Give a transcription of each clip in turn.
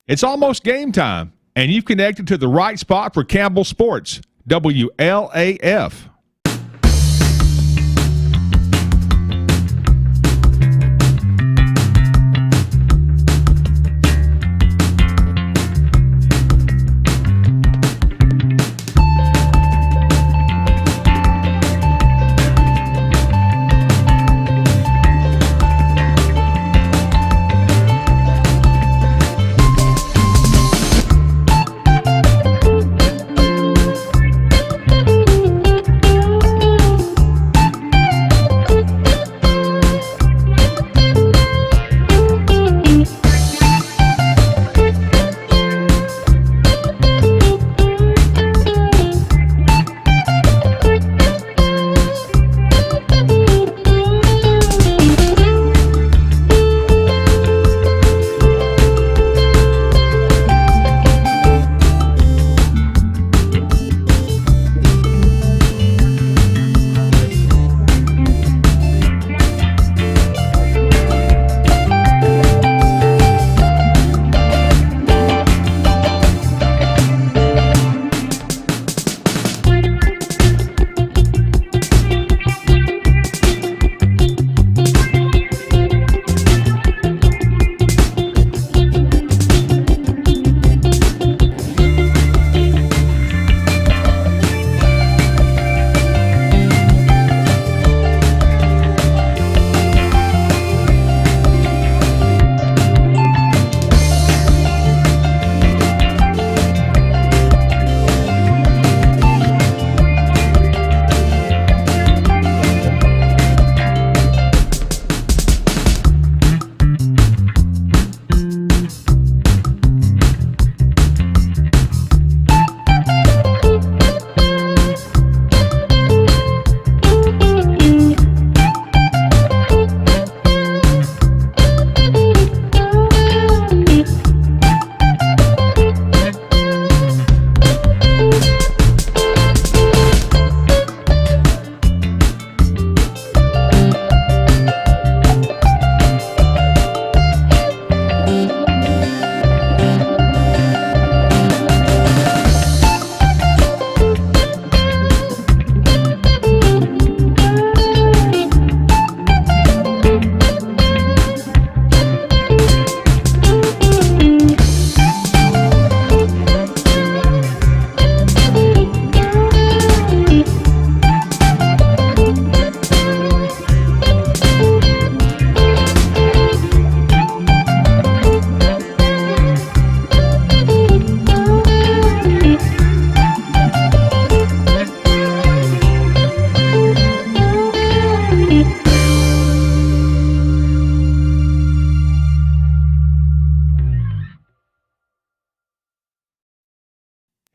It's almost game time, and you've connected to the right spot for Campbell Sports, WLAF.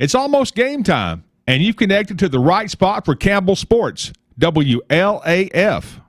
It's almost game time, and you've connected to the right spot for Campbell Sports, WLAF.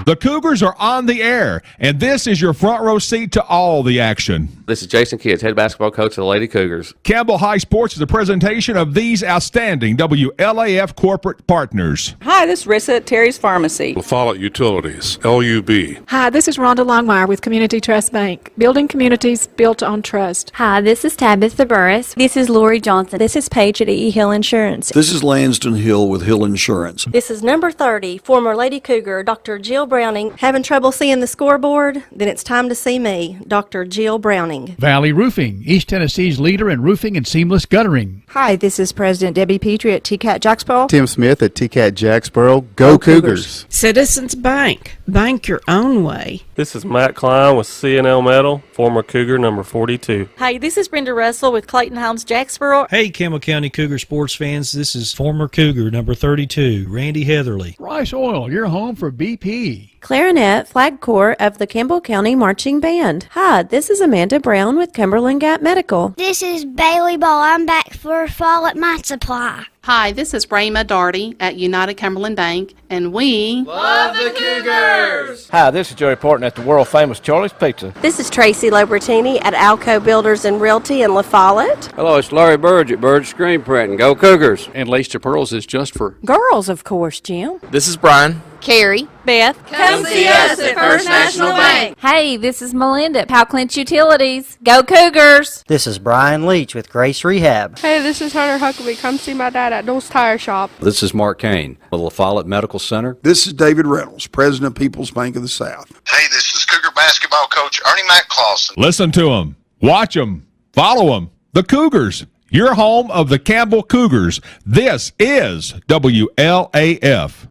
The Cougars are on the air, and this is your front row seat to all the action. This is Jason Kidd, head basketball coach of the Lady Cougars. Campbell High Sports is a presentation of these outstanding WLAF corporate partners. Hi, this is Rissa at Terry's Pharmacy. Follett Utilities, LUB. Hi, this is Rhonda Longmire with Community Trust Bank, building communities built on trust. Hi, this is Tabitha Burris. This is Lori Johnson. This is Paige at E. Hill Insurance. This is Lansden Hill with Hill Insurance. This is number 30, former Lady Cougar, Dr. Jill Browning. Having trouble seeing the scoreboard? Then it's time to see me, Dr. Jill Browning. Valley Roofing, East Tennessee's leader in roofing and seamless guttering. Hi, this is President Debbie Petrie at TCAT Jacksboro. Tim Smith at TCAT Jacksboro. Go Cougars. Citizens Bank. Bank your own way. This is Matt Klein with C&L Metal, former Cougar number 42. Hi, this is Brenda Russell with Clayton Homes Jacksboro. Hey, Campbell County Cougar sports fans, this is former Cougar number 32, Randy Heatherly. Rice Oil, your home for BP. Clarinet, Flag Corps of the Campbell County Marching Band. Hi, this is Amanda Brown with Cumberland Gap Medical. This is Bailey Ball. I'm back for Fall at My Supply. Hi, this is Rayma Darty at United Cumberland Bank, and we love the Cougars! Hi, this is Joey Porton at the world-famous Charlie's Pizza. This is Tracy Lobertini at Alco Builders and Realty in La Follette. Hello, it's Larry Burge at Burge Screen Printing. Go Cougars! And Lace to Pearls is just for girls, of course, Jim. This is Brian. Carrie, Beth, come see us at First National Bank. Hey, this is Melinda at Powell Clinch Utilities. Go Cougars! This is Brian Leach with Grace Rehab. Hey, this is Hunter Huckabee. Come see my dad at Dole's Tire Shop. This is Mark Kane with La Follette Medical Center. This is David Reynolds, President of People's Bank of the South. Hey, this is Cougar basketball coach Ernie McClawson. Listen to them, watch them, follow them. The Cougars, your home of the Campbell Cougars. This is WLAF.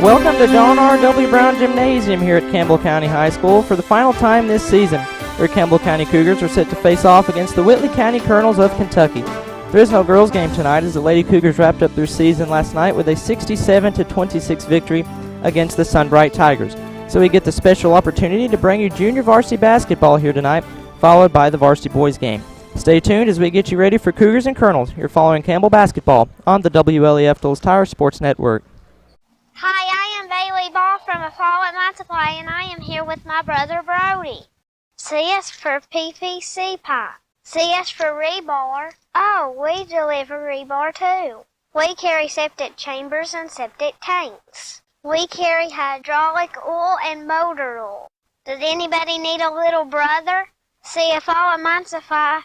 Welcome to John R. W. Brown Gymnasium here at Campbell County High School. For the final time this season, your Campbell County Cougars are set to face off against the Whitley County Colonels of Kentucky. There is no girls game tonight as the Lady Cougars wrapped up their season last night with a 67-26 victory against the Sunbright Tigers. So we get the special opportunity to bring you junior varsity basketball here tonight, followed by the varsity boys game. Stay tuned as we get you ready for Cougars and Colonels. You're following Campbell basketball on the WLEF Dole's Tire Sports Network. Hi, I am Bailey Ball from La Follette Multiply, and I am here with my brother Brody. C is for PVC pipe. C is for rebar. Oh, we deliver rebar too. We carry septic chambers and septic tanks. We carry hydraulic oil and motor oil. Does anybody need a little brother? See if all of Multiply.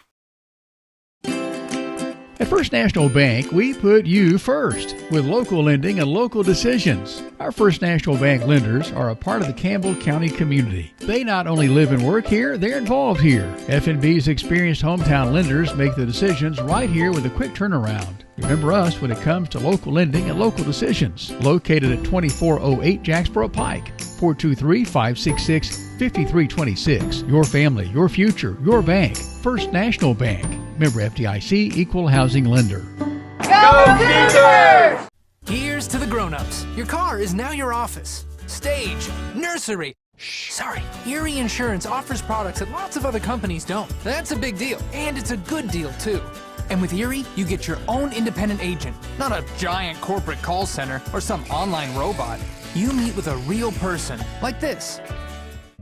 At First National Bank, we put you first with local lending and local decisions. Our First National Bank lenders are a part of the Campbell County community. They not only live and work here, they're involved here. F&B's experienced hometown lenders make the decisions right here with a quick turnaround. Remember us when it comes to local lending and local decisions. Located at 2408 Jacksboro Pike, 423-566-5326. Your family, your future, your bank. First National Bank. Member FDIC, Equal Housing Lender. Go Cougars! Here's to the grown-ups. Your car is now your office, stage, nursery. Sorry, Erie Insurance offers products that lots of other companies don't. That's a big deal, and it's a good deal too. And with Erie, you get your own independent agent, not a giant corporate call center or some online robot. You meet with a real person, like this.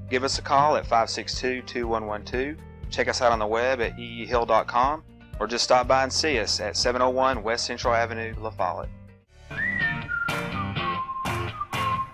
Give us a call at 562-2112. Check us out on the web at eehill.com, or just stop by and see us at 701 West Central Avenue, La Follette.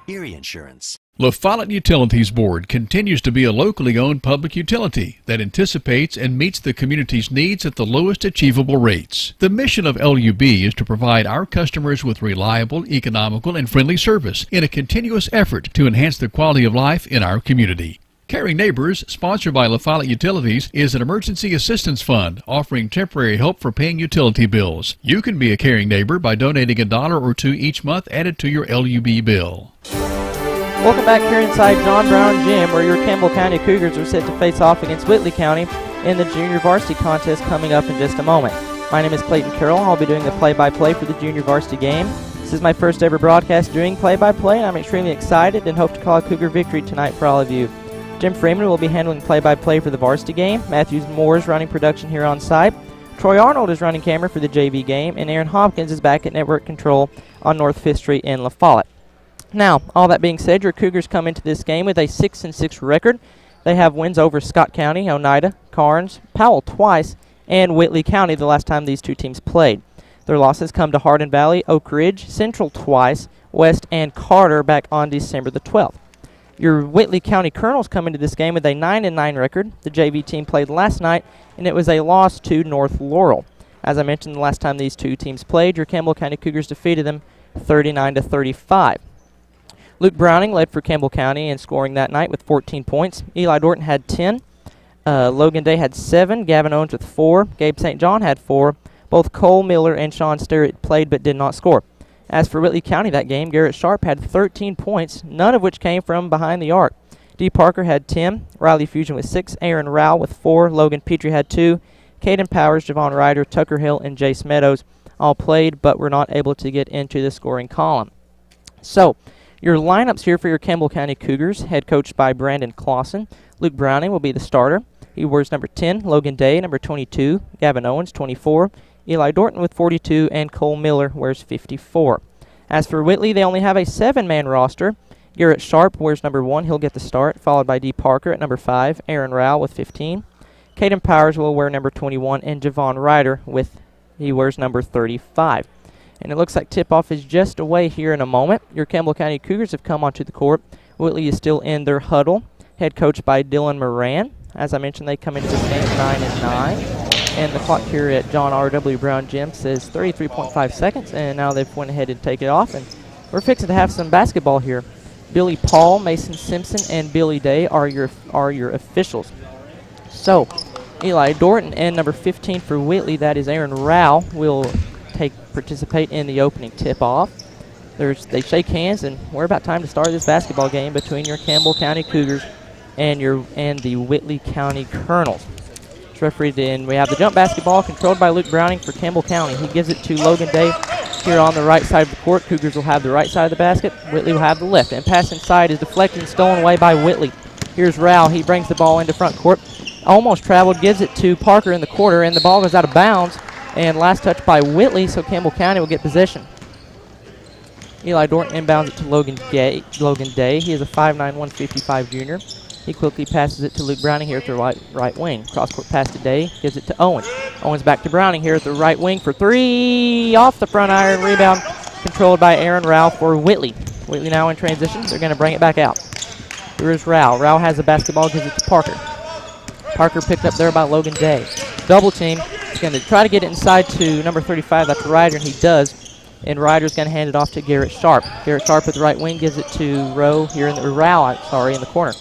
Erie Insurance. La Follette Utilities Board continues to be a locally owned public utility that anticipates and meets the community's needs at the lowest achievable rates. The mission of LUB is to provide our customers with reliable, economical, and friendly service in a continuous effort to enhance the quality of life in our community. Caring Neighbors, sponsored by La Follette Utilities, is an emergency assistance fund offering temporary help for paying utility bills. You can be a caring neighbor by donating $1 or $2 each month added to your LUB bill. Welcome back here inside John Brown Gym, where your Campbell County Cougars are set to face off against Whitley County in the junior varsity contest coming up in just a moment. My name is Clayton Carroll. I'll be doing the play-by-play for the junior varsity game. This is my first ever broadcast doing play-by-play, and I'm extremely excited and hope to call a Cougar victory tonight for all of you. Jim Freeman will be handling play-by-play for the varsity game. Matthews Moore is running production here on site. Troy Arnold is running camera for the JV game, and Aaron Hopkins is back at network control on North 5th Street in La Follette. Now, all that being said, your Cougars come into this game with a 6-6 record. They have wins over Scott County, Oneida, Carnes, Powell twice, and Whitley County the last time these two teams played. Their losses come to Hardin Valley, Oak Ridge, Central twice, West, and Carter back on December the 12th. Your Whitley County Colonels come into this game with a 9-9 record. The JV team played last night, and it was a loss to North Laurel. As I mentioned, the last time these two teams played, your Campbell County Cougars defeated them 39-35. Luke Browning led for Campbell County in scoring that night with 14 points. Eli Dorton had 10. Logan Day had 7. Gavin Owens with 4. Gabe St. John had 4. Both Cole Miller and Sean Sterrett played but did not score. As for Whitley County that game, Garrett Sharp had 13 points, none of which came from behind the arc. D. Parker had 10. Riley Fusion with 6. Aaron Rowell with 4. Logan Petrie had 2. Caden Powers, Javon Ryder, Tucker Hill, and Jace Meadows all played but were not able to get into the scoring column. So, your lineups here for your Campbell County Cougars, head coached by Brandon Clausen. Luke Browning will be the starter. He wears number 10, Logan Day, number 22, Gavin Owens, 24, Eli Dorton with 42, and Cole Miller wears 54. As for Whitley, they only have a 7-man roster. Garrett Sharp wears number 1. He'll get the start, followed by D. Parker at number 5. Aaron Rowell with 15. Caden Powers will wear number 21, and Javon Ryder he wears number 35. And it looks like tip-off is just away here in a moment. Your Campbell County Cougars have come onto the court. Whitley is still in their huddle, head coached by Dylan Moran. As I mentioned, they come into this game 9-9. And the clock here at John R.W. Brown Gym says 33.5 seconds, and now they've went ahead and take it off, and we're fixing to have some basketball here. Billy Paul, Mason Simpson, and Billy Day are your officials. So, Eli Dorton and number 15 for Whitley, that is Aaron Rowell, will participate in the opening tip-off. They shake hands, and we're about time to start this basketball game between your Campbell County Cougars and the Whitley County Colonels. Refereed in. We have the jump basketball controlled by Luke Browning for Campbell County. He gives it to Logan Day here on the right side of the court. Cougars will have the right side of the basket. Whitley will have the left. And pass inside is deflected and stolen away by Whitley. Here's Rowell. He brings the ball into front court. Almost traveled. Gives it to Parker in the corner. And the ball goes out of bounds. And last touch by Whitley. So Campbell County will get possession. Eli Dorton inbounds it to Logan Day. He is a 5'9", 155 junior. He quickly passes it to Luke Browning here at the right wing. Cross-court pass to Day. Gives it to Owens. Owens back to Browning here at the right wing for 3. Off the front iron. Rebound controlled by Aaron Rowell for Whitley. Whitley now in transition. They're going to bring it back out. Here is Rowell. Rowell has the basketball. Gives it to Parker. Parker picked up there by Logan Day. Double team. He's going to try to get it inside to number 35. That's Ryder, and he does. And Ryder's going to hand it off to Garrett Sharp. Garrett Sharp at the right wing gives it to Rowell in the corner.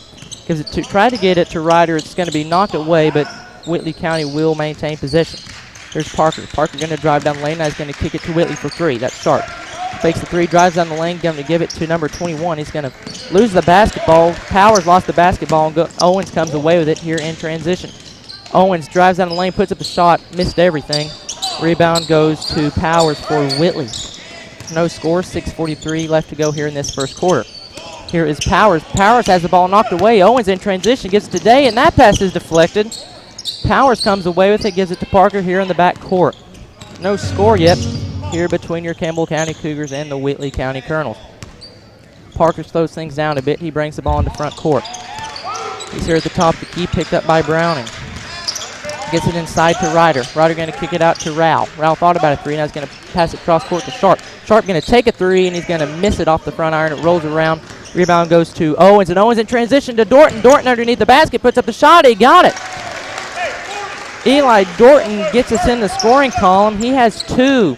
Gives it to try to get it to Ryder. It's going to be knocked away, but Whitley County will maintain possession. Here's Parker. Parker going to drive down the lane. Now he's going to kick it to Whitley for 3. That's Sharp. Fakes the 3, drives down the lane, going to give it to number 21. He's going to lose the basketball. Powers lost the basketball, and Owens comes away with it here in transition. Owens drives down the lane, puts up a shot, missed everything. Rebound goes to Powers for Whitley. No score, 6:43 left to go here in this first quarter. Here is Powers. Powers has the ball knocked away. Owens in transition, gets it to Day, and that pass is deflected. Powers comes away with it, gives it to Parker here in the back court. No score yet here between your Campbell County Cougars and the Whitley County Colonels. Parker slows things down a bit. He brings the ball into front court. He's here at the top of the key, picked up by Browning. Gets it inside to Ryder. Ryder going to kick it out to Rowell. Rowell thought about a 3, now he's going to pass it cross court to Sharp. Sharp going to take a 3, and he's going to miss it off the front iron. It rolls around. Rebound goes to Owens, and Owens in transition to Dorton. Dorton underneath the basket, puts up the shot. He got it. Eli Dorton gets us in the scoring column. He has 2.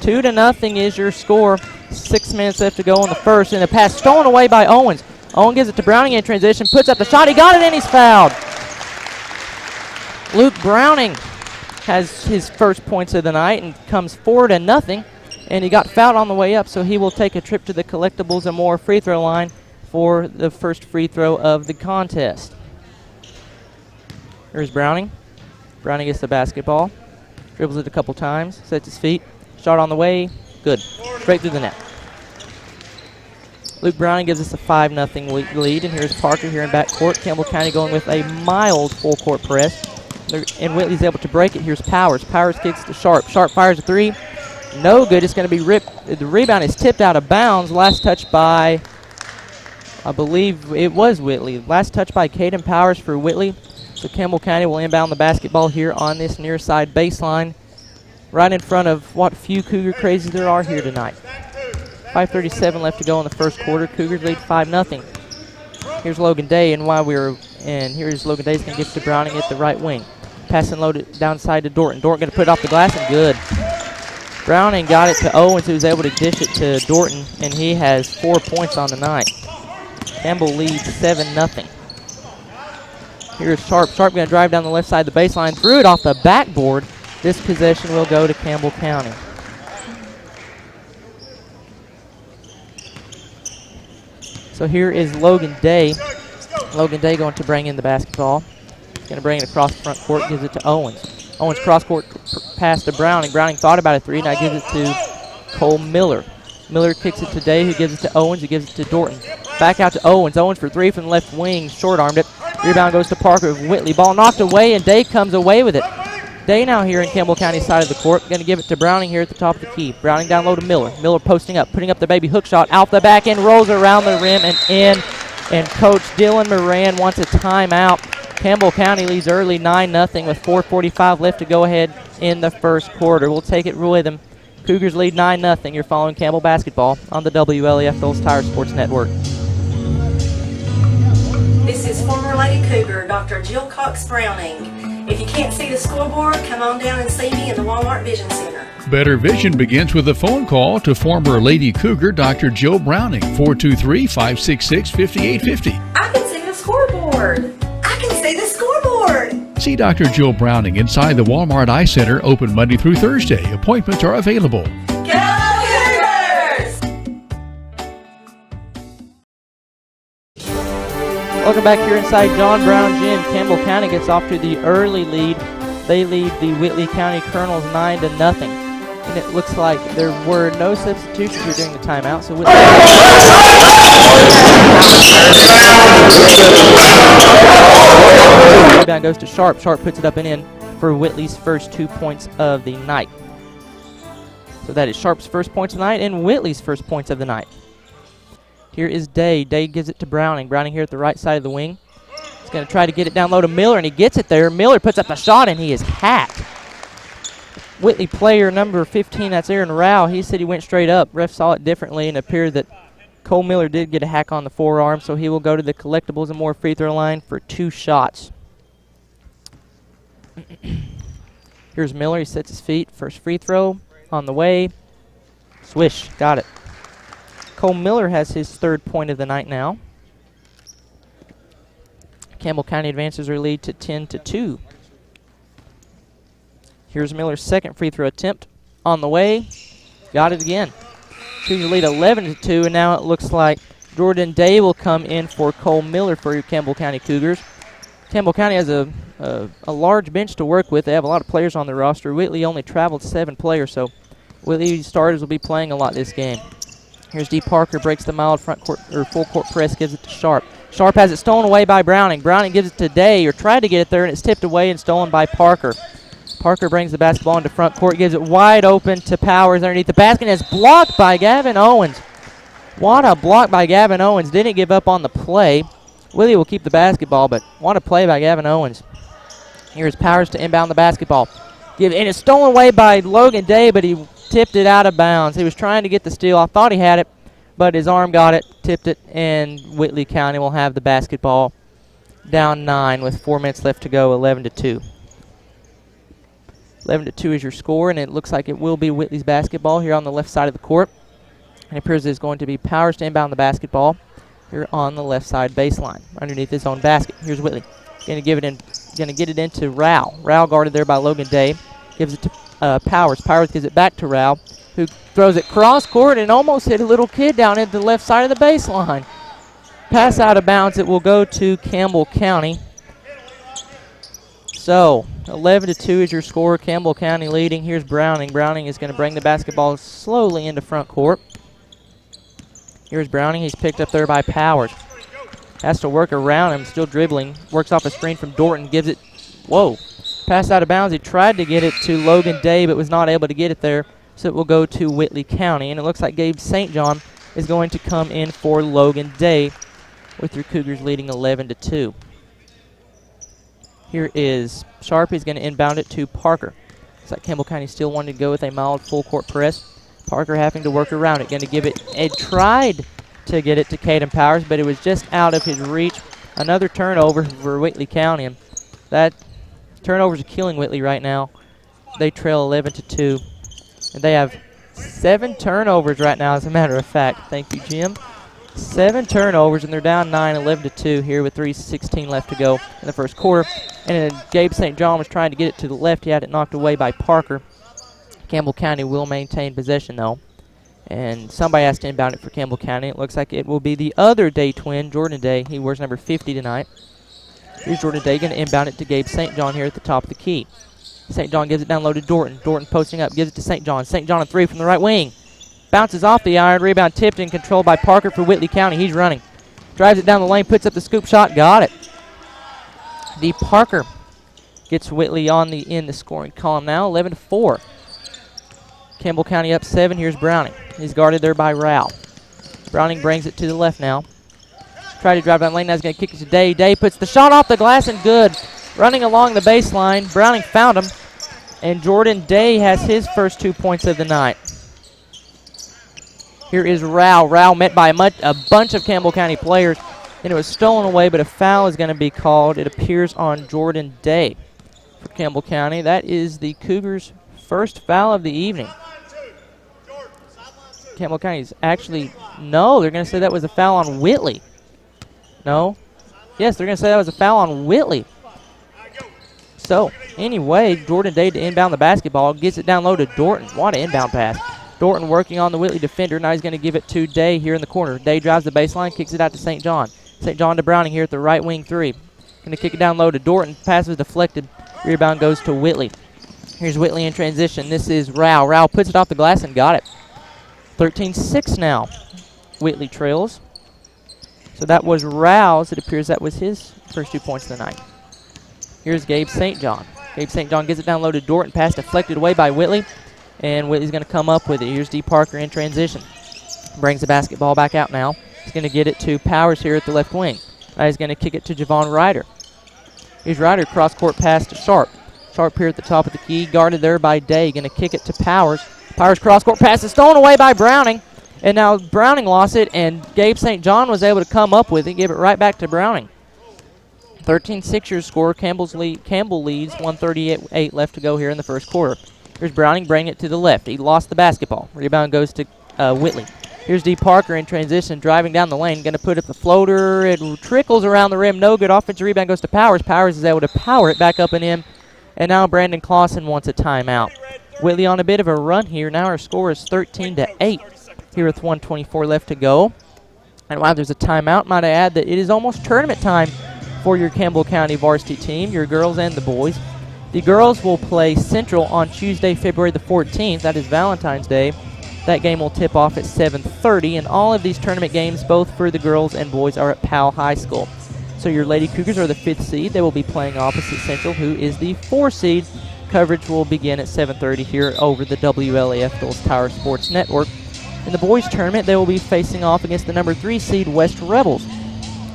2-0 is your score. 6 minutes left to go in the first, and a pass stolen away by Owens. Owens gives it to Browning in transition, puts up the shot. He got it, and he's fouled. Luke Browning has his first points of the night and comes 4-0, and he got fouled on the way up, so he will take a trip to the Collectibles and More free throw line for the first free throw of the contest. Here's Browning. Browning gets the basketball, dribbles it a couple times, sets his feet, shot on the way, good, straight through the net. Luke Browning gives us a 5-0 lead, and here's Parker here in backcourt. Campbell County going with a mild full-court press, and Whitley's able to break it. Here's Powers. Powers kicks to Sharp. Sharp fires a 3. No good. It's going to be ripped. The rebound is tipped out of bounds. Last touch by, I believe it was Whitley. Last touch by Caden Powers for Whitley. So Campbell County will inbound the basketball here on this near side baseline, right in front of what few Cougar crazies there are here tonight. 5:37 left to go in the first quarter. Cougars lead 5-0. Here's Logan Day, and here's Logan Day's going to give it to Browning at the right wing. Pass and load it downside to Dorton. Dorton going to put it off the glass, and good. Browning got it to Owens, who was able to dish it to Dorton, and he has 4 points on the night. Campbell leads 7-0. Here's Sharp. Sharp going to drive down the left side of the baseline, threw it off the backboard. This possession will go to Campbell County. So here is Logan Day. Logan Day going to bring in the basketball. He's going to bring it across the front court, gives it to Owens. Owens cross-court pass to Browning. Browning thought about a 3, now gives it to Cole Miller. Miller kicks it to Day, who gives it to Owens, who gives it to Dorton. Back out to Owens. Owens for 3 from the left wing, short-armed it. Rebound goes to Parker with Whitley. Ball knocked away, and Day comes away with it. Day now here in Campbell County side of the court. Going to give it to Browning here at the top of the key. Browning down low to Miller. Miller posting up, putting up the baby hook shot. Out the back end, rolls around the rim and in. And Coach Dylan Moran wants a timeout. Campbell County leads early 9-0 with 4:45 left to go ahead in the first quarter. We'll take it with them. Cougars lead 9-0. You're following Campbell basketball on the WLEF Phil's Tire Sports Network. This is former Lady Cougar, Dr. Jill Cox Browning. If you can't see the scoreboard, come on down and see me in the Walmart Vision Center. Better vision begins with a phone call to former Lady Cougar Dr. Jill Browning, 423-566-5850. I can see the scoreboard. I can see the scoreboard. See Dr. Jill Browning inside the Walmart Eye Center, open Monday through Thursday. Appointments are available. Go Cougars! Welcome back here inside John Brown Gym. Campbell County gets off to the early lead. They lead the Whitley County Colonels 9-0. And it looks like there were no substitutions here during the timeout. So Whitley rebound goes to Sharp. Sharp puts it up and in for Whitley's first 2 points of the night. So that is Sharp's first points of the night and Whitley's first points of the night. Here is Day. Day gives it to Browning. Browning here at the right side of the wing. He's going to try to get it down low to Miller, and he gets it there. Miller puts up a shot, and he is hacked. Whitley player number 15, that's Aaron Rao. He said he went straight up. Ref saw it differently and appeared that Cole Miller did get a hack on the forearm, so he will go to the collectibles and more free throw line for 2 shots. Here's Miller. He sets his feet. First free throw on the way. Swish. Got it. Cole Miller has his 3rd point of the night now. Campbell County advances their lead to 10-2. Here's Miller's 2nd free throw attempt on the way. Got it again. Cougars lead 11-2, and now it looks like Jordan Day will come in for Cole Miller for your Campbell County Cougars. Campbell County has a large bench to work with. They have a lot of players on their roster. Whitley only traveled 7 players, so Whitley starters will be playing a lot this game. Here's D. Parker, breaks the mild front court or full court press, gives it to Sharp. Sharp has it stolen away by Browning. Browning gives it to Day, or tried to get it there, and it's tipped away and stolen by Parker. Parker brings the basketball into front court, gives it wide open to Powers underneath the basket, and it's blocked by Gavin Owens. What a block by Gavin Owens. Didn't give up on the play. Willie will keep the basketball, but what a play by Gavin Owens. Here's Powers to inbound the basketball. And it's stolen away by Logan Day, but he tipped it out of bounds. He was trying to get the steal. I thought he had it, but his arm got it, tipped it, and Whitley County will have the basketball down 9 with 4 minutes left to go, 11-2. 11-2 is your score, and it looks like it will be Whitley's basketball here on the left side of the court. And it appears it's going to be Powers to inbound the basketball here on the left side baseline, underneath his own basket. Here's Whitley. Going to get it into Rao. Rao guarded there by Logan Day. Gives it to Powers. Powers gives it back to Rao, who throws it cross court and almost hit a little kid down into the left side of the baseline. Pass out of bounds. It will go to Campbell County. So 11-2 is your score. Campbell County leading. Here's Browning. Browning is going to bring the basketball slowly into front court. Here's Browning. He's picked up there by Powers. Has to work around him, still dribbling. Works off a screen from Dorton. Gives it, whoa. Pass out of bounds. He tried to get it to Logan Day, but was not able to get it there. So it will go to Whitley County. And it looks like Gabe St. John is going to come in for Logan Day, with your Cougars leading 11-2. Here is Sharp. He's going to inbound it to Parker. Looks like Campbell County still wanted to go with a mild full court press. Parker having to work around it. Going to give it, tried to get it to Caden Powers, but it was just out of his reach. Another turnover for Whitley County. And that turnovers are killing Whitley right now. They trail 11-2. And they have 7 turnovers right now, as a matter of fact. Thank you, Jim. 7 turnovers, and they're down 9, 11-2 here with 3:16 left to go in the first quarter. And Gabe St. John was trying to get it to the left. He had it knocked away by Parker. Campbell County will maintain possession, though. And somebody has to inbound it for Campbell County. It looks like it will be the other Day twin, Jordan Day. He wears number 50 tonight. Here's Jordan Day going to inbound it to Gabe St. John here at the top of the key. St. John gives it down low to Dorton. Dorton posting up, gives it to St. John. St. John a 3 from the right wing. Bounces off the iron, rebound tipped and controlled by Parker for Whitley County. He's running. Drives it down the lane, puts up the scoop shot, got it. D. Parker Gets Whitley in the scoring column now, 11-4. Campbell County up 7. Here's Browning. He's guarded there by Rao. Browning brings it to the left now. Try to drive down lane. Now he's going to kick it to Day. Day puts the shot off the glass and good. Running along the baseline. Browning found him. And Jordan Day has his first 2 points of the night. Here is Rao. Rao met by a bunch of Campbell County players. And it was stolen away, but a foul is going to be called. It appears on Jordan Day for Campbell County. That is the Cougars' first foul of the evening. Campbell County's actually, no, they're going to say that was a foul on Whitley. No. Yes, they're going to say that was a foul on Whitley. So, anyway, Jordan Day to inbound the basketball, gets it down low to Dorton. What an inbound pass. Dorton working on the Whitley defender. Now he's going to give it to Day here in the corner. Day drives the baseline, kicks it out to St. John. St. John to Browning here at the right wing 3. Going to kick it down low to Dorton. Pass was deflected. Rebound goes to Whitley. Here's Whitley in transition. This is Rao. Rao puts it off the glass and got it. 13-6 now. Whitley trails. So that was Rao's. It appears that was his first 2 points of the night. Here's Gabe St. John. Gabe St. John gets it down low to Dorton. Pass deflected away by Whitley. And Whitley's going to come up with it. Here's D. Parker in transition. Brings the basketball back out now. He's going to get it to Powers here at the left wing. Now he's going to kick it to Javon Ryder. Here's Ryder, cross-court pass to Sharp. Sharp here at the top of the key, guarded there by Day. Going to kick it to Powers. Powers cross-court pass is stolen away by Browning. And now Browning lost it, and Gabe St. John was able to come up with it, give it right back to Browning. 13-6 your score. Campbell leads, 1:38 left to go here in the first quarter. Here's Browning bringing it to the left. He lost the basketball. Rebound goes to Whitley. Here's D. Parker in transition, driving down the lane. Going to put up the floater. It trickles around the rim. No good. Offensive rebound goes to Powers. Powers is able to power it back up and in. And now Brandon Clausen wants a timeout. Whitley on a bit of a run here. Now our score is 13-8 here with 1:24 left to go. And while there's a timeout, might I add that it is almost tournament time for your Campbell County varsity team, your girls and the boys. The girls will play Central on Tuesday, February the 14th. That is Valentine's Day. That game will tip off at 7:30, and all of these tournament games, both for the girls and boys, are at Powell High School. So your Lady Cougars are the 5th seed. They will be playing opposite Central, who is the 4th seed. Coverage will begin at 7:30 here over the WLAF Dulles Tower Sports Network. In the boys tournament, they will be facing off against the number 3 seed West Rebels.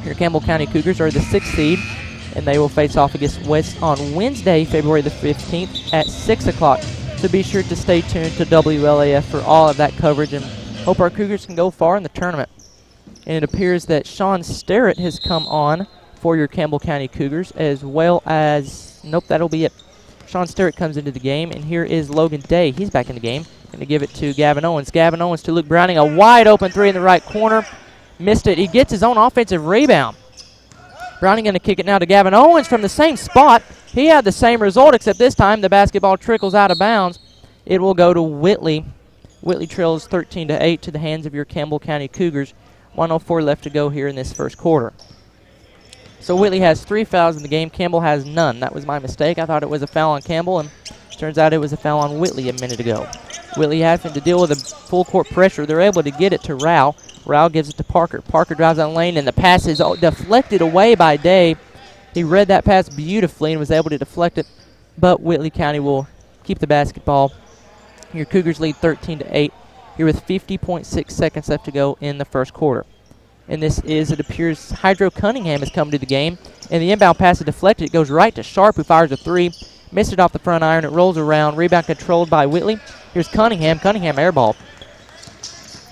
Your Campbell County Cougars are the 6th seed, and they will face off against West on Wednesday, February the 15th at 6 o'clock. So be sure to stay tuned to WLAF for all of that coverage, and hope our Cougars can go far in the tournament. And it appears that Sean Sterrett has come on for your Campbell County Cougars, as well as, nope, that'll be it. Sean Sterrett comes into the game, and here is Logan Day. He's back in the game. Going to give it to Gavin Owens. Gavin Owens to Luke Browning. A wide open 3 in the right corner. Missed it. He gets his own offensive rebound. Browning going to kick it now to Gavin Owens from the same spot. He had the same result, except this time the basketball trickles out of bounds. It will go to Whitley. Whitley trails 13-8 to the hands of your Campbell County Cougars. 1:04 left to go here in this first quarter. So Whitley has 3 fouls in the game. Campbell has none. That was my mistake. I thought it was a foul on Campbell, and turns out it was a foul on Whitley a minute ago. Whitley having to deal with a full court pressure. They're able to get it to Rao. Rao gives it to Parker. Parker drives down the lane, and the pass is deflected away by Day. He read that pass beautifully and was able to deflect it, but Whitley County will keep the basketball. Your Cougars lead 13-8 here with 50.6 seconds left to go in the first quarter. And this is, it appears, Hydro Cunningham has come to the game, and the inbound pass is deflected. It goes right to Sharp, who fires a 3. Missed it off the front iron. It rolls around. Rebound controlled by Whitley. Here's Cunningham. Cunningham airball.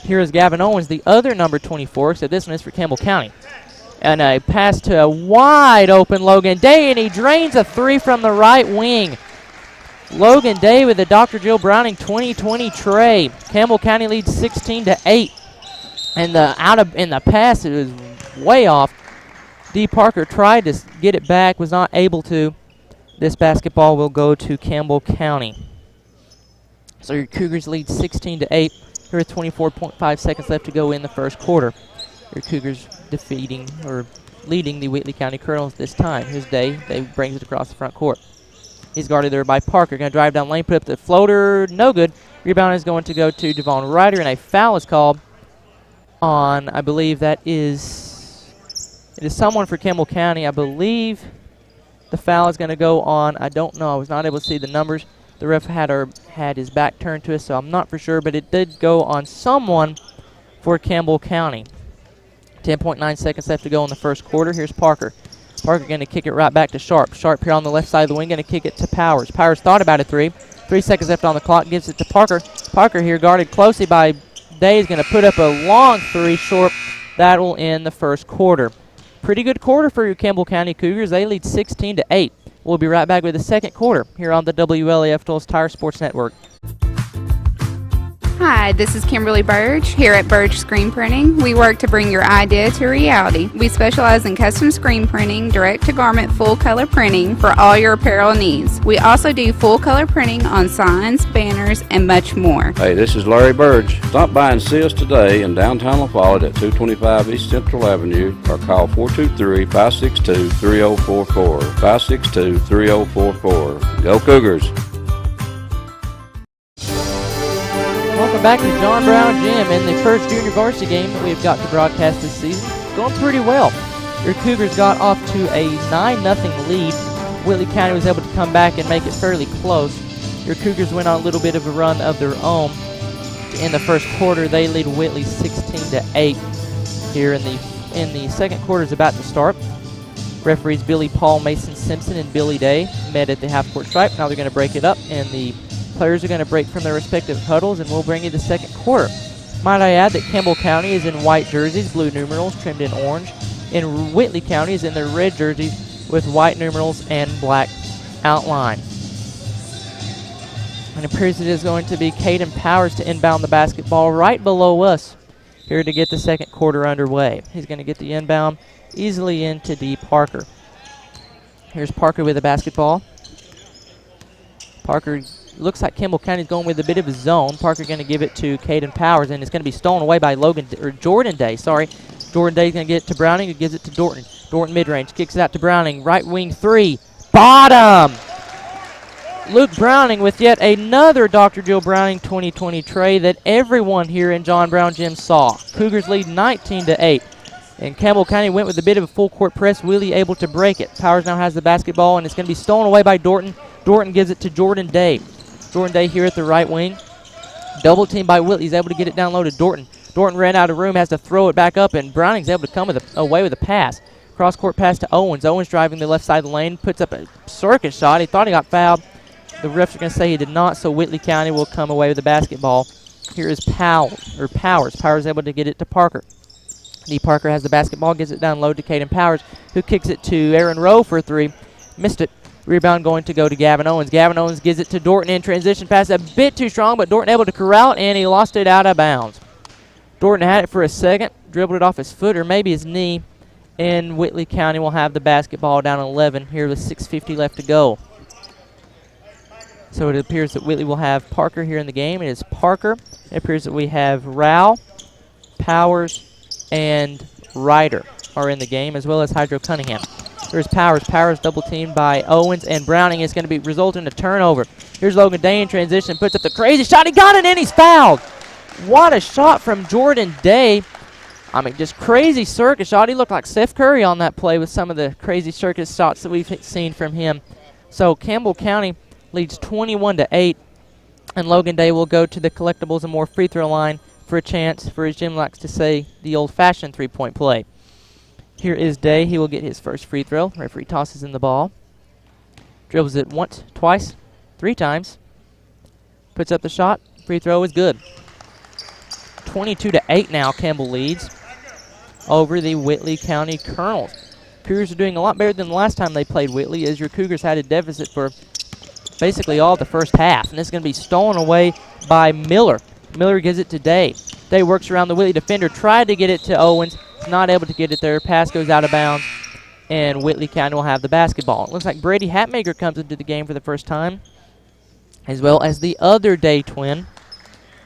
Here is Gavin Owens, the other number 24, except this one is for Campbell County. And a pass to a wide open Logan Day, and he drains a 3 from the right wing. Logan Day with the Dr. Jill Browning 2020 tray. Campbell County leads 16-8. And the pass, it was way off. D. Parker tried to get it back, was not able to. This basketball will go to Campbell County. So your Cougars lead 16-8. Here with 24.5 seconds left to go in the first quarter. Your Cougars leading the Whitley County Colonels this time. Here's Day. Day brings it across the front court. He's guarded there by Parker. Going to drive down lane, put up the floater. No good. Rebound is going to go to Javon Ryder, and a foul is called on, I believe it is someone for Campbell County. I believe The foul is going to go on, I don't know. I was not able to see the numbers. The ref had his back turned to us, so I'm not for sure, but it did go on someone for Campbell County. 10.9 seconds left to go in the first quarter. Here's Parker. Parker going to kick it right back to Sharp. Sharp here on the left side of the wing, going to kick it to Powers. Powers thought about a three. 3 seconds left on the clock, gives it to Parker. Parker here guarded closely by Day is going to put up a long three short. That will end the first quarter. Pretty good quarter for your Campbell County Cougars. They lead 16-8. We'll be right back with the second quarter here on the WLAF Tulsa Tire Sports Network. Hi, this is Kimberly Burge here at Burge Screen Printing. We work to bring your idea to reality. We specialize in custom screen printing, direct-to-garment full-color printing for all your apparel needs. We also do full-color printing on signs, banners, and much more. Hey, this is Larry Burge. Stop by and see us today in downtown La Follette at 225 East Central Avenue or call 423-562-3044. 562-3044. Go Cougars! Welcome back to John Brown Gym in the first junior varsity game that we've got to broadcast this season. It's going pretty well. Your Cougars got off to a 9-0 lead. Whitley County was able to come back and make it fairly close. Your Cougars went on a little bit of a run of their own. In the first quarter, they lead Whitley 16-8. Here in the second quarter is about to start. Referees Billy Paul, Mason Simpson, and Billy Day met at the half-court stripe. Now they're going to break it up, and the players are going to break from their respective huddles, and we'll bring you the second quarter. Might I add that Campbell County is in white jerseys, blue numerals trimmed in orange, and Whitley County is in their red jerseys with white numerals and black outline. And it appears it is going to be Caden Powers to inbound the basketball right below us here to get the second quarter underway. He's going to get the inbound easily into D. Parker. Here's Parker with the basketball. Parker looks like Campbell County's going with a bit of a zone. Parker going to give it to Caden Powers, and it's going to be stolen away by Jordan Day. Jordan Day's going to get it to Browning, who gives it to Dorton. Dorton mid-range, kicks it out to Browning. Right wing three. Bottom! Luke Browning with yet another Dr. Jill Browning 2020 tray that everyone here in John Brown Gym saw. Cougars lead 19-8. And Campbell County went with a bit of a full-court press, Willie able to break it. Powers now has the basketball, and it's going to be stolen away by Dorton. Dorton gives it to Jordan Day. Jordan Day here at the right wing. Double team by Whitley. He's able to get it down low to Dorton. Dorton ran out of room, has to throw it back up, and Browning's able to come away with a pass. Cross-court pass to Owens. Owens driving the left side of the lane, puts up a circus shot. He thought he got fouled. The refs are going to say he did not, so Whitley County will come away with the basketball. Here is Powers. Powers able to get it to Parker. D. Parker has the basketball, gives it down low to Caden Powers, who kicks it to Aaron Rowe for a three. Missed it. Rebound going to go to Gavin Owens. Gavin Owens gives it to Dorton in transition pass. A bit too strong, but Dorton able to corral it, and he lost it out of bounds. Dorton had it for a second, dribbled it off his foot or maybe his knee, and Whitley County will have the basketball down 11 here with 6:50 left to go. So it appears that Whitley will have Parker here in the game. It is Parker. It appears that we have Rao, Powers, and Ryder are in the game, as well as Hydro Cunningham. There's Powers. Powers double teamed by Owens, and Browning is going to result in a turnover. Here's Logan Day in transition, puts up the crazy shot. He got it, and he's fouled. What a shot from Jordan Day. I mean, just crazy circus shot. He looked like Steph Curry on that play with some of the crazy circus shots that we've seen from him. So Campbell County leads 21-8, and Logan Day will go to the collectibles and more free throw line for a chance, for his gym likes to say, the old-fashioned three-point play. Here is Day. He will get his first free throw. Referee tosses in the ball. Dribbles it once, twice, 3 times. Puts up the shot. Free throw is good. 22-8 now, Campbell leads over the Whitley County Colonels. Cougars are doing a lot better than the last time they played Whitley, as your Cougars had a deficit for basically all the first half. And this is going to be stolen away by Miller. Miller gives it to Day. Day works around the Whitley defender, tried to get it to Owens. Not able to get it there. Pass goes out of bounds, and Whitley County will have the basketball. It looks like Brady Hatmaker comes into the game for the first time, as well as the other Day twin,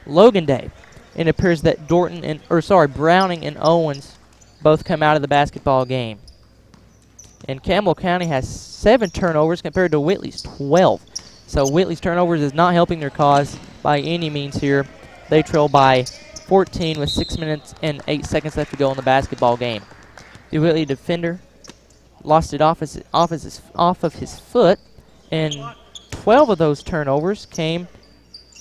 Logan Day. And it appears that Browning and Owens both come out of the basketball game. And Campbell County has 7 turnovers compared to Whitley's 12. So Whitley's turnovers is not helping their cause by any means here. They trail by 14 with 6 minutes and 8 seconds left to go in the basketball game. The Whitley defender lost it off of his foot, and 12 of those turnovers came,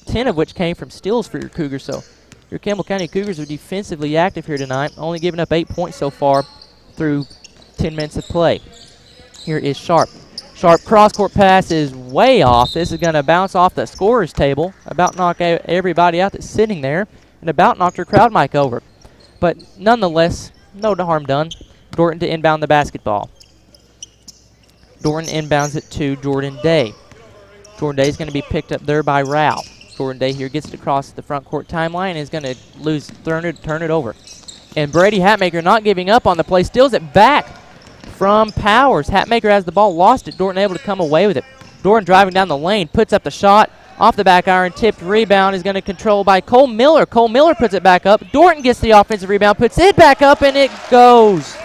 10 of which came from steals for your Cougars. So your Campbell County Cougars are defensively active here tonight, only giving up 8 points so far through 10 minutes of play. Here is Sharp. Sharp cross-court pass is way off. This is going to bounce off the scorer's table, about knock everybody out that's sitting there, and about knocked her crowd mic over. But nonetheless, no harm done. Dorton to inbound the basketball. Dorton inbounds it to Jordan Day. Jordan Day is going to be picked up there by Rao. Jordan Day here gets it across the front court timeline and is going to turn it over. And Brady Hatmaker not giving up on the play, steals it back from Powers. Hatmaker has the ball, lost it. Dorton able to come away with it. Dorton driving down the lane, puts up the shot. Off the back iron, tipped rebound is going to control by Cole Miller. Cole Miller puts it back up. Dorton gets the offensive rebound, puts it back up, and it goes.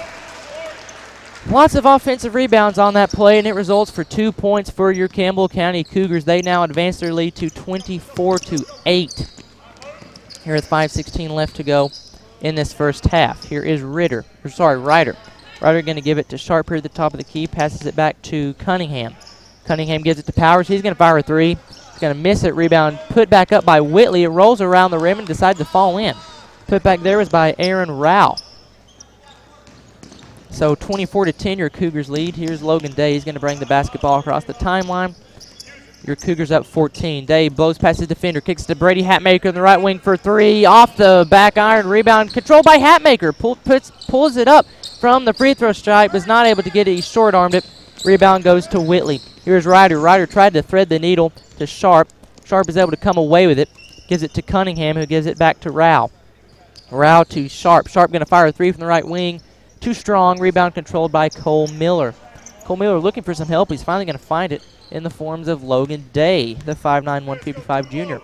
Lots of offensive rebounds on that play, and it results for 2 points for your Campbell County Cougars. They now advance their lead to 24-8. Here with 5:16 left to go in this first half. Here is Ryder. Ryder going to give it to Sharp here at the top of the key, passes it back to Cunningham. Cunningham gives it to Powers. He's going to fire a three. He's going to miss it. Rebound put back up by Whitley. It rolls around the rim and decides to fall in. Put back there was by Aaron Rao. So 24-10, your Cougars lead. Here's Logan Day. He's going to bring the basketball across the timeline. Your Cougars up 14. Day blows past his defender, kicks to Brady Hatmaker in the right wing for three. Off the back iron, rebound controlled by Hatmaker. Pulls it up from the free throw stripe, is not able to get it. He short-armed it. Rebound goes to Whitley. Here's Ryder. Ryder tried to thread the needle to Sharp. Sharp is able to come away with it. Gives it to Cunningham, who gives it back to Rao. Rao to Sharp. Sharp going to fire a three from the right wing. Too strong. Rebound controlled by Cole Miller. Cole Miller looking for some help. He's finally going to find it in the forms of Logan Day, the 5'9", 155 junior,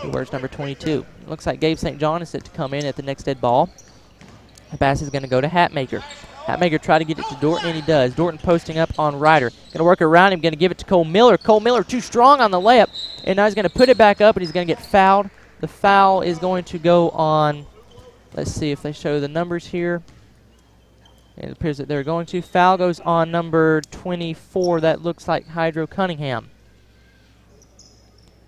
who wears number 22. Looks like Gabe St. John is set to come in at the next dead ball. The pass is going to go to Hatmaker. Hatmaker tried to get it to Dorton, and he does. Dorton posting up on Ryder. Going to work around him, going to give it to Cole Miller. Cole Miller too strong on the layup, and now he's going to put it back up, and he's going to get fouled. The foul is going to go on, let's see if they show the numbers here. It appears that they're going to. Foul goes on number 24. That looks like Hydro Cunningham.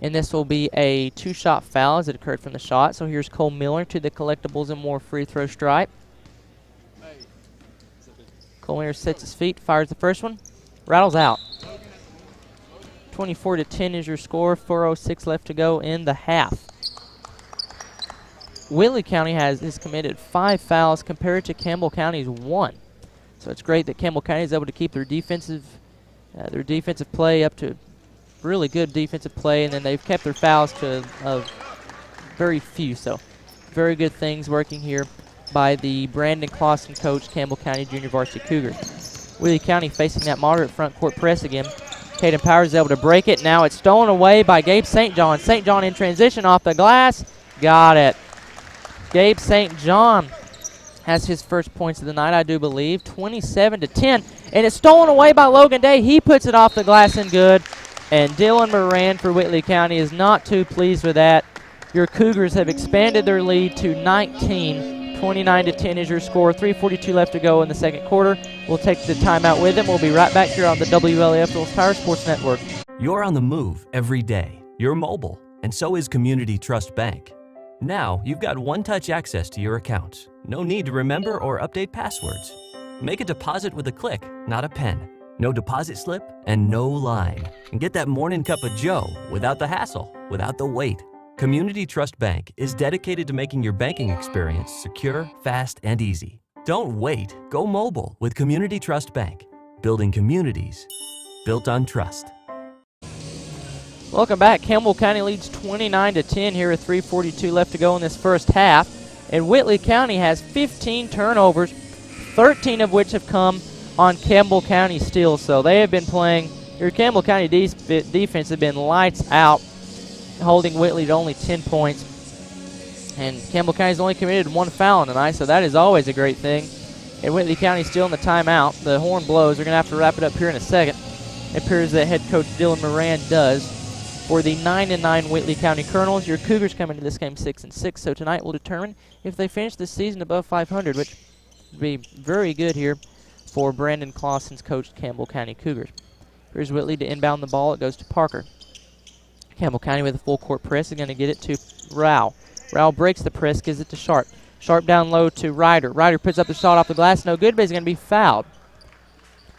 And this will be a two-shot foul as it occurred from the shot. So here's Cole Miller to the collectibles and more free throw stripe. Cole Miller sets his feet, fires the first one, rattles out. 24-10 is your score. 4:06 left to go in the half. Whitley County has committed 5 fouls compared to Campbell County's 1. So it's great that Campbell County is able to keep their defensive play up to really good defensive play, and then they've kept their fouls to very few. So very good things working here by the Brandon Clausen coach Campbell County Junior Varsity Cougars. Whitley County facing that moderate front court press again. Caden Powers is able to break it. Now it's stolen away by Gabe St. John. St. John in transition off the glass. Got it. Gabe St. John has his first points of the night, I do believe. 27-10. And it's stolen away by Logan Day. He puts it off the glass and good. And Dylan Moran for Whitley County is not too pleased with that. Your Cougars have expanded their lead to 19. 29-10 is your score. 3:42 left to go in the second quarter. We'll take the timeout with them. We'll be right back here on the WLAF Phillips Tire Sports Network. You're on the move every day. You're mobile, and so is Community Trust Bank. Now, you've got one-touch access to your accounts. No need to remember or update passwords. Make a deposit with a click, not a pen. No deposit slip and no line. And get that morning cup of joe without the hassle, without the wait. Community Trust Bank is dedicated to making your banking experience secure, fast, and easy. Don't wait. Go mobile with Community Trust Bank. Building communities built on trust. Welcome back. Campbell County leads 29-10 here with 3:42 left to go in this first half. And Whitley County has 15 turnovers, 13 of which have come on Campbell County steals. So they have been playing, your Campbell County defense has been lights out, holding Whitley to only 10 points. And Campbell County's only committed 1 foul tonight, so that is always a great thing. And Whitley County still in the timeout. The horn blows. They're going to have to wrap it up here in a second. It appears that head coach Dylan Moran does. For the 9-9 Whitley County Colonels, your Cougars come into this game 6-6, so tonight will determine if they finish the season above 500, which would be very good here for Brandon Clausen's coached Campbell County Cougars. Here's Whitley to inbound the ball. It goes to Parker. Campbell County with a full court press is going to get it to Rao. Rao breaks the press, gives it to Sharp. Sharp down low to Ryder. Ryder puts up the shot off the glass. No good, but he's going to be fouled.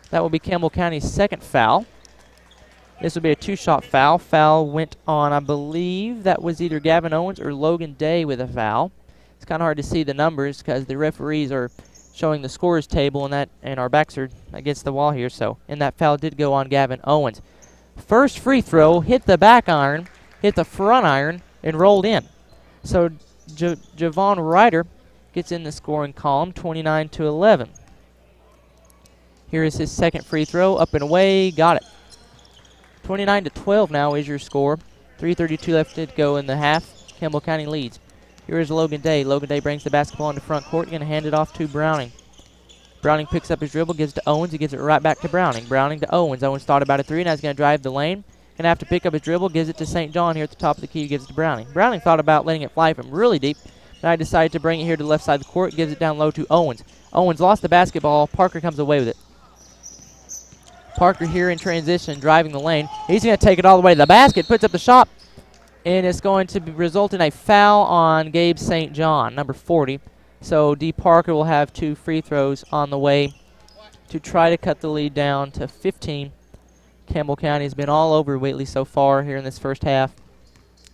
That will be Campbell County's second foul. This will be a two-shot foul. Foul went on, I believe, that was either Gavin Owens or Logan Day with a foul. It's kind of hard to see the numbers because the referees are showing the scorers table and our backs are against the wall here. So, and that foul did go on Gavin Owens. First free throw hit the back iron, hit the front iron, and rolled in. So Javon Ryder gets in the scoring column, 29-11. Here is his second free throw, up and away, got it. 29-12 now is your score. 3:32 left to go in the half. Campbell County leads. Here is Logan Day. Logan Day brings the basketball into front court. Going to hand it off to Browning. Browning picks up his dribble, gives it to Owens. He gives it right back to Browning. Browning to Owens. Owens thought about a three. Now he's going to drive the lane. Going to have to pick up his dribble. Gives it to St. John here at the top of the key. Gives it to Browning. Browning thought about letting it fly from really deep. Now he decided to bring it here to the left side of the court. Gives it down low to Owens. Owens lost the basketball. Parker comes away with it. Parker here in transition, driving the lane. He's going to take it all the way to the basket. Puts up the shot. And it's going to result in a foul on Gabe St. John, number 40. So D. Parker will have 2 free throws on the way to try to cut the lead down to 15. Campbell County has been all over Whitley so far here in this first half.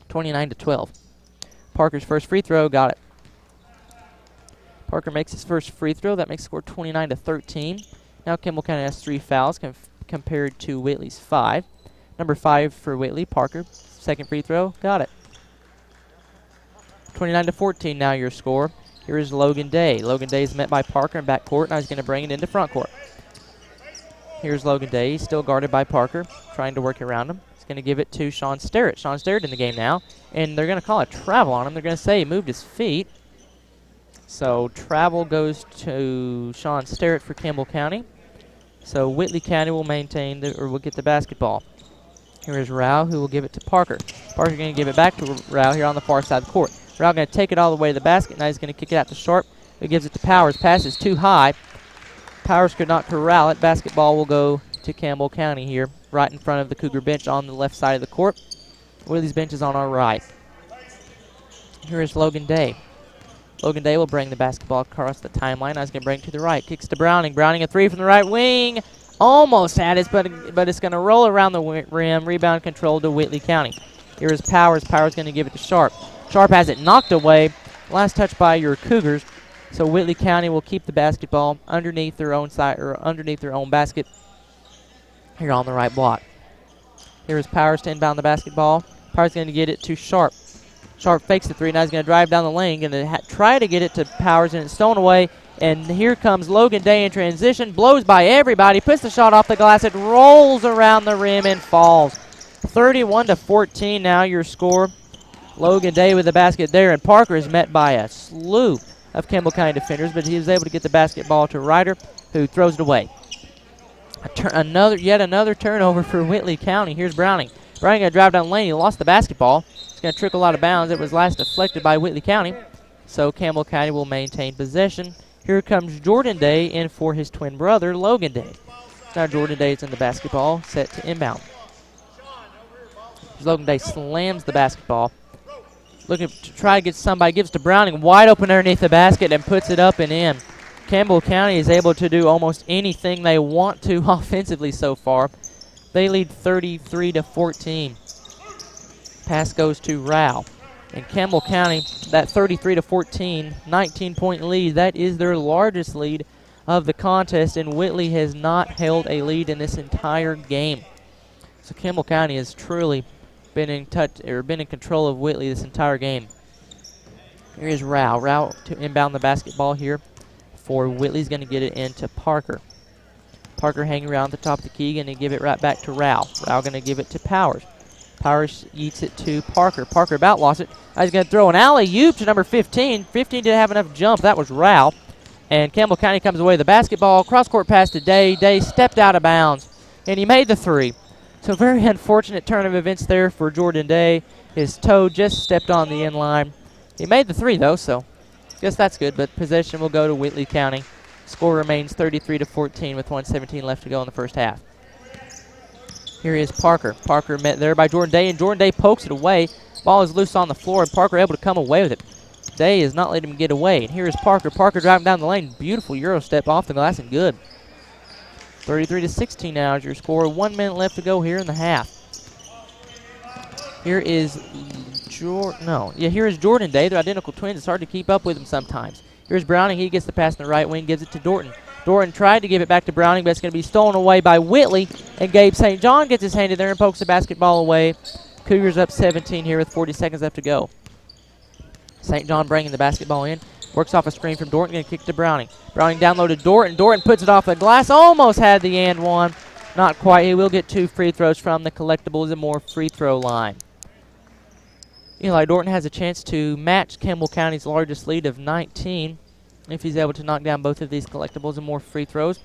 29-12. Parker's first free throw, got it. Parker makes his first free throw. That makes the score 29-13. Now Campbell County has 3 fouls compared to Whitley's 5. Number 5 for Whitley, Parker. Second free throw, got it. 29-14 now your score. Here is Logan Day. Logan Day is met by Parker in backcourt. Now he's going to bring it into front court. Here's Logan Day. He's still guarded by Parker, trying to work around him. He's going to give it to Sean Sterrett. Sean Sterrett in the game now, and they're going to call a travel on him. They're going to say he moved his feet. So travel goes to Sean Sterrett for Campbell County. So Whitley County will will get the basketball. Here is Rao, who will give it to Parker. Parker's going to give it back to Rao here on the far side of the court. Rao going to take it all the way to the basket. Now he's going to kick it out to Sharp, who gives it to Powers. Pass is too high. Powers could not corral it. Basketball will go to Campbell County here, right in front of the Cougar bench on the left side of the court. Whitley's bench is on our right. Here is Logan Day. Logan Day will bring the basketball across the timeline. Now he's going to bring it to the right. Kicks to Browning. Browning a 3 from the right wing. Almost had it, but it's going to roll around the rim. Rebound controlled to Whitley County. Here is Powers. Powers going to give it to Sharp. Sharp has it knocked away. Last touch by your Cougars. So Whitley County will keep the basketball underneath their own side or underneath their own basket here on the right block. Here is Powers to inbound the basketball. Powers going to get it to Sharp. Sharp fakes the 3. Now he's going to drive down the lane. Going to try to get it to Powers, and it's stolen away. And here comes Logan Day in transition. Blows by everybody. Puts the shot off the glass. It rolls around the rim and falls. 31-14 now your score. Logan Day with the basket there. And Parker is met by a slew of Campbell County defenders, but he was able to get the basketball to Ryder, who throws it away. Yet another turnover for Whitley County. Here's Browning. Browning going to drive down the lane. He lost the basketball. It's going to trickle out of bounds. It was last deflected by Whitley County. So Campbell County will maintain possession. Here comes Jordan Day in for his twin brother, Logan Day. Now Jordan Day is in the basketball, set to inbound. Logan Day slams the basketball. Looking to try to get somebody, gives to Browning, wide open underneath the basket and puts it up and in. Campbell County is able to do almost anything they want to offensively so far. They lead 33-14. Pass goes to Rao. And Campbell County, that 33-14, 19-point lead, that is their largest lead of the contest, and Whitley has not held a lead in this entire game. So Campbell County has truly been in control of Whitley this entire game. Here is Rao. Rao to inbound the basketball here for Whitley's going to get it into Parker. Parker hanging around the top of the key, going to give it right back to Rao. Rao going to give it to Powers. Powers eats it to Parker. Parker about lost it. He's going to throw an alley-oop to number 15. 15 didn't have enough jump. That was Rao. And Campbell County comes away with the basketball. Cross-court pass to Day. Day stepped out of bounds, and he made the 3. So very unfortunate turn of events there for Jordan Day. His toe just stepped on the end line. He made the 3, though, so I guess that's good. But possession will go to Whitley County. Score remains 33-14 with 1:17 left to go in the first half. Here is Parker. Parker met there by Jordan Day, and Jordan Day pokes it away. Ball is loose on the floor, and Parker able to come away with it. Day is not letting him get away. And here is Parker. Parker driving down the lane. Beautiful Euro step off the glass and good. 33-16 now is your score. 1 minute left to go here in the half. Here is here is Jordan Day. They're identical twins. It's hard to keep up with them sometimes. Here's Browning. He gets the pass in the right wing, gives it to Dorton. Dorton tried to give it back to Browning, but it's going to be stolen away by Whitley. And Gabe St. John gets his hand in there and pokes the basketball away. Cougars up 17 here with 40 seconds left to go. St. John bringing the basketball in. Works off a screen from Dorton, going to kick to Browning. Browning down low to Dorton. Dorton puts it off the glass. Almost had the and one. Not quite. He will get 2 free throws from the Collectibles and more free throw line. Eli Dorton has a chance to match Campbell County's largest lead of 19 if he's able to knock down both of these Collectibles and more free throws.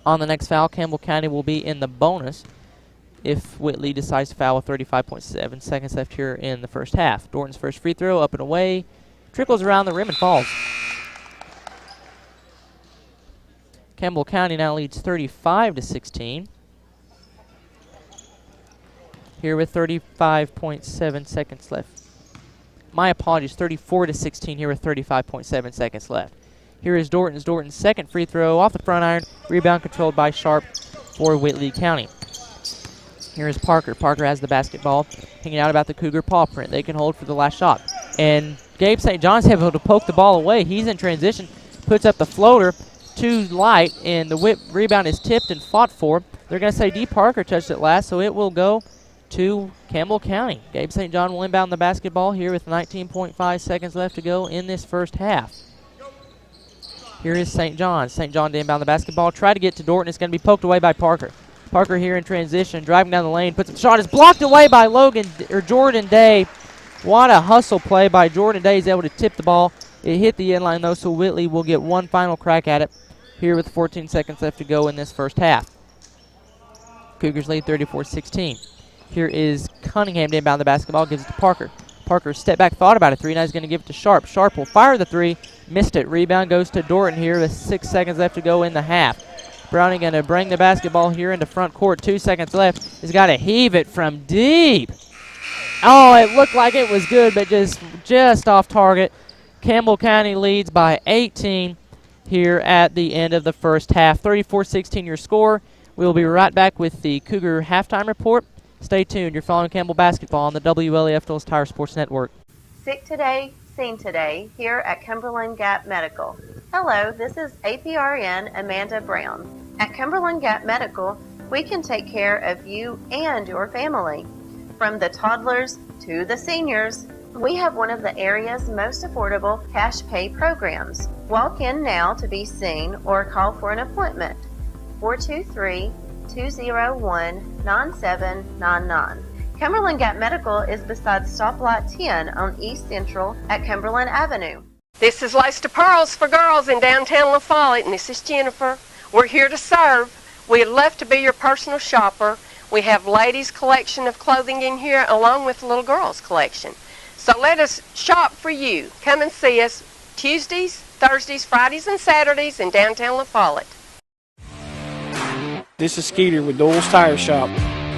On the next foul, Campbell County will be in the bonus if Whitley decides to foul with 35.7 seconds left here in the first half. Dorton's first free throw, up and away, trickles around the rim and falls. Campbell County now leads 35-16. Here with 35.7 seconds left. My apologies, 34-16 here with 35.7 seconds left. Here is Dorton's second free throw off the front iron. Rebound controlled by Sharp for Whitley County. Here is Parker. Parker has the basketball, hanging out about the Cougar paw print. They can hold for the last shot. And Gabe St. John's able to poke the ball away. He's in transition, puts up the floater, too light, and the rebound is tipped and fought for. They're going to say D. Parker touched it last, so it will go to Campbell County. Gabe St. John will inbound the basketball here with 19.5 seconds left to go in this first half. Here is St. John. St. John to inbound the basketball. Try to get to Dorton. It's going to be poked away by Parker. Parker here in transition, driving down the lane, puts up the shot. Is blocked away by Jordan Day. What a hustle play by Jordan Day. He's able to tip the ball. It hit the end line, though, so Whitley will get one final crack at it here with 14 seconds left to go in this first half. Cougars lead 34-16. Here is Cunningham to inbound the basketball, gives it to Parker. Parker step back, thought about a three, now he's going to give it to Sharp. Sharp will fire the three, missed it. Rebound goes to Dorton here with 6 seconds left to go in the half. Browning going to bring the basketball here into front court, 2 seconds left. He's got to heave it from deep. Oh, it looked like it was good, but just off target. Campbell County leads by 18 here at the end of the first half. 34-16 your score. We will be right back with the Cougar halftime report. Stay tuned. You're following Campbell basketball on the WLEF Dulles Tire Sports Network. Sick today, seen today, here at Cumberland Gap Medical. Hello, this is APRN Amanda Brown. At Cumberland Gap Medical, we can take care of you and your family. From the toddlers to the seniors, we have one of the area's most affordable cash pay programs. Walk in now to be seen or call for an appointment. 423-201-9799. Cumberland Gap Medical is beside Stoplight 10 on East Central at Cumberland Avenue. This is Lace to Pearls for Girls in downtown La Follette, and this is Jennifer. We're here to serve. We'd love to be your personal shopper. We have ladies' collection of clothing in here along with little girls' collection. So let us shop for you. Come and see us Tuesdays, Thursdays, Fridays, and Saturdays in downtown La Follette. This is Skeeter with Doyle's Tire Shop.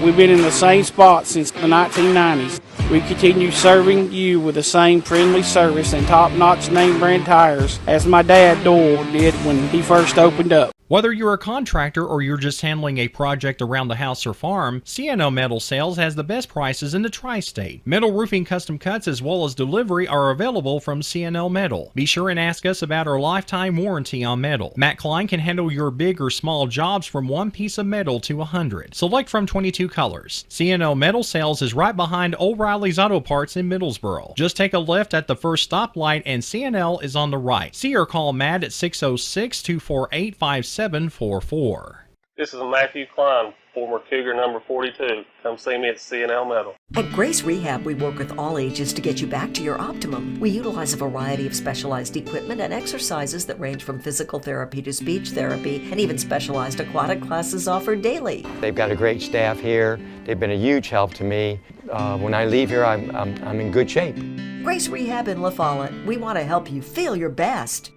We've been in the same spot since the 1990s. We continue serving you with the same friendly service and top-notch name brand tires as my dad Doyle did when he first opened up. Whether you're a contractor or you're just handling a project around the house or farm, CNO Metal Sales has the best prices in the tri-state. Metal roofing custom cuts as well as delivery are available from CNO Metal. Be sure and ask us about our lifetime warranty on metal. Matt Klein can handle your big or small jobs from 1 piece of metal to 100. Select from 22 colors. CNO Metal Sales is right behind O'Reilly's Auto Parts in Middlesboro. Just take a left at the first stoplight and CNL is on the right. See or call Matt at 606-248-5744. This is Matthew Klein, former Cougar number 42. Come see me at CNL Metal. At Grace Rehab, we work with all ages to get you back to your optimum. We utilize a variety of specialized equipment and exercises that range from physical therapy to speech therapy, and even specialized aquatic classes offered daily. They've got a great staff here. They've been a huge help to me. When I leave here, I'm in good shape. Grace Rehab in La Follette. We want to help you feel your best.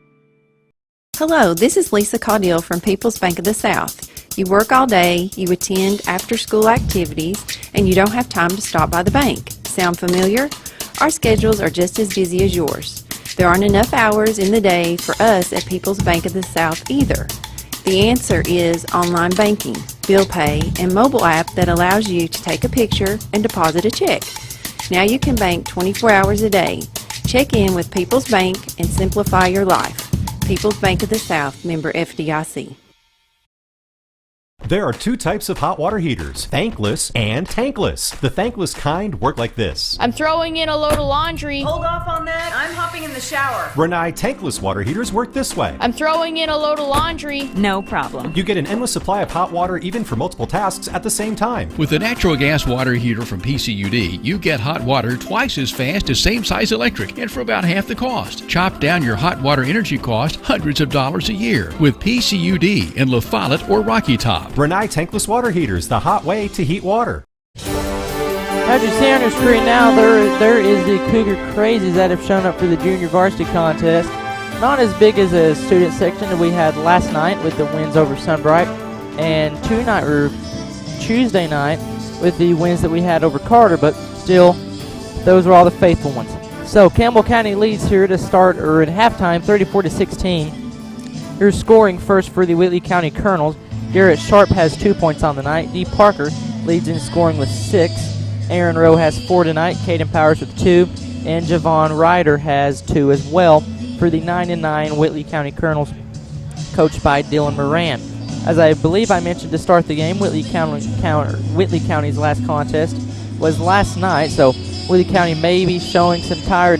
Hello, this is Lisa Caudill from People's Bank of the South. You work all day, you attend after-school activities, and you don't have time to stop by the bank. Sound familiar? Our schedules are just as busy as yours. There aren't enough hours in the day for us at People's Bank of the South either. The answer is online banking, bill pay, and mobile app that allows you to take a picture and deposit a check. Now you can bank 24 hours a day. Check in with People's Bank and simplify your life. People's Bank of the South, member FDIC. There are two types of hot water heaters, thankless and tankless. The thankless kind work like this. I'm throwing in a load of laundry. Hold off on that. I'm hopping in the shower. Renai tankless water heaters work this way. I'm throwing in a load of laundry. No problem. You get an endless supply of hot water even for multiple tasks at the same time. With the natural gas water heater from PCUD, you get hot water twice as fast as same-size electric and for about half the cost. Chop down your hot water energy cost hundreds of dollars a year with PCUD in La Follette or Rocky Top. Renai tankless water heaters, the hot way to heat water. As you see on your screen now, there is the Cougar Crazies that have shown up for the Junior Varsity contest. Not as big as a student section that we had last night with the wins over Sunbright, and Tuesday night with the wins that we had over Carter, but still, those were all the faithful ones. So Campbell County leads here to start, or at halftime, 34-16. Here's scoring first for the Whitley County Colonels. Garrett Sharp has 2 points on the night. Dee Parker leads in scoring with 6. Aaron Rowe has 4 tonight. Caden Powers with 2. And Javon Ryder has 2 as well for the 9-9 Whitley County Colonels, coached by Dylan Moran. As I believe I mentioned to start the game, Whitley County's last contest was last night, so Whitley County may be showing they're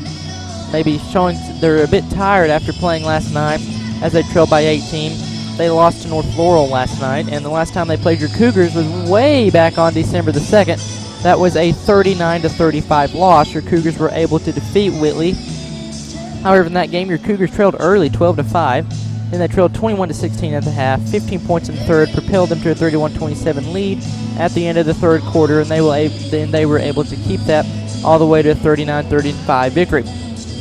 a bit tired after playing last night as they trailed by 18. They lost to North Laurel last night, and the last time they played your Cougars was way back on December the 2nd. That was a 39-35 loss. Your Cougars were able to defeat Whitley. However, in that game, your Cougars trailed early, 12-5. Then they trailed 21-16 at the half. 15 points in the third propelled them to a 31-27 lead at the end of the third quarter, and they were able to keep that all the way to a 39-35 victory.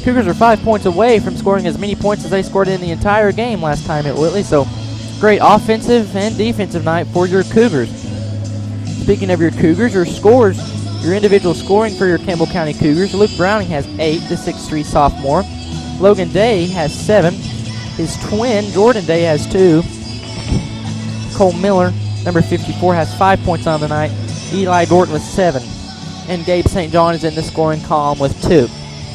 Cougars are 5 points away from scoring as many points as they scored in the entire game last time at Whitley, so great offensive and defensive night for your Cougars. Speaking of your Cougars, your individual scoring for your Campbell County Cougars, Luke Browning has 8, the 6'3 sophomore. Logan Day has 7. His twin, Jordan Day, has 2. Cole Miller, number 54, has 5 points on the night. Eli Dorton with 7. And Gabe St. John is in the scoring column with 2.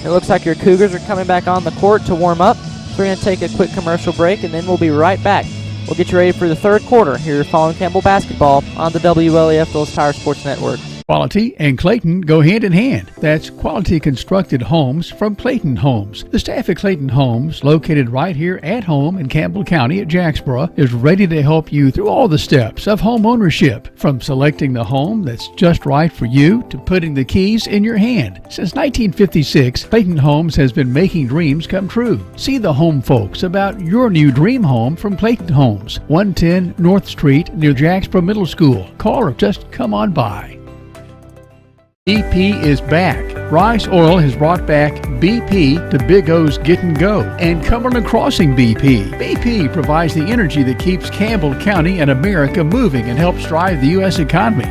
It looks like your Cougars are coming back on the court to warm up. So we're going to take a quick commercial break, and then we'll be right back. We'll get you ready for the third quarter here following Campbell basketball on the WLAF Phillips Tire Sports Network. Quality and Clayton go hand in hand. That's quality constructed homes from Clayton Homes. The staff at Clayton Homes, located right here at home in Campbell County at Jacksboro, is ready to help you through all the steps of home ownership, from selecting the home that's just right for you to putting the keys in your hand. Since 1956, Clayton Homes has been making dreams come true. See the home folks about your new dream home from Clayton Homes, 110 North Street near Jacksboro Middle School. Call or just come on by. BP is back. Rice Oil has brought back BP to Big O's Get and Go and Cumberland Crossing BP. BP provides the energy that keeps Campbell County and America moving and helps drive the U.S. economy.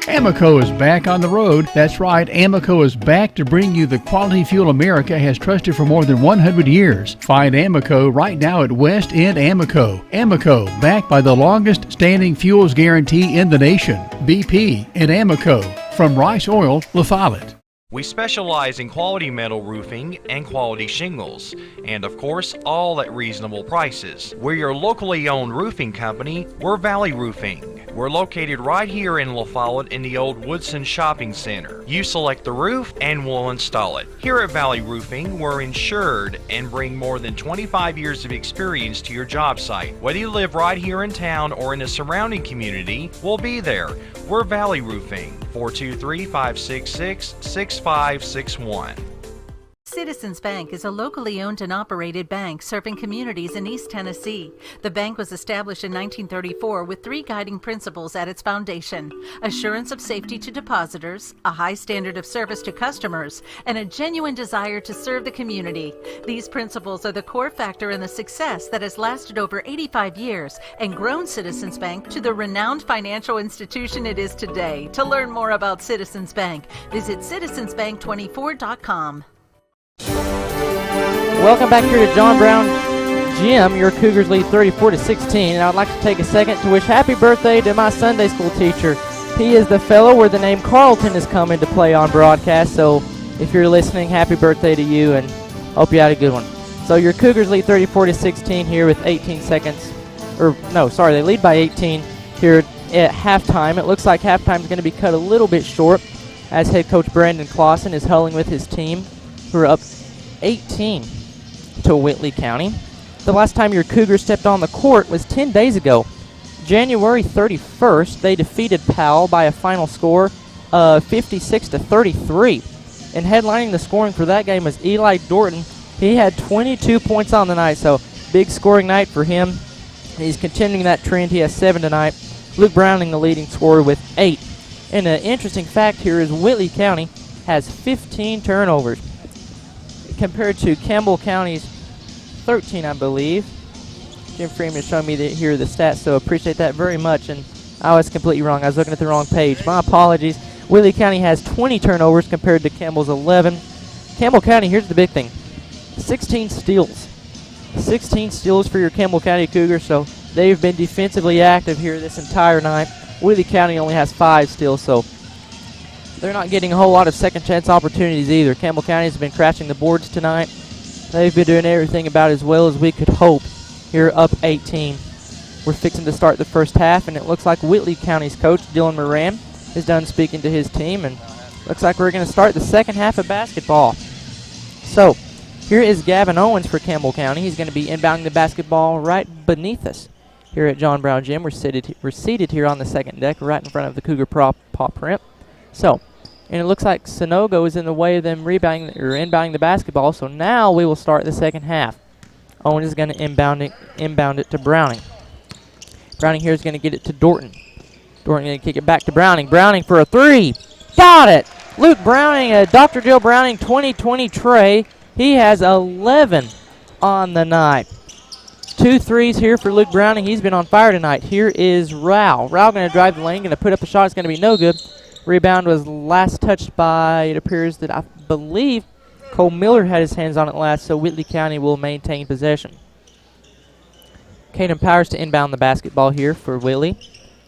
Amoco is back on the road. That's right, Amoco is back to bring you the quality fuel America has trusted for more than 100 years. Find Amoco right now at West End Amoco. Amoco, backed by the longest standing fuels guarantee in the nation. BP and Amoco. From Rice Oil, La Follette. We specialize in quality metal roofing and quality shingles, and of course, all at reasonable prices. We're your locally owned roofing company. We're Valley Roofing. We're located right here in La Follette in the old Woodson Shopping Center. You select the roof and we'll install it. Here at Valley Roofing, we're insured and bring more than 25 years of experience to your job site. Whether you live right here in town or in the surrounding community, we'll be there. We're Valley Roofing, 423-566-6561. Citizens Bank is a locally owned and operated bank serving communities in East Tennessee. The bank was established in 1934 with 3 guiding principles at its foundation: assurance of safety to depositors, a high standard of service to customers, and a genuine desire to serve the community. These principles are the core factor in the success that has lasted over 85 years and grown Citizens Bank to the renowned financial institution it is today. To learn more about Citizens Bank, visit citizensbank24.com. Welcome back here to John Brown Gym. Your Cougars lead 34-16, and I'd like to take a second to wish happy birthday to my Sunday school teacher. He is the fellow where the name Carlton has come into play on broadcast, so if you're listening, happy birthday to you, and hope you had a good one. So your Cougars lead 34-16 here with 18 seconds. They lead by 18 here at halftime. It looks like halftime is going to be cut a little bit short as head coach Brandon Clausen is huddling with his team, who are up 18 to Whitley County. The last time your Cougars stepped on the court was 10 days ago. January 31st, they defeated Powell by a final score of 56-33. And headlining the scoring for that game was Eli Dorton. He had 22 points on the night, so big scoring night for him. He's continuing that trend. He has 7 tonight. Luke Browning, the leading scorer, with 8. And an interesting fact here is Whitley County has 15 turnovers compared to Campbell County's 13, I believe. Jim Freeman is showing me here the stats, so appreciate that very much. And I was completely wrong. I was looking at the wrong page. My apologies. Whitley County has 20 turnovers compared to Campbell's 11. Campbell County, here's the big thing: 16 steals. 16 steals for your Campbell County Cougars, so they've been defensively active here this entire night. Whitley County only has 5 steals, so they're not getting a whole lot of second chance opportunities either. Campbell County has been crashing the boards tonight. They've been doing everything about as well as we could hope here, up 18. We're fixing to start the first half, and it looks like Whitley County's coach, Dylan Moran, is done speaking to his team, and looks like we're going to start the second half of basketball. So, here is Gavin Owens for Campbell County. He's going to be inbounding the basketball right beneath us here at John Brown Gym. We're seated here on the second deck right in front of the Cougar paw print. So, and it looks like Sonogo is in the way of them inbounding the basketball, so now we will start the second half. Owen is going to inbound it to Browning. Browning here is going to get it to Dorton. Dorton going to kick it back to Browning. Browning for a 3. Got it! Luke Browning, Dr. Jill Browning 2020 tray. He has 11 on the night. 2 threes here for Luke Browning. He's been on fire tonight. Here is Rao. Rao going to drive the lane, going to put up a shot. It's going to be no good. Rebound was last touched by, it appears that I believe Cole Miller had his hands on it last, so Whitley County will maintain possession. Caden Powers to inbound the basketball here for Whitley.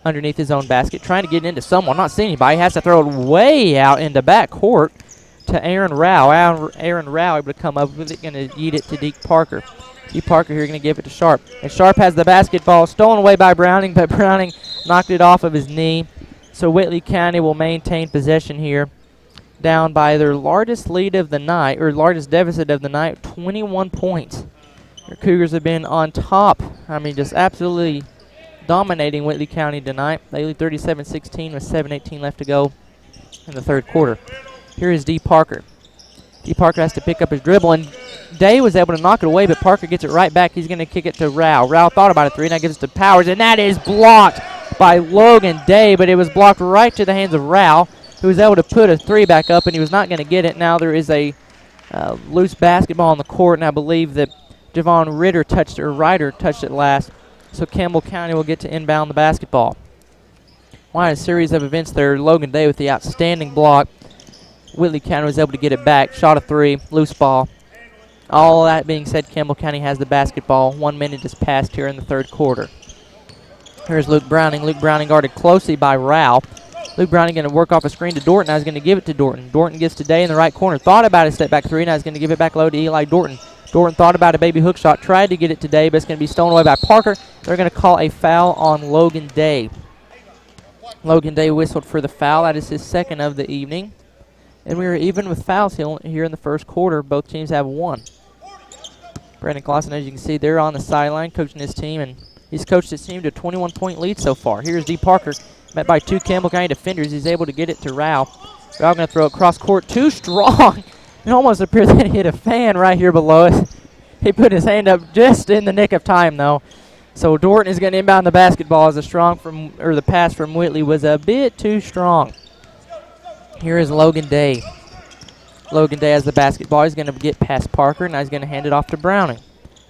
Underneath his own basket, trying to get into someone. Not seeing anybody. Has to throw it way out into back court to Aaron Rao. Aaron Rao able to come up with it, going to yeet it to Deke Parker. Deke Parker here going to give it to Sharp. And Sharp has the basketball stolen away by Browning, but Browning knocked it off of his knee. So Whitley County will maintain possession here, down by their largest lead of the night, or largest deficit of the night, 21 points. Their Cougars have been on top. I mean, just absolutely dominating Whitley County tonight. They lead 37-16 with 7:18 left to go in the third quarter. Here is D. Parker. D. Parker has to pick up his dribble, and Day was able to knock it away, but Parker gets it right back. He's going to kick it to Rao. Rao thought about a 3, now gives it to Powers, and that is blocked by Logan Day, but it was blocked right to the hands of Rao, who was able to put a 3 back up, and he was not going to get it. Now there is a loose basketball on the court, and I believe that Javon Ryder touched it last. So Campbell County will get to inbound the basketball. Quite a series of events there. Logan Day with the outstanding block. Whitley County was able to get it back. Shot a 3, loose ball. All that being said, Campbell County has the basketball. 1 minute is passed here in the third quarter. Here's Luke Browning. Luke Browning guarded closely by Rao. Luke Browning going to work off a screen to Dorton. Now he's going to give it to Dorton. Dorton gives to Day in the right corner. Thought about a step back 3. Now he's going to give it back low to Eli Dorton. Dorton thought about a baby hook shot. Tried to get it to Day, but it's going to be stolen away by Parker. They're going to call a foul on Logan Day. Logan Day whistled for the foul. That is his second of the evening. And we are even with fouls here in the first quarter. Both teams have 1. Brandon Clausen, as you can see, they're on the sideline coaching his team, and he's coached his team to a 21-point lead so far. Here's D. Parker, met by 2 Campbell County defenders. He's able to get it to Rao. Rao going to throw it cross court. Too strong. It almost appears that he hit a fan right here below us. He put his hand up just in the nick of time, though. So Dorton is going to inbound the basketball as the pass from Whitley was a bit too strong. Here is Logan Day. Logan Day has the basketball. He's going to get past Parker, and now he's going to hand it off to Browning.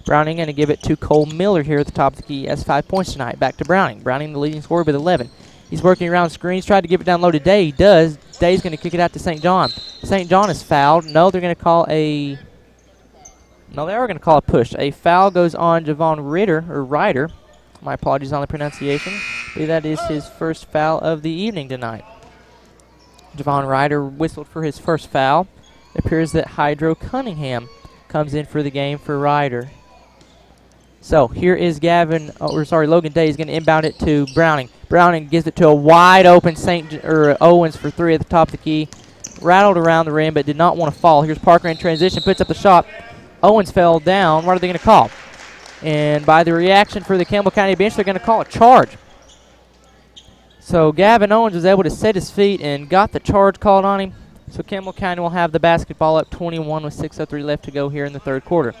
Browning going to give it to Cole Miller here at the top of the key. He has 5 points tonight. Back to Browning. Browning, the leading scorer with 11. He's working around screens, tried to give it down low to Day. He does. Day's going to kick it out to St. John. St. John is fouled. No, they're going to call a... No, they are going to call a push. A foul goes on Javon Ryder. My apologies on the pronunciation. I believe that is his first foul of the evening tonight. Javon Ryder whistled for his first foul. It appears that Hydro Cunningham comes in for the game for Ryder. So here is Logan Day is going to inbound it to Browning. Browning gives it to a wide open Owens for three at the top of the key. Rattled around the rim but did not want to fall. Here's Parker in transition, puts up the shot. Owens fell down. What are they going to call? And by the reaction for the Campbell County bench, they're going to call a charge. So Gavin Owens was able to set his feet and got the charge called on him. So Campbell County will have the basketball up 21 with 6:03 left to go here in the third quarter.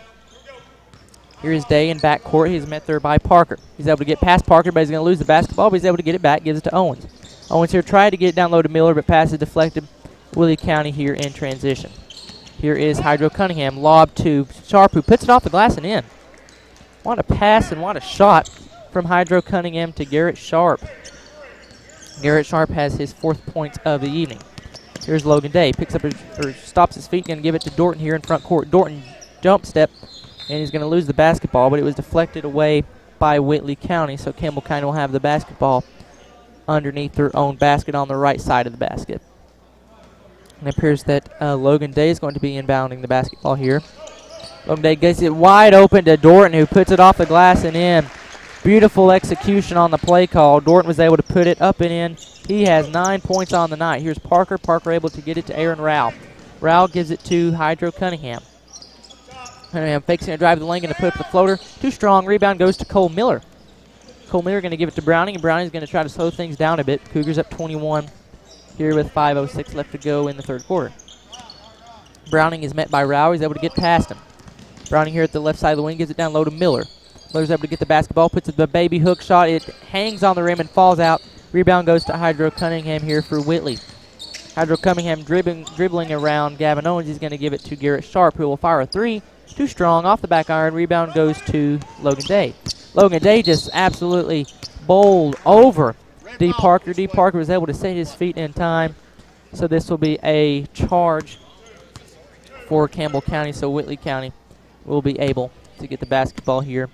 Here is Day in backcourt. He's met there by Parker. He's able to get past Parker, but he's going to lose the basketball, but he's able to get it back, gives it to Owens. Owens here tried to get it down low to Miller, but pass is deflected. Willie County here in transition. Here is Hydro Cunningham, lob to Sharp, who puts it off the glass and in. What a pass and what a shot from Hydro Cunningham to Garrett Sharp. Garrett Sharp has his 4th point of the evening. Here's Logan Day, stops his feet, going to give it to Dorton here in front court. Dorton jump step, and he's going to lose the basketball, but it was deflected away by Whitley County, so Campbell County will have the basketball underneath their own basket on the right side of the basket. And it appears that Logan Day is going to be inbounding the basketball here. Logan Day gets it wide open to Dorton, who puts it off the glass and in. Beautiful execution on the play call. Dorton was able to put it up and in. He has 9 points on the night. Here's Parker. Parker able to get it to Aaron Rao. Rao gives it to Hydro Cunningham. Cunningham fakes in a drive to the lane, going to put up the floater. Too strong. Rebound goes to Cole Miller. Cole Miller going to give it to Browning, and Browning's going to try to slow things down a bit. Cougars up 21 here with 5:06 left to go in the third quarter. Browning is met by Rao. He's able to get past him. Browning here at the left side of the wing gives it down low to Miller. Miller's able to get the basketball, puts it the baby hook shot. It hangs on the rim and falls out. Rebound goes to Hydro Cunningham here for Whitley. Hydro Cunningham dribbling around Gavin Owens. He's going to give it to Garrett Sharp, who will fire a three. Too strong, off the back iron. Rebound goes to Logan Day. Logan Day just absolutely bowled over D. Parker. D. Parker was able to set his feet in time. So this will be a charge for Campbell County. So Whitley County will be able to get the basketball here.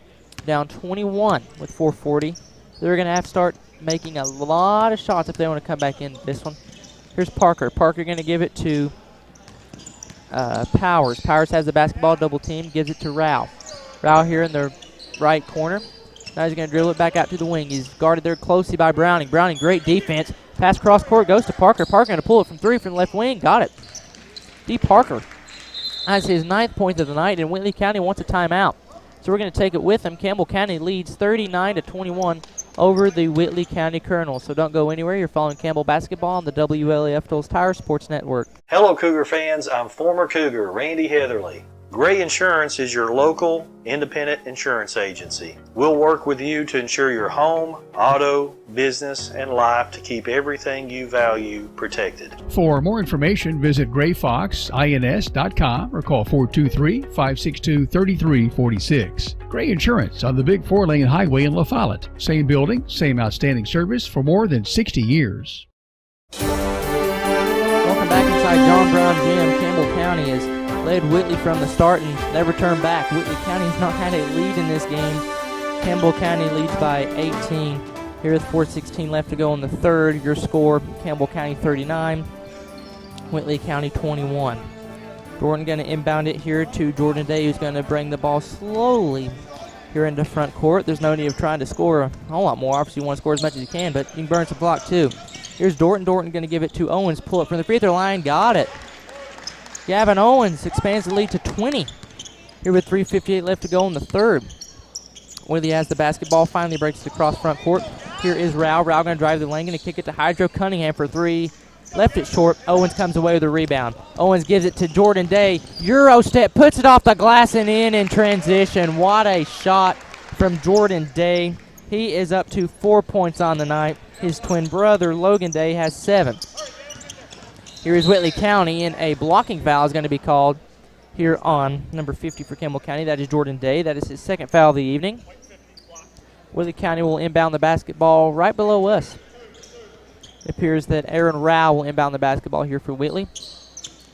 Down 21 with 4:40. They're going to have to start making a lot of shots if they want to come back in this one. Here's Parker. Parker going to give it to Powers. Powers has the basketball, double team, gives it to Rao. Rao here in the right corner. Now he's going to dribble it back out to the wing. He's guarded there closely by Browning. Browning, great defense. Pass cross court goes to Parker. Parker going to pull it from three from the left wing. Got it. D. Parker has his 9th point of the night, and Whitley County wants a timeout. So we're going to take it with them. Campbell County leads 39-21 over the Whitley County Colonels. So don't go anywhere. You're following Campbell basketball on the WLAF Tolles Tire Sports Network. Hello, Cougar fans. I'm former Cougar Randy Heatherly. Gray Insurance is your local independent insurance agency. We'll work with you to insure your home, auto, business, and life to keep everything you value protected. For more information, visit grayfoxins.com or call 423-562-3346. Gray Insurance on the Big 4-lane highway in La Follette. Same building, same outstanding service for more than 60 years. Welcome back inside John Brown Gym. Campbell County has led Whitley from the start and never turned back. Whitley County has not had a lead in this game. Campbell County leads by 18. Here with 4:16 left to go in the third. Your score, Campbell County 39, Whitley County 21. Jordan going to inbound it here to Jordan Day, who's going to bring the ball slowly here into front court. There's no need of trying to score a whole lot more. Obviously, you want to score as much as you can, but you can burn some block too. Here's Dorton. Dorton going to give it to Owens. Pull it from the free throw line. Got it. Gavin Owens expands the lead to 20. Here with 3:58 left to go in the third. Whitley has the basketball. Finally breaks it across front court. Here is Rao. Rao going to drive the lane. Going to kick it to Hydro Cunningham for three. left it short. Owens comes away with a rebound. Owens gives it to Jordan Day. Euro step, puts it off the glass and in transition. What a shot from Jordan Day. He is up to 4 points on the night. His twin brother, Logan Day, has 7. Here is Whitley County, and a blocking foul is going to be called here on number 50 for Campbell County. That is Jordan Day. That is his second foul of the evening. Whitley County will inbound the basketball right below us. It appears that Aaron Rao will inbound the basketball here for Whitley.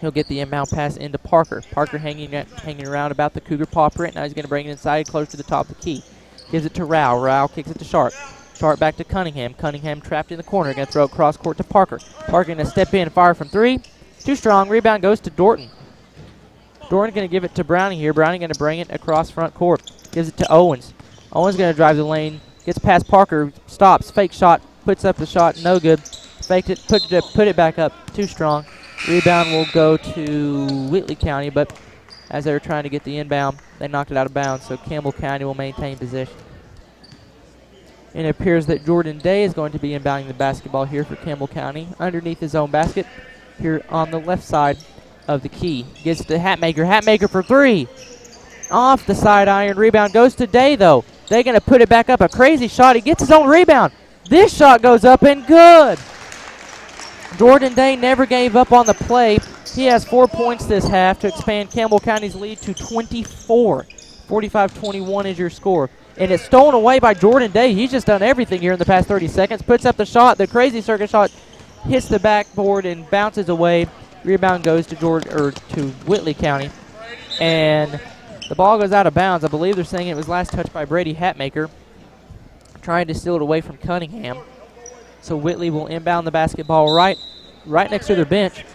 He'll get the inbound pass into Parker. Parker hanging around about the Cougar paw print. Now he's going to bring it inside close to the top of the key. Gives it to Rao. Rao kicks it to Sharp. Sharp back to Cunningham. Cunningham trapped in the corner. Going to throw it cross court to Parker. Parker going to step in, fire from 3. Too strong. Rebound goes to Dorton. Dorton going to give it to Browning here. Browning going to bring it across front court. Gives it to Owens. Owens going to drive the lane. Gets past Parker. Stops. Fake shot. Puts up the shot. No good. Faked it. Put it back up. Too strong. Rebound will go to Whitley County, but as they were trying to get the inbound, they knocked it out of bounds, so Campbell County will maintain possession. And it appears that Jordan Day is going to be inbounding the basketball here for Campbell County underneath his own basket here on the left side of the key. Gets to Hatmaker. Hatmaker for 3. Off the side iron. Rebound goes to Day, though. Day going to put it back up. A crazy shot. He gets his own rebound. This shot goes up and good. Jordan Day never gave up on the play. He has 4 points this half to expand Campbell County's lead to 24. 45-21 is your score. And it's stolen away by Jordan Day. He's just done everything here in the past 30 seconds. Puts up the shot. The crazy circuit shot hits the backboard and bounces away. Rebound goes to Whitley County. And the ball goes out of bounds. I believe they're saying it was last touched by Brady Hatmaker, trying to steal it away from Cunningham. So Whitley will inbound the basketball right next to their bench.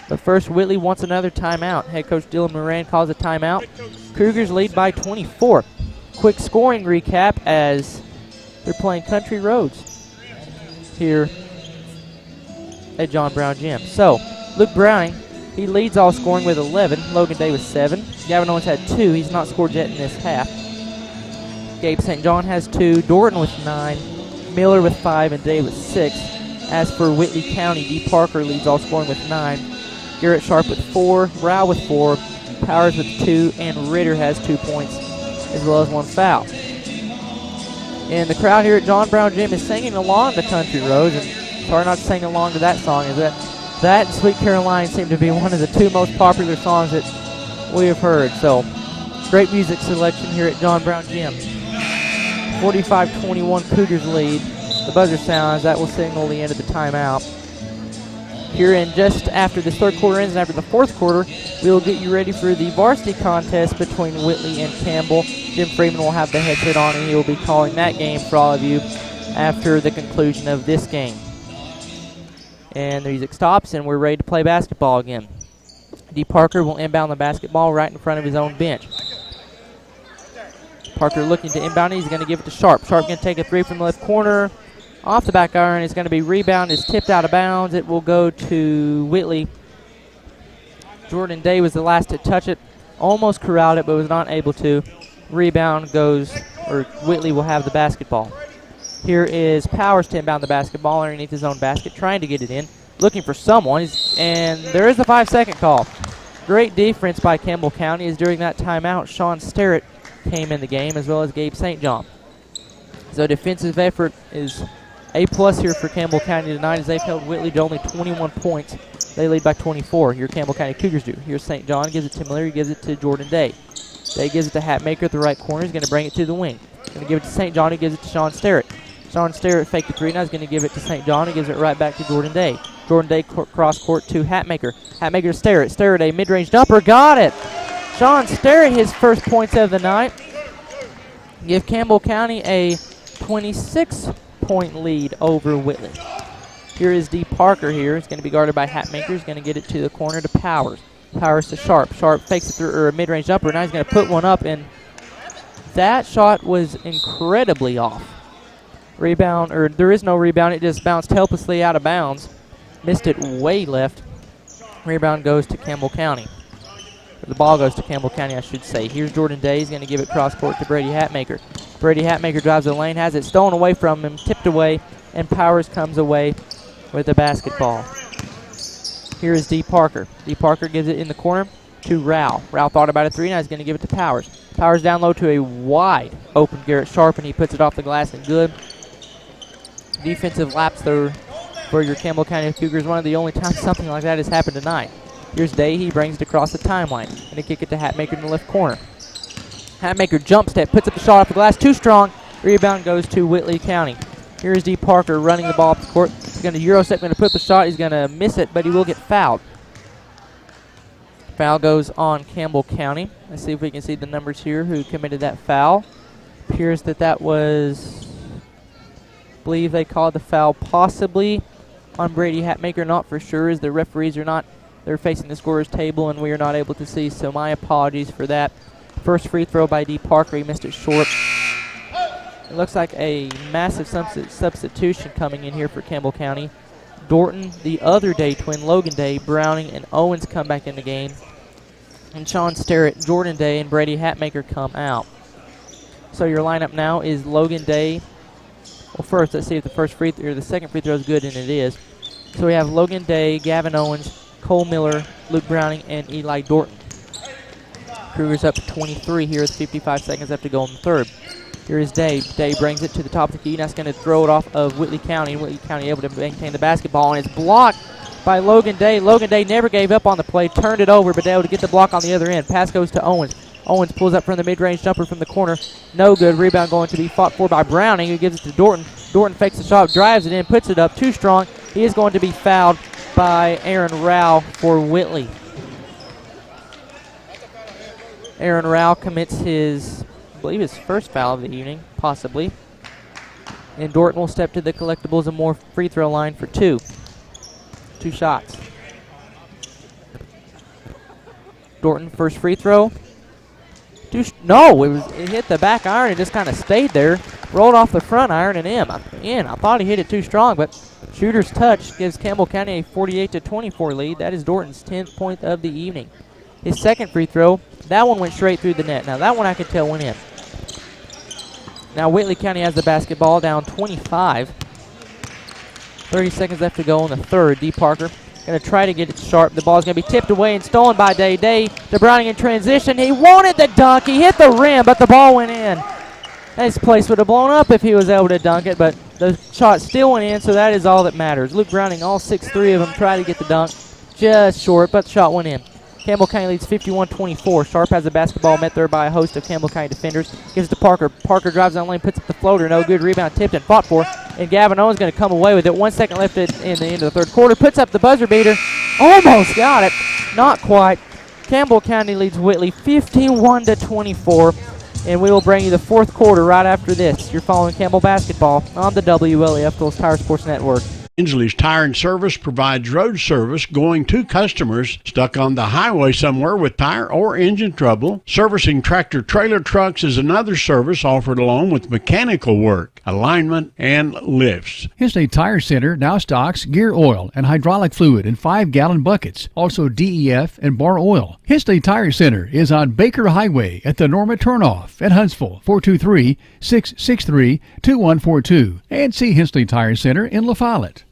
But first, Whitley wants another timeout. Head coach Dylan Moran calls a timeout. Cougars lead by 24. Quick scoring recap as they're playing Country Roads here at John Brown Gym. So, Luke Browning, he leads all scoring with 11. Logan Day with 7. Gavin Owens had 2. He's not scored yet in this half. Gabe St. John has 2. Dorton with 9. Miller with 5 and Day with 6. As for Whitley County, D. Parker leads all scoring with 9. Garrett Sharp with 4. Rao with 4. Powers with 2. And Ritter has 2 points as well as 1 foul. And the crowd here at John Brown Gym is singing along to Country Roads. And it's hard not to sing along to that song. Is that and Sweet Caroline seem to be one of the 2 most popular songs that we have heard. So, great music selection here at John Brown Gym. 45-21 Cougars lead. The buzzer sounds. That will signal the end of the timeout. Here in just after this third quarter ends and after the fourth quarter, we will get you ready for the varsity contest between Whitley and Campbell. Jim Freeman will have the headset on, and he will be calling that game for all of you after the conclusion of this game. And the music stops, and we're ready to play basketball again. D. Parker will inbound the basketball right in front of his own bench. Parker looking to inbound it. He's going to give it to Sharp. Sharp going to take a 3 from the left corner. Off the back iron. It's going to be rebound. It's tipped out of bounds. It will go to Whitley. Jordan Day was the last to touch it. Almost corralled it, but was not able to. Rebound goes, or Whitley will have the basketball. Here is Powers to inbound the basketball underneath his own basket, trying to get it in. Looking for someone. And there is a 5-second call. Great defense by Campbell County as during that timeout, Sean Sterrett came in the game, as well as Gabe St. John. So defensive effort is A+ here for Campbell County tonight as they've held Whitley to only 21 points. They lead by 24. Here Campbell County Cougars do. Here's St. John, gives it to Miller, he gives it to Jordan Day. Day gives it to Hatmaker at the right corner. He's going to bring it to the wing. Going to give it to St. John, he gives it to Sean Sterrett. Sean Sterrett faked the 3, now he's going to give it to St. John, he gives it right back to Jordan Day. Jordan Day cross court to Hatmaker. Hatmaker to Sterrett. Sterrett, a mid-range jumper, got it! Sean Sterrett, his first points of the night. Give Campbell County a 26-point lead over Whitley. Here is D. Parker here. It's going to be guarded by Hatmaker. He's going to get it to the corner to Powers. Powers to Sharp. Sharp fakes it through, or a mid-range jumper. Now he's going to put one up, and that shot was incredibly off. Rebound, or there is no rebound. It just bounced helplessly out of bounds. Missed it way left. Rebound goes to Campbell County. The ball goes to Campbell County, I should say. Here's Jordan Day. He's going to give it cross-court to Brady Hatmaker. Brady Hatmaker drives the lane, has it stolen away from him, tipped away, and Powers comes away with the basketball. Here is D. Parker. D. Parker gives it in the corner to Rao. Rao thought about a three, now he's going to give it to Powers. Powers down low to a wide open Garrett Sharp, and he puts it off the glass and good. Defensive laps there for your Campbell County Cougars. One of the only times something like that has happened tonight. Here's Day. He brings it across the timeline. And a kick it to Hatmaker in the left corner. Hatmaker jump step, puts up the shot off the glass. Too strong. Rebound goes to Whitley County. Here's D. Parker running the ball up the court. He's going to Euro step, going to put up the shot. He's going to miss it, but he will get fouled. Foul goes on Campbell County. Let's see if we can see the numbers here who committed that foul. Appears that was, I believe they called the foul possibly on Brady Hatmaker, not for sure, as the referees are not, they're facing the scorer's table and we are not able to see, so my apologies for that. First free throw by D. Parker, he missed it short. It looks like a massive substitution coming in here for Campbell County. Dorton, the other Day twin, Logan Day, Browning, and Owens come back in the game. And Sean Sterrett, Jordan Day, and Brady Hatmaker come out. So your lineup now is Logan Day. Well, first, let's see if the second free throw is good, and it is. So we have Logan Day, Gavin Owens, Cole Miller, Luke Browning, and Eli Dorton. Cougars up 23 here with 55 seconds left to go in the third. Here is Day. Day brings it to the top of the key. Now it's going to throw it off of Whitley County. And Whitley County able to maintain the basketball. And it's blocked by Logan Day. Logan Day never gave up on the play. Turned it over, but able to get the block on the other end. Pass goes to Owens. Owens pulls up from the mid-range jumper from the corner. No good. Rebound going to be fought for by Browning, who gives it to Dorton. Dorton fakes the shot, drives it in, puts it up. Too strong. He is going to be fouled by Aaron Rao for Whitley. Aaron Rao commits his, I believe, his first foul of the evening, possibly. And Dorton will step to the collectibles and more free throw line for two. Two shots. Dorton, first free throw. It hit the back iron and just kind of stayed there. Rolled off the front iron and in. I thought he hit it too strong, but shooter's touch gives Campbell County a 48-24 lead. That is Dorton's 10th point of the evening. His second free throw, that one went straight through the net. Now that one I could tell went in. Now Whitley County has the basketball, down 25. 30 seconds left to go in the third. D. Parker going to try to get it sharp. The ball is going to be tipped away and stolen by Day. Day to Browning in transition. He wanted the dunk. He hit the rim, but the ball went in. This place would have blown up if he was able to dunk it, but the shot still went in, so that is all that matters. Luke Browning, all 6'3" of them, try to get the dunk. Just short, but the shot went in. Campbell County leads 51-24. Sharp has the basketball, met there by a host of Campbell County defenders. Gives it to Parker. Parker drives down the lane, puts up the floater. No good. Rebound tipped and fought for. And Gavin Owens going to come away with it. 1 second left in the end of the third quarter. Puts up the buzzer beater. Almost got it. Not quite. Campbell County leads Whitley 51-24. And we will bring you the fourth quarter right after this. You're following Campbell basketball on the WLAF Phillips Tire Sports Network. Inslee's Tire and Service provides road service going to customers stuck on the highway somewhere with tire or engine trouble. Servicing tractor trailer trucks is another service offered along with mechanical work, alignment, and lifts. Inslee Tire Center now stocks gear oil and hydraulic fluid in 5-gallon buckets, also DEF and bar oil. Inslee Tire Center is on Baker Highway at the Norma Turnoff at Huntsville, 423-663-2142. And see Inslee Tire Center in La Follette.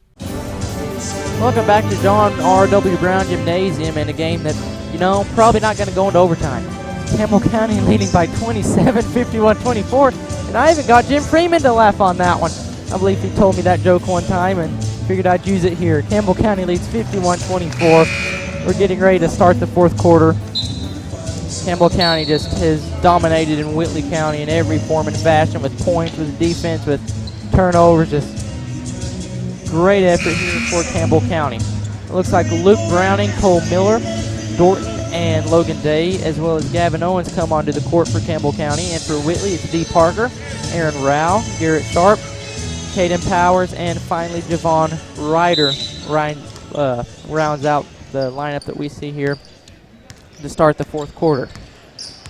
Welcome back to John R.W. Brown Gymnasium in a game that, probably not going to go into overtime. Campbell County leading by 27, 51-24. And I even got Jim Freeman to laugh on that one. I believe he told me that joke one time and figured I'd use it here. Campbell County leads 51-24. We're getting ready to start the fourth quarter. Campbell County just has dominated in Whitley County in every form and fashion, with points, with defense, with turnovers. Just great effort here for Campbell County. It looks like Luke Browning, Cole Miller, Dorton, and Logan Day, as well as Gavin Owens, come onto the court for Campbell County. And for Whitley, it's D. Parker, Aaron Rao, Garrett Sharp, Caden Powers, and finally Javon Ryder rounds out the lineup that we see here to start the fourth quarter.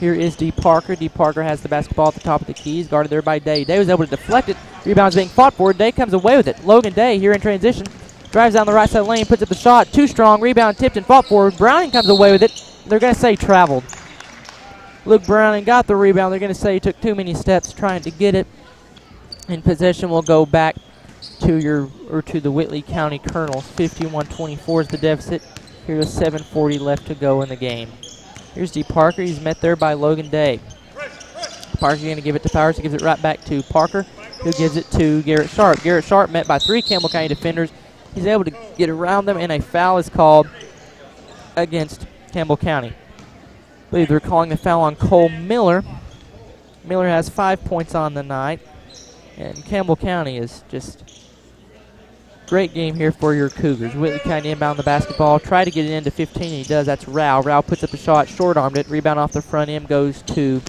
Here is D. Parker. D. Parker has the basketball at the top of the keys, guarded there by Day. Day was able to deflect it. Rebound's being fought for. Day comes away with it. Logan Day here in transition. Drives down the right side of the lane, puts up the shot. Too strong. Rebound tipped and fought for. Browning comes away with it. They're going to say traveled. Luke Browning got the rebound. They're going to say he took too many steps trying to get it. And possession will go back to the Whitley County Colonels. 51-24 is the deficit. Here's 7:40 left to go in the game. Here's D. Parker. He's met there by Logan Day. Parker's going to give it to Powers. He gives it right back to Parker, who gives it to Garrett Sharp. Garrett Sharp met by 3 Campbell County defenders. He's able to get around them, and a foul is called against Campbell County. I believe they're calling the foul on Cole Miller. Miller has 5 points on the night, and Campbell County is just great game here for your Cougars. Whitley County inbound the basketball. Try to get it into 15, and he does. That's Rao. Rao puts up the shot, short-armed it. Rebound off the front end goes to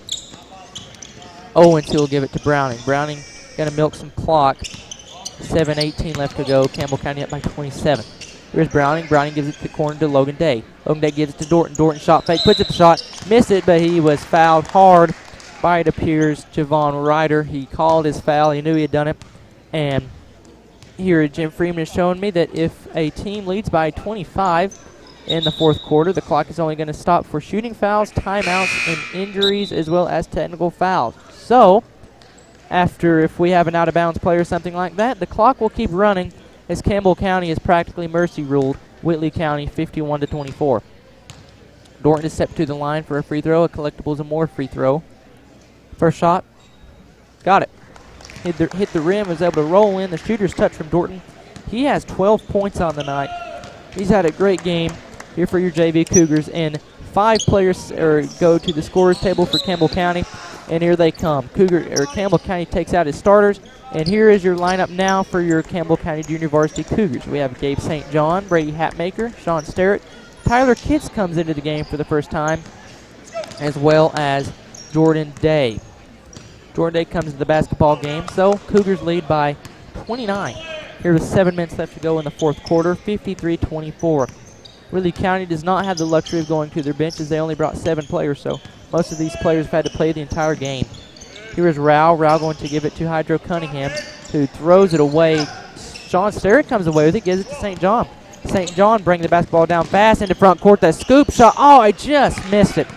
Owens, who will give it to Browning. Browning going to milk some clock. 7:18 left to go. Campbell County up by 27. Here's Browning. Browning gives it to the corner to Logan Day. Logan Day gives it to Dorton. Dorton shot fake, puts up the shot, missed it, but he was fouled hard by, it appears, Javon Ryder. He called his foul. He knew he had done it. And here Jim Freeman is showing me that if a team leads by 25 in the fourth quarter, the clock is only going to stop for shooting fouls, timeouts, and injuries, as well as technical fouls. So, if we have an out-of-bounds play or something like that, the clock will keep running as Campbell County is practically mercy ruled Whitley County 51-24. Dorton has stepped to the line for a free throw, a Collectibles and More free throw. First shot, got it. Hit the rim, was able to roll in. The shooter's touch from Dorton. He has 12 points on the night. He's had a great game here for your JV Cougars, and 5 players go to the scorers table for Campbell County, and here they come. Campbell County takes out his starters, and here is your lineup now for your Campbell County Junior Varsity Cougars. We have Gabe St. John, Brady Hatmaker, Sean Sterrett. Tyler Kitts comes into the game for the first time, as well as Jordan Day. Jordan Day comes to the basketball game, so Cougars lead by 29. Here with 7 minutes left to go in the fourth quarter, 53-24. Whitley County does not have the luxury of going to their benches. They only brought 7 players, so most of these players have had to play the entire game. Here is Rao. Rao going to give it to Hydro Cunningham, who throws it away. Sean Sterrett comes away with it, gives it to St. John. St. John bringing the basketball down fast into front court. That scoop shot. Oh, I just missed it.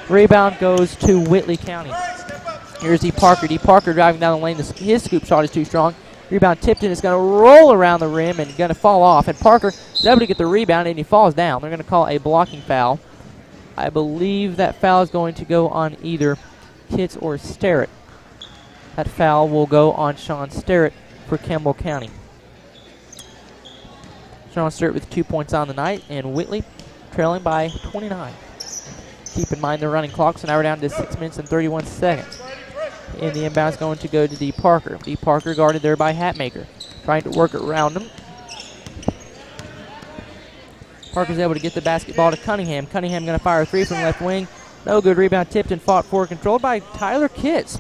Rebound goes to Whitley County. Here's D. Parker. D. Parker driving down the lane. His scoop shot is too strong. Rebound tipped in. It's going to roll around the rim and going to fall off. And Parker is able to get the rebound, and he falls down. They're going to call a blocking foul. I believe that foul is going to go on either Kitts or Sterrett. That foul will go on Sean Sterrett for Campbell County. Sean Sterrett with 2 points on the night, and Whitley trailing by 29. Keep in mind the running clock, so now we're down to 6 minutes and 31 seconds. And the inbound is going to go to D. Parker. D. Parker guarded there by Hatmaker, trying to work around him. Parker's able to get the basketball to Cunningham. Cunningham going to fire a 3 from left wing. No good. Rebound tipped and fought for, controlled by Tyler Kitts.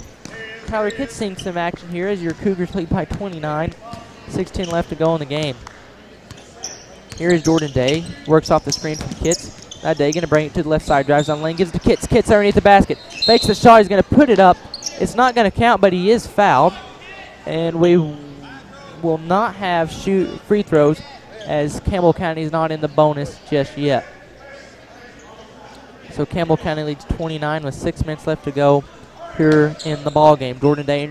Tyler Kitts seeing some action here as your Cougars lead by 29. 16 left to go in the game. Here is Jordan Day. Works off the screen from Kitts. That Day going to bring it to the left side. Drives on lane. Gives it to Kitts. Kitts underneath the basket. Fakes the shot. He's going to put it up. It's not going to count, but he is fouled. And we will not have free throws as Campbell County is not in the bonus just yet. So Campbell County leads 29 with 6 minutes left to go here in the ball game. Jordan Day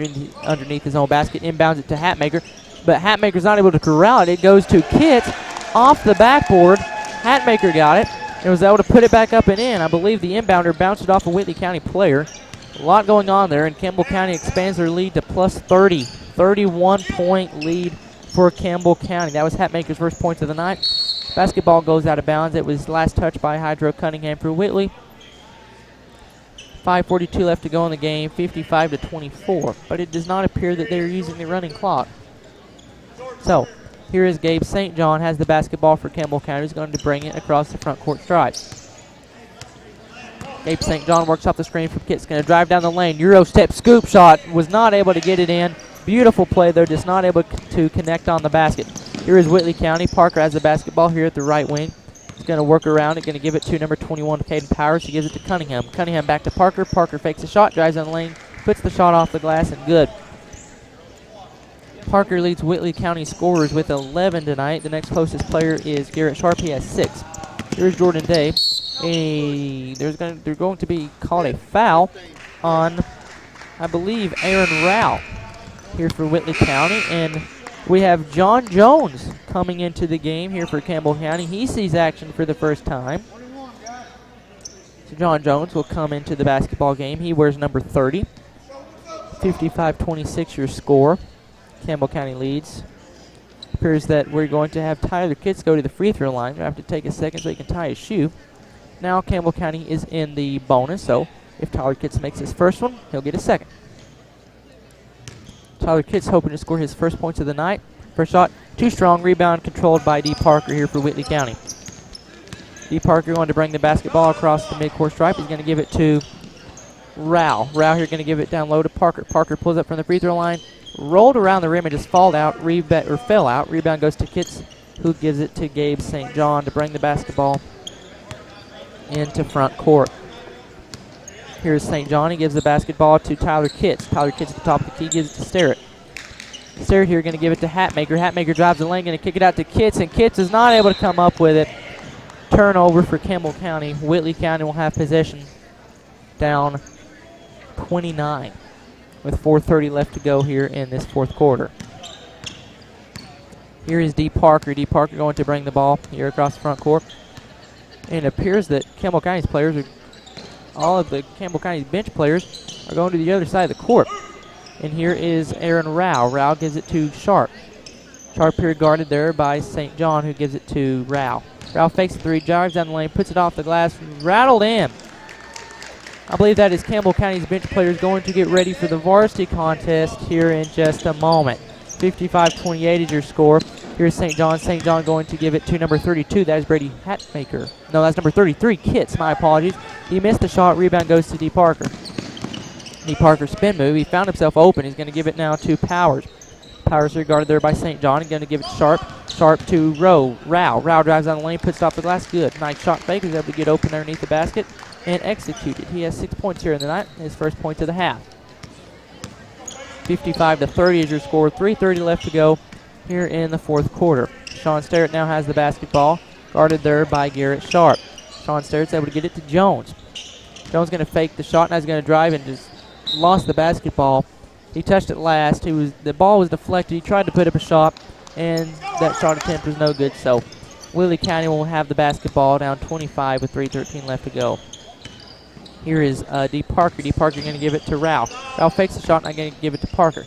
underneath his own basket, inbounds it to Hatmaker, but Hatmaker's not able to corral it. It goes to Kitts off the backboard. Hatmaker got it and was able to put it back up and in. I believe the inbounder bounced it off a Whitley County player. A lot going on there, and Campbell County expands their lead to plus 30. 31-point lead for Campbell County. That was Hatmaker's first points of the night. Basketball goes out of bounds. It was last touched by Hydro Cunningham for Whitley. 5:42 left to go in the game, 55-24. But it does not appear that they're using the running clock. So, here is Gabe St. John, has the basketball for Campbell County. He's going to bring it across the front court stripe. Gabe St. John works off the screen from Kitts. Going to drive down the lane. Euro step scoop shot. Was not able to get it in. Beautiful play there. Just not able to connect on the basket. Here is Whitley County. Parker has the basketball here at the right wing. He's going to work around it. Going to give it to number 21, Caden Powers. He gives it to Cunningham. Cunningham back to Parker. Parker fakes a shot. Drives down the lane. Puts the shot off the glass and good. Parker leads Whitley County scorers with 11 tonight. The next closest player is Garrett Sharp. He has 6. Here's Jordan Day. They're going to be called a foul on, I believe, Aaron Rao here for Whitley County, and We have John Jones coming into the game here for Campbell County. He sees action for the first time. So John Jones will come into the basketball game. He wears number 30. 55-26 your score. Campbell County leads. Appears that we're going to have Tyler Kitts go to the free throw line. We'll have to take a second so he can tie his shoe. Now Campbell County is in the bonus, so if Tyler Kitts makes his first one, he'll get a second. Tyler Kitts hoping to score his first points of the night. First shot, too strong. Rebound controlled by D. Parker here for Whitley County. D. Parker going to bring the basketball across the midcourt stripe. He's going to give it to Rao. Rao here going to give it down low to Parker. Parker pulls up from the free throw line, rolled around the rim and just fell out. Rebound goes to Kitts, who gives it to Gabe St. John to bring the basketball into front court. Here's St. John. He gives the basketball to Tyler Kitts. Tyler Kitts at the top of the key gives it to Sterrett. Sterrett here going to give it to Hatmaker. Hatmaker drives the lane, going to kick it out to Kitts, and Kitts is not able to come up with it. Turnover for Campbell County. Whitley County will have possession down 29 with 4:30 left to go here in this fourth quarter. Here is D. Parker. D. Parker going to bring the ball here across the front court. And it appears that Campbell County's players, all of the Campbell County's bench players, are going to the other side of the court. And here is Aaron Rao. Rao gives it to Sharp. Sharp here guarded there by St. John, who gives it to Rao. Rao fakes the three, drives down the lane, puts it off the glass, rattled in. I believe that is Campbell County's bench players going to get ready for the varsity contest here in just a moment. 55-28 is your score. Here's St. John. St. John going to give it to number 32. That is Brady Hatmaker. No, that's number 33, Kitts. My apologies. He missed the shot. Rebound goes to D. Parker. D. Parker spin move. He found himself open. He's going to give it now to Powers. Powers here guarded there by St. John. He's going to give it to Sharp. Sharp to Rao. Rao drives down the lane, puts it off the glass. Good. Nice shot fake. He's able to get open underneath the basket and execute it. He has 6 points here in the night. His first point of the half. 55-30 is your score. 3:30 left to go here in the fourth quarter. Sean Sterrett now has the basketball, guarded there by Garrett Sharp. Sean Sterrett's able to get it to Jones. Jones going to fake the shot, now he's going to drive and just lost the basketball. He touched it last. The ball was deflected. He tried to put up a shot, and that shot attempt was no good. So Whitley County will have the basketball down 25 with 3:13 left to go. Here is D. Parker. D. Parker going to give it to Rao. Rao fakes the shot, and I'm going to give it to Parker.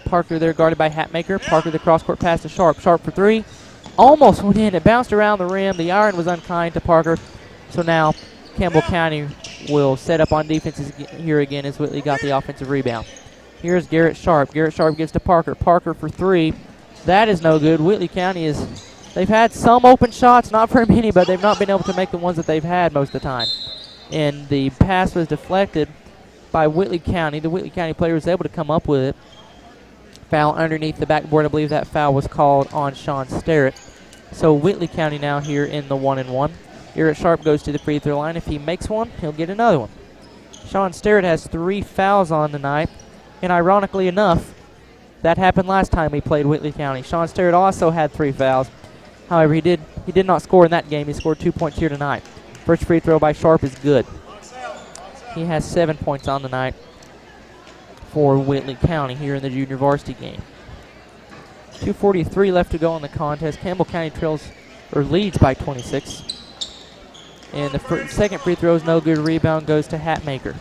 Parker there guarded by Hatmaker. Parker the cross-court pass to Sharp. Sharp for three. Almost went in. It bounced around the rim. The iron was unkind to Parker. So now Campbell County will set up on defenses here again as Whitley got the offensive rebound. Here's Garrett Sharp. Garrett Sharp gives to Parker. Parker for three. That is no good. Whitley County they've had some open shots, not very many, but they've not been able to make the ones that they've had most of the time. And the pass was deflected by Whitley County. The Whitley County player was able to come up with it. Foul underneath the backboard. I believe that foul was called on Sean Sterrett. So Whitley County now here in the 1-and-1. Garrett Sharp goes to the free throw line. If he makes one, he'll get another one. Sean Sterrett has 3 fouls on tonight. And ironically enough, that happened last time we played Whitley County. Sean Sterrett also had 3 fouls. However, he did not score in that game. He scored 2 points here tonight. First free throw by Sharp is good. He has 7 points on the night for Whitley County here in the junior varsity game. 2:43 left to go in the contest. Campbell County leads by 26. And the second free throw is no good. Rebound goes to Hatmaker.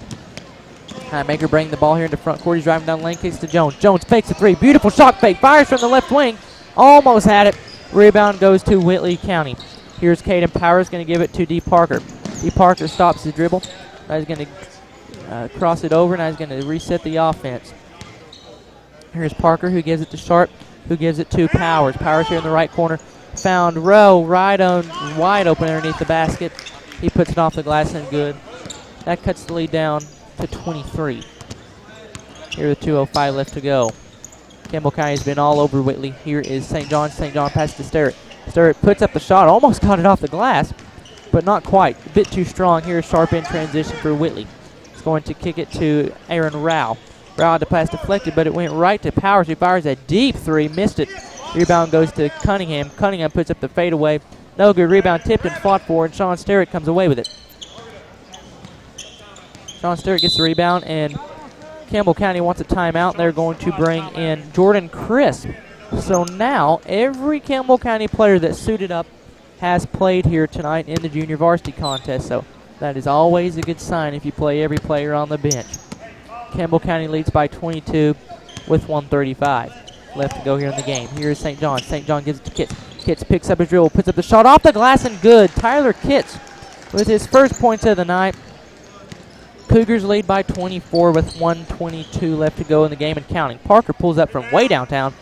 Hatmaker bringing the ball here into front court. He's driving down the lane, kicks to Jones. Jones fakes a three. Beautiful shot fake. Fires from the left wing. Almost had it. Rebound goes to Whitley County. Here's Caden Powers going to give it to D. Parker. D. Parker stops his dribble. Now he's going to cross it over. Now he's going to reset the offense. Here's Parker, who gives it to Sharp, who gives it to Powers. Powers here in the right corner. Found Rowe wide open underneath the basket. He puts it off the glass and good. That cuts the lead down to 23. Here with 2:05 left to go. Campbell County has been all over Whitley. Here is St. John. St. John passes to Sterrett. Sterrett puts up the shot. Almost got it off the glass, but not quite. A bit too strong. Here's Sharp in transition for Whitley. He's going to kick it to Aaron Rao. Rao had the pass deflected, but it went right to Powers. He fires a deep three. Missed it. Rebound goes to Cunningham. Cunningham puts up the fadeaway. No good. Rebound tipped and fought for, and Sean Sterrett comes away with it. Sean Sterrett gets the rebound, and Campbell County wants a timeout. They're going to bring in Jordan Crisp So now every Campbell County player that suited up has played here tonight in the junior varsity contest. So that is always a good sign if you play every player on the bench. Campbell County leads by 22 with 1:35 left to go here in the game. Here is St. John. St. John gives it to Kitts. Kitts picks up his dribble, puts up the shot off the glass and good. Tyler Kitts with his first points of the night. Cougars lead by 24 with 1:22 left to go in the game and counting. Parker pulls up from way downtown.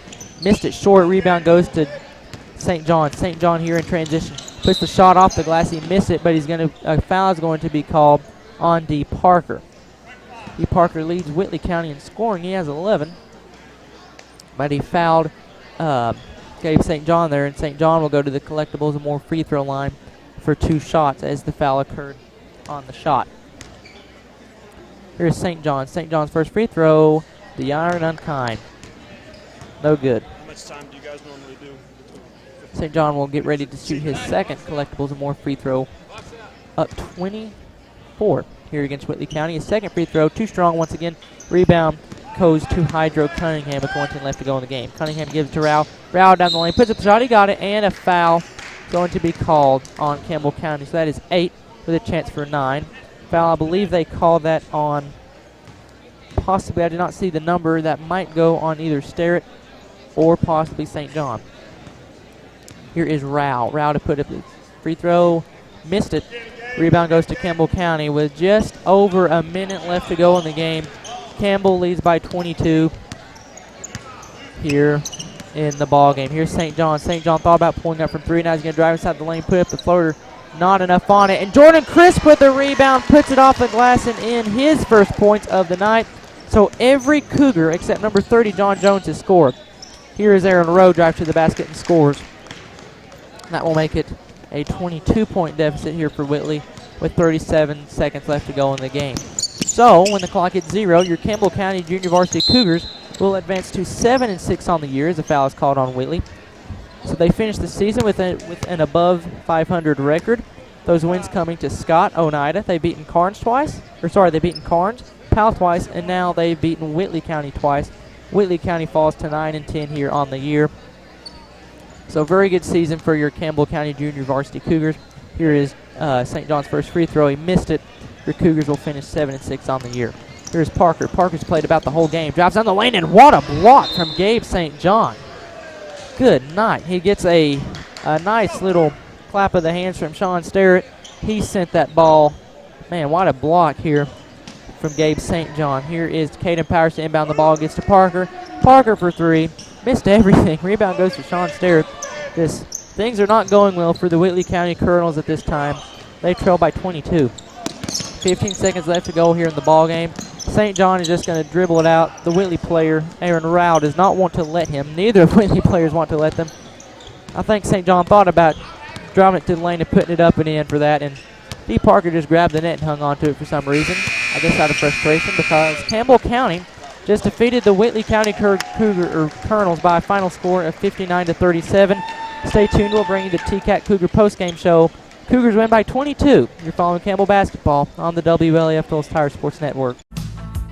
Missed it short. Rebound goes to St. John. St. John here in transition. Puts the shot off the glass. He missed it, but a foul is going to be called on D. Parker. D. Parker leads Whitley County in scoring. He has 11. But he fouled gave St. John there, and St. John will go to the collectibles and more free throw line for 2 shots as the foul occurred on the shot. Here's St. John. St. John's first free throw, the iron unkind. No good. How much time do you guys normally do? St. John will get ready to shoot his second collectibles and more free throw, up 24 here against Whitley County. His second free throw, too strong once again. Rebound goes to Hydro Cunningham with 1:10 left to go in the game. Cunningham gives it to Rao. Rao down the lane, puts up the shot, he got it, and a foul going to be called on Campbell County. So that is 8 with a chance for 9. Foul, I believe they called that on, possibly, I did not see the number, that might go on either Sterrett or possibly St. John. Here is Rao. Rao to put up the free throw, missed it. Rebound goes to Campbell County with just over a minute left to go in the game. Campbell leads by 22 here in the ball game. Here's St. John. St. John thought about pulling up from 3. Now he's going to drive inside the lane, put up the floater. Not enough on it. And Jordan Crisp with the rebound, puts it off the glass and in his first points of the night. So every Cougar except number 30, John Jones, has scored. Here is Aaron Rowe, drives to the basket and scores. That will make it a 22-point deficit here for Whitley with 37 seconds left to go in the game. So when the clock hits 0, your Campbell County Junior Varsity Cougars will advance to 7-6 on the year as a foul is called on Whitley. So they finished the season with an above 500 record. Those wins coming to Scott, Oneida. They've beaten Carnes twice. They've beaten Carnes, Powell twice, and now they've beaten Whitley County twice. Whitley County falls to 9-10 here on the year. So very good season for your Campbell County Junior Varsity Cougars. Here is St. John's first free throw. He missed it. Your Cougars will finish 7-6 on the year. Here's Parker. Parker's played about the whole game. Drives down the lane, and what a block from Gabe St. John. Good night. He gets a nice little clap of the hands from Sean Sterrett. He sent that ball. Man, what a block here from Gabe St. John. Here is Caden Powers to inbound the ball. Gets to Parker. Parker for 3. Missed everything. Rebound goes to Sean Sterrett. Things are not going well for the Whitley County Colonels at this time. They trail by 22. 15 seconds left to go here in the ball game. St. John is just going to dribble it out. The Whitley player, Aaron Rao, does not want to let him. Neither of Whitley players want to let them. I think St. John thought about driving it to the lane and putting it up and in for that, and D. Parker just grabbed the net and hung on to it for some reason. I guess out of frustration, because Campbell County just defeated the Whitley County Colonels by a final score of 59-37. Stay tuned. We'll bring you the TCAT Cougar postgame show. Cougars win by 22. You're following Campbell basketball on the WLAF Phillips Tire Sports Network.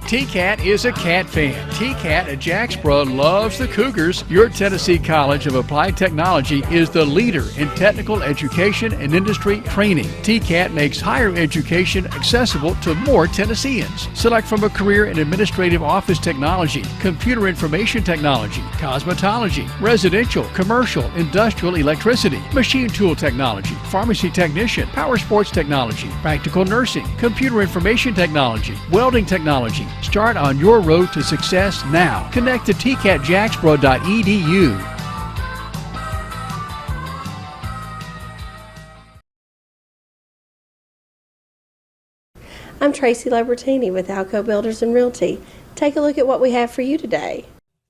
TCAT is a Cat fan. TCAT at Jacksboro loves the Cougars. Your Tennessee College of Applied Technology is the leader in technical education and industry training. TCAT makes higher education accessible to more Tennesseans. Select from a career in administrative office technology, computer information technology, cosmetology, residential, commercial, industrial electricity, machine tool technology, pharmacy technician, power sports technology, practical nursing, computer information technology, welding technology. Start on your road to success now. Connect to tcatjacksboro.edu. I'm Tracy Labertini with Alco Builders and Realty. Take a look at what we have for you today.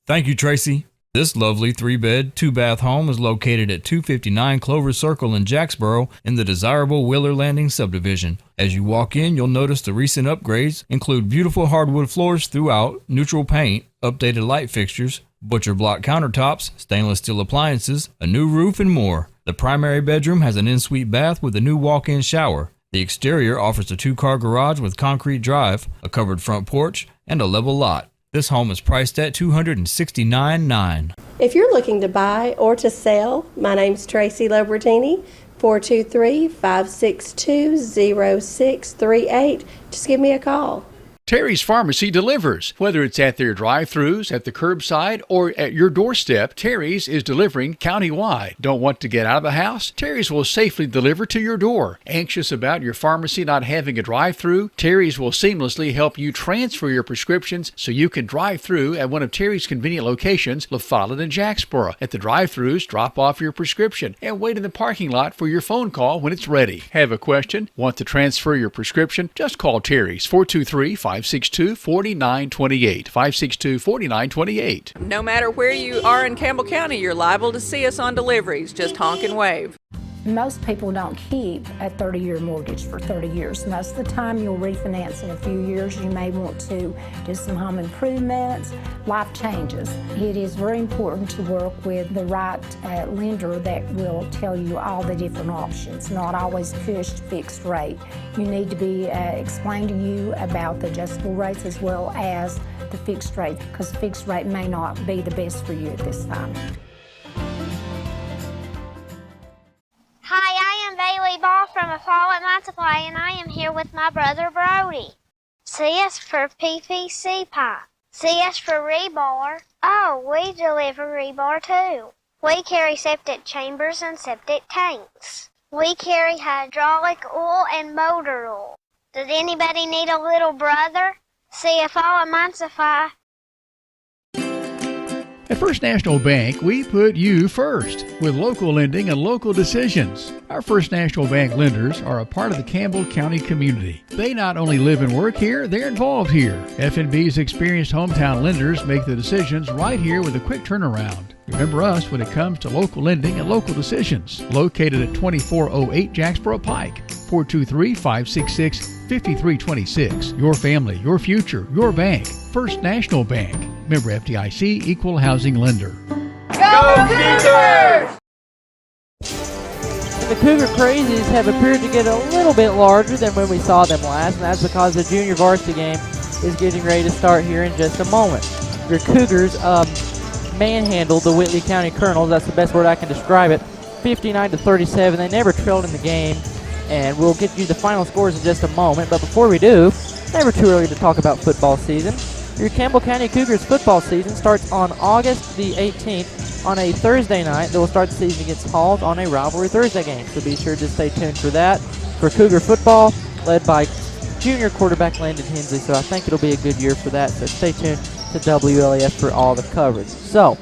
Thank you, Tracy. This lovely 3-bed, 2-bath home is located at 259 Clover Circle in Jacksboro in the desirable Wheeler Landing subdivision. As you walk in, you'll notice the recent upgrades include beautiful hardwood floors throughout, neutral paint, updated light fixtures, butcher block countertops, stainless steel appliances, a new roof, and more. The primary bedroom has an en-suite bath with a new walk-in shower. The exterior offers a 2-car garage with concrete drive, a covered front porch, and a level lot. This home is priced at $269,900. If you're looking to buy or to sell, my name's Tracy Lobertini, 423-562-0638. Just give me a call. Terry's Pharmacy delivers. Whether it's at their drive-thrus, at the curbside, or at your doorstep, Terry's is delivering countywide. Don't want to get out of the house? Terry's will safely deliver to your door. Anxious about your pharmacy not having a drive-thru? Terry's will seamlessly help you transfer your prescriptions so you can drive through at one of Terry's convenient locations, La Follette and Jacksboro. At the drive-thrus, drop off your prescription and wait in the parking lot for your phone call when it's ready. Have a question? Want to transfer your prescription? Just call Terry's, 423-562-4928, 562-4928. No matter where you are in Campbell County, you're liable to see us on deliveries. Just honk and wave. Most people don't keep a 30-year mortgage for 30 years. Most of the time you'll refinance in a few years. You may want to do some home improvements. Life changes. It is very important to work with the right lender that will tell you all the different options, not always pushed fixed rate. You need to be explained to you about the adjustable rates as well as the fixed rate, because the fixed rate may not be the best for you at this time. Hi, I am Bailey Ball from a Follette Multiply, and I am here with my brother Brody. C is for PVC pipe. C is for rebar. Oh, we deliver rebar too. We carry septic chambers and septic tanks. We carry hydraulic oil and motor oil. Does anybody need a little brother? See a Follette Multiply. At First National Bank, we put you first with local lending and local decisions. Our First National Bank lenders are a part of the Campbell County community. They not only live and work here, they're involved here. FNB's experienced hometown lenders make the decisions right here with a quick turnaround. Remember us when it comes to local lending and local decisions. Located at 2408 Jacksboro Pike, 423-566-5326. Your family, your future, your bank. First National Bank. Member FDIC, Equal Housing Lender. Go Cougars! The Cougar Crazies have appeared to get a little bit larger than when we saw them last, and that's because the junior varsity game is getting ready to start here in just a moment. Your Cougars manhandled the Whitley County Colonels. That's the best word I can describe it. 59-37. They never trailed in the game, and we'll get you the final scores in just a moment. But before we do, never too early to talk about football season. Your Campbell County Cougars football season starts on August the 18th on a Thursday night. They will start the season against Halls on a rivalry Thursday game, so be sure to stay tuned for that. For Cougar football, led by junior quarterback Landon Hensley, so I think it'll be a good year for that, so stay tuned to WLAF for all the coverage. So,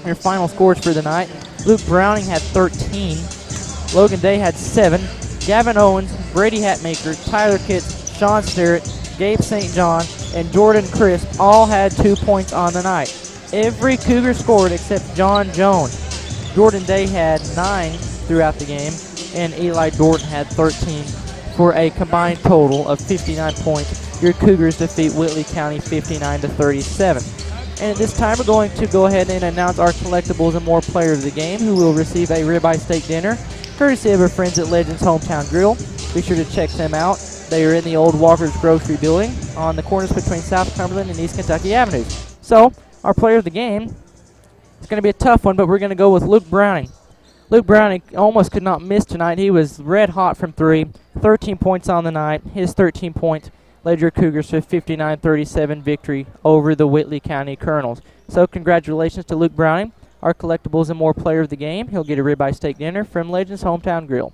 your final scores for the night. Luke Browning had 13. Logan Day had 7. Gavin Owens, Brady Hatmaker, Tyler Kitts, Sean Sterrett, Gabe St. John, and Jordan Crisp all had 2 points on the night. Every Cougar scored except John Jones. Jordan Day had 9 throughout the game, and Eli Dorton had 13 for a combined total of 59 points. Your Cougars defeat Whitley County 59-37. And at this time, we're going to go ahead and announce our collectibles and more player of the game, who will receive a ribeye steak dinner, courtesy of our friends at Legends Hometown Grill. Be sure to check them out. They are in the old Walker's Grocery Building on the corners between South Cumberland and East Kentucky Avenues. So, our player of the game, it's going to be a tough one, but we're going to go with Luke Browning. Luke Browning almost could not miss tonight. He was red hot from 3, 13 points on the night. His 13 points led your Cougars to a 59-37 victory over the Whitley County Colonels. So congratulations to Luke Browning, our collectibles and more player of the game. He'll get a ribeye steak dinner from Legends Hometown Grill.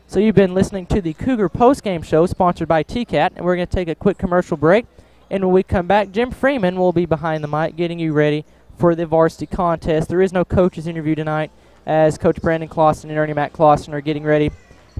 So you've been listening to the Cougar postgame show sponsored by TCAT, and we're going to take a quick commercial break. And when we come back, Jim Freeman will be behind the mic getting you ready for the varsity contest. There is no coaches interview tonight, as Coach Brandon Clausen and Ernie Matt Clausen are getting ready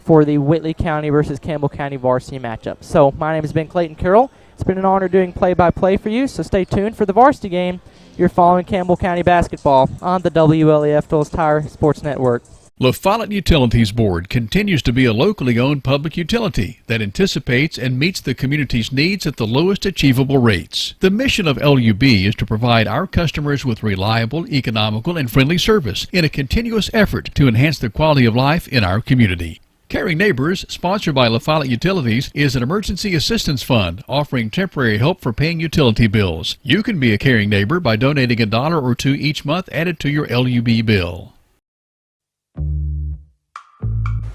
for the Whitley County versus Campbell County varsity matchup. So my name has been Clayton Carroll. It's been an honor doing play-by-play for you, so stay tuned for the varsity game. You're following Campbell County basketball on the WLAF Phillips Tire Sports Network. La Follette Utilities Board continues to be a locally owned public utility that anticipates and meets the community's needs at the lowest achievable rates. The mission of LUB is to provide our customers with reliable, economical, and friendly service in a continuous effort to enhance the quality of life in our community. Caring Neighbors, sponsored by La Follette Utilities, is an emergency assistance fund offering temporary help for paying utility bills. You can be a caring neighbor by donating $1 or $2 each month added to your LUB bill.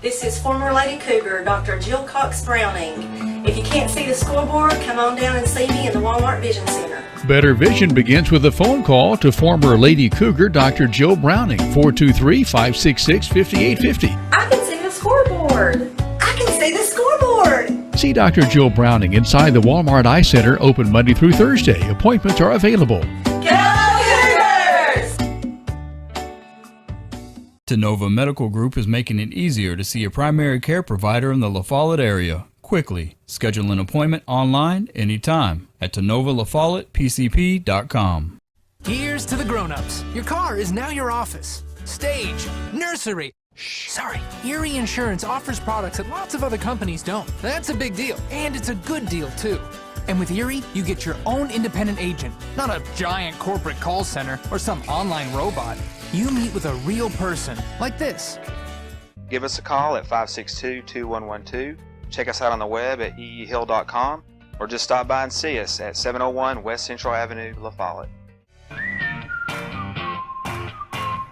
This is former Lady Cougar, Dr. Jill Cox Browning. If you can't see the scoreboard, come on down and see me in the Walmart Vision Center. Better vision begins with a phone call to former Lady Cougar, Dr. Jill Browning, 423-566-5850. I can see the scoreboard. I can see the scoreboard. See Dr. Jill Browning inside the Walmart Eye Center, open Monday through Thursday. Appointments are available. Tenova Medical Group is making it easier to see a primary care provider in the La Follette area quickly. Schedule an appointment online anytime at TenovaLaFollettePCP.com. Here's to the grown-ups. Your car is now your office, stage, nursery. Sorry, Erie Insurance offers products that lots of other companies don't. That's a big deal, and it's a good deal too. And with Erie, you get your own independent agent, not a giant corporate call center or some online robot. You meet with a real person, like this. Give us a call at 562-2112. Check us out on the web at eehill.com, or just stop by and see us at 701 West Central Avenue, La Follette.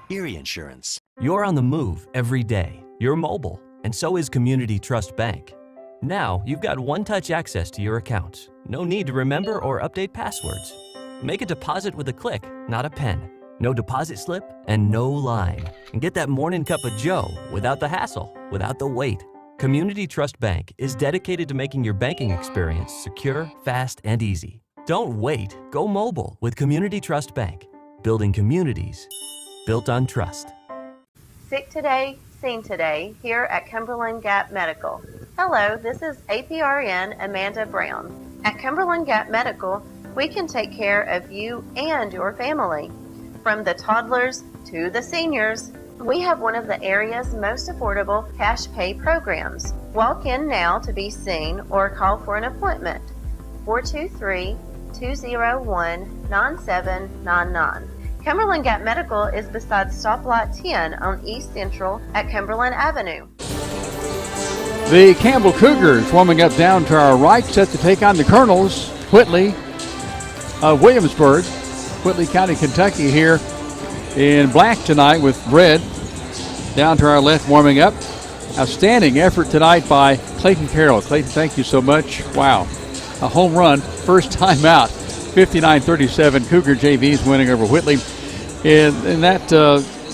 Erie Insurance. You're on the move every day. You're mobile, and so is Community Trust Bank. Now, you've got one-touch access to your accounts. No need to remember or update passwords. Make a deposit with a click, not a pen. No deposit slip and no line. And get that morning cup of joe without the hassle, without the wait. Community Trust Bank is dedicated to making your banking experience secure, fast, and easy. Don't wait. Go mobile with Community Trust Bank. Building communities built on trust. Sick today, seen today, here at Cumberland Gap Medical. Hello, this is APRN Amanda Brown. At Cumberland Gap Medical, we can take care of you and your family. From the toddlers to the seniors, we have one of the area's most affordable cash pay programs. Walk in now to be seen or call for an appointment. 423-201-9799. Cumberland Gap Medical is beside Stoplight 10 on East Central at Cumberland Avenue. The Campbell Cougars warming up down to our right, set to take on the Colonels, Whitley of Williamsburg. Whitley County, Kentucky here in black tonight with red. Down to our left warming up. Outstanding effort tonight by Clayton Carroll. Clayton, thank you so much. Wow. A home run, first time out. 59-37, Cougar JV's winning over Whitley. And that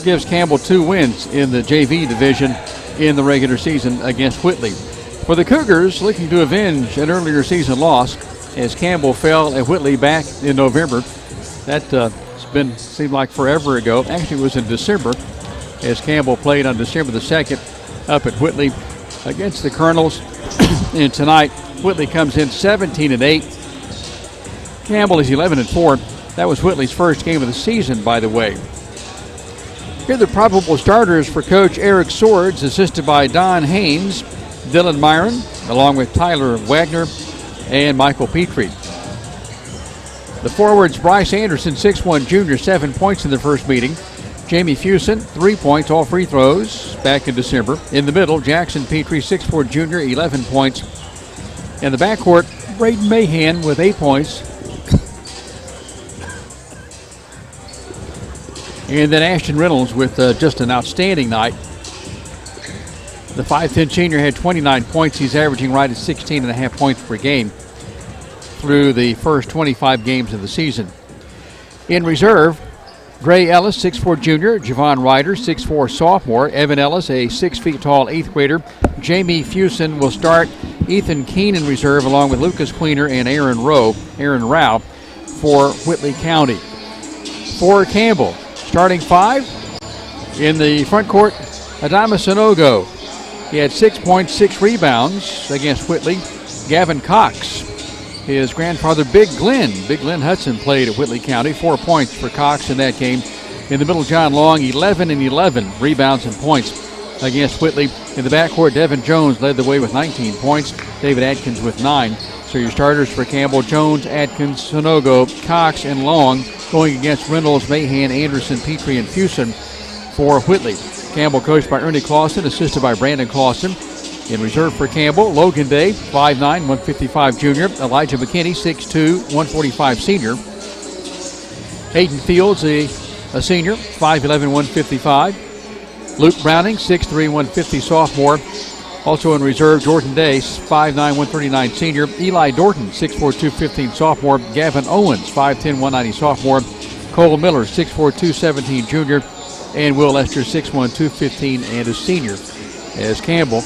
gives Campbell 2 wins in the JV division in the regular season against Whitley. For the Cougars, looking to avenge an earlier season loss as Campbell fell at Whitley back in November. That seemed like forever ago. Actually, it was in December as Campbell played on December the 2nd up at Whitley against the Colonels. And tonight, Whitley comes in 17-8. Campbell is 11-4. That was Whitley's first game of the season, by the way. Here are the probable starters for Coach Eric Swords, assisted by Don Haynes, Dylan Myron, along with Tyler Wagner and Michael Petrie. The forwards, Bryce Anderson, 6'1 junior, 7 points in the first meeting. Jamie Fusen, 3 points, all free throws, back in December. In the middle, Jackson Petrie, 6'4 junior, 11 points. In the backcourt, Braden Mahan with 8 points. And then Ashton Reynolds with just an outstanding night. The 5'10 senior had 29 points. He's averaging right at 16.5 points per game through the first 25 games of the season. In reserve, Gray Ellis, 6'4 junior, Javon Ryder, 6'4 sophomore, Evan Ellis, a 6 feet tall 8th grader. Jamie Fusen will start. Ethan Keene in reserve, along with Lucas Queener and Aaron Rao for Whitley County. For Campbell, starting 5 in the front court, Adama Sanogo. He had 6 points, 6 rebounds against Whitley. Gavin Cox, his grandfather Big Glenn Hudson played at Whitley County. 4 points for Cox in that game. In the middle, John Long, 11 and 11 rebounds and points against Whitley. In the backcourt, Devin Jones led the way with 19 points. David Atkins with 9. So your starters for Campbell: Jones, Atkins, Sanogo, Cox, and Long, going against Reynolds, Mahan, Anderson, Petrie, and Fusen for Whitley. Campbell coached by Ernie Clausen, assisted by Brandon Clausen. In reserve for Campbell, Logan Day, 5'9", 155 junior. Elijah McKinney, 6'2", 145 senior. Hayden Fields, a senior, 5'11", 155. Luke Browning, 6'3", 150 sophomore. Also in reserve, Jordan Day, 5'9", 139 senior. Eli Dorton, 6'4", 215 sophomore. Gavin Owens, 5'10", 190 sophomore. Cole Miller, 6'4", 217 junior. And Will Lester, 6'1", 215 and a senior. As Campbell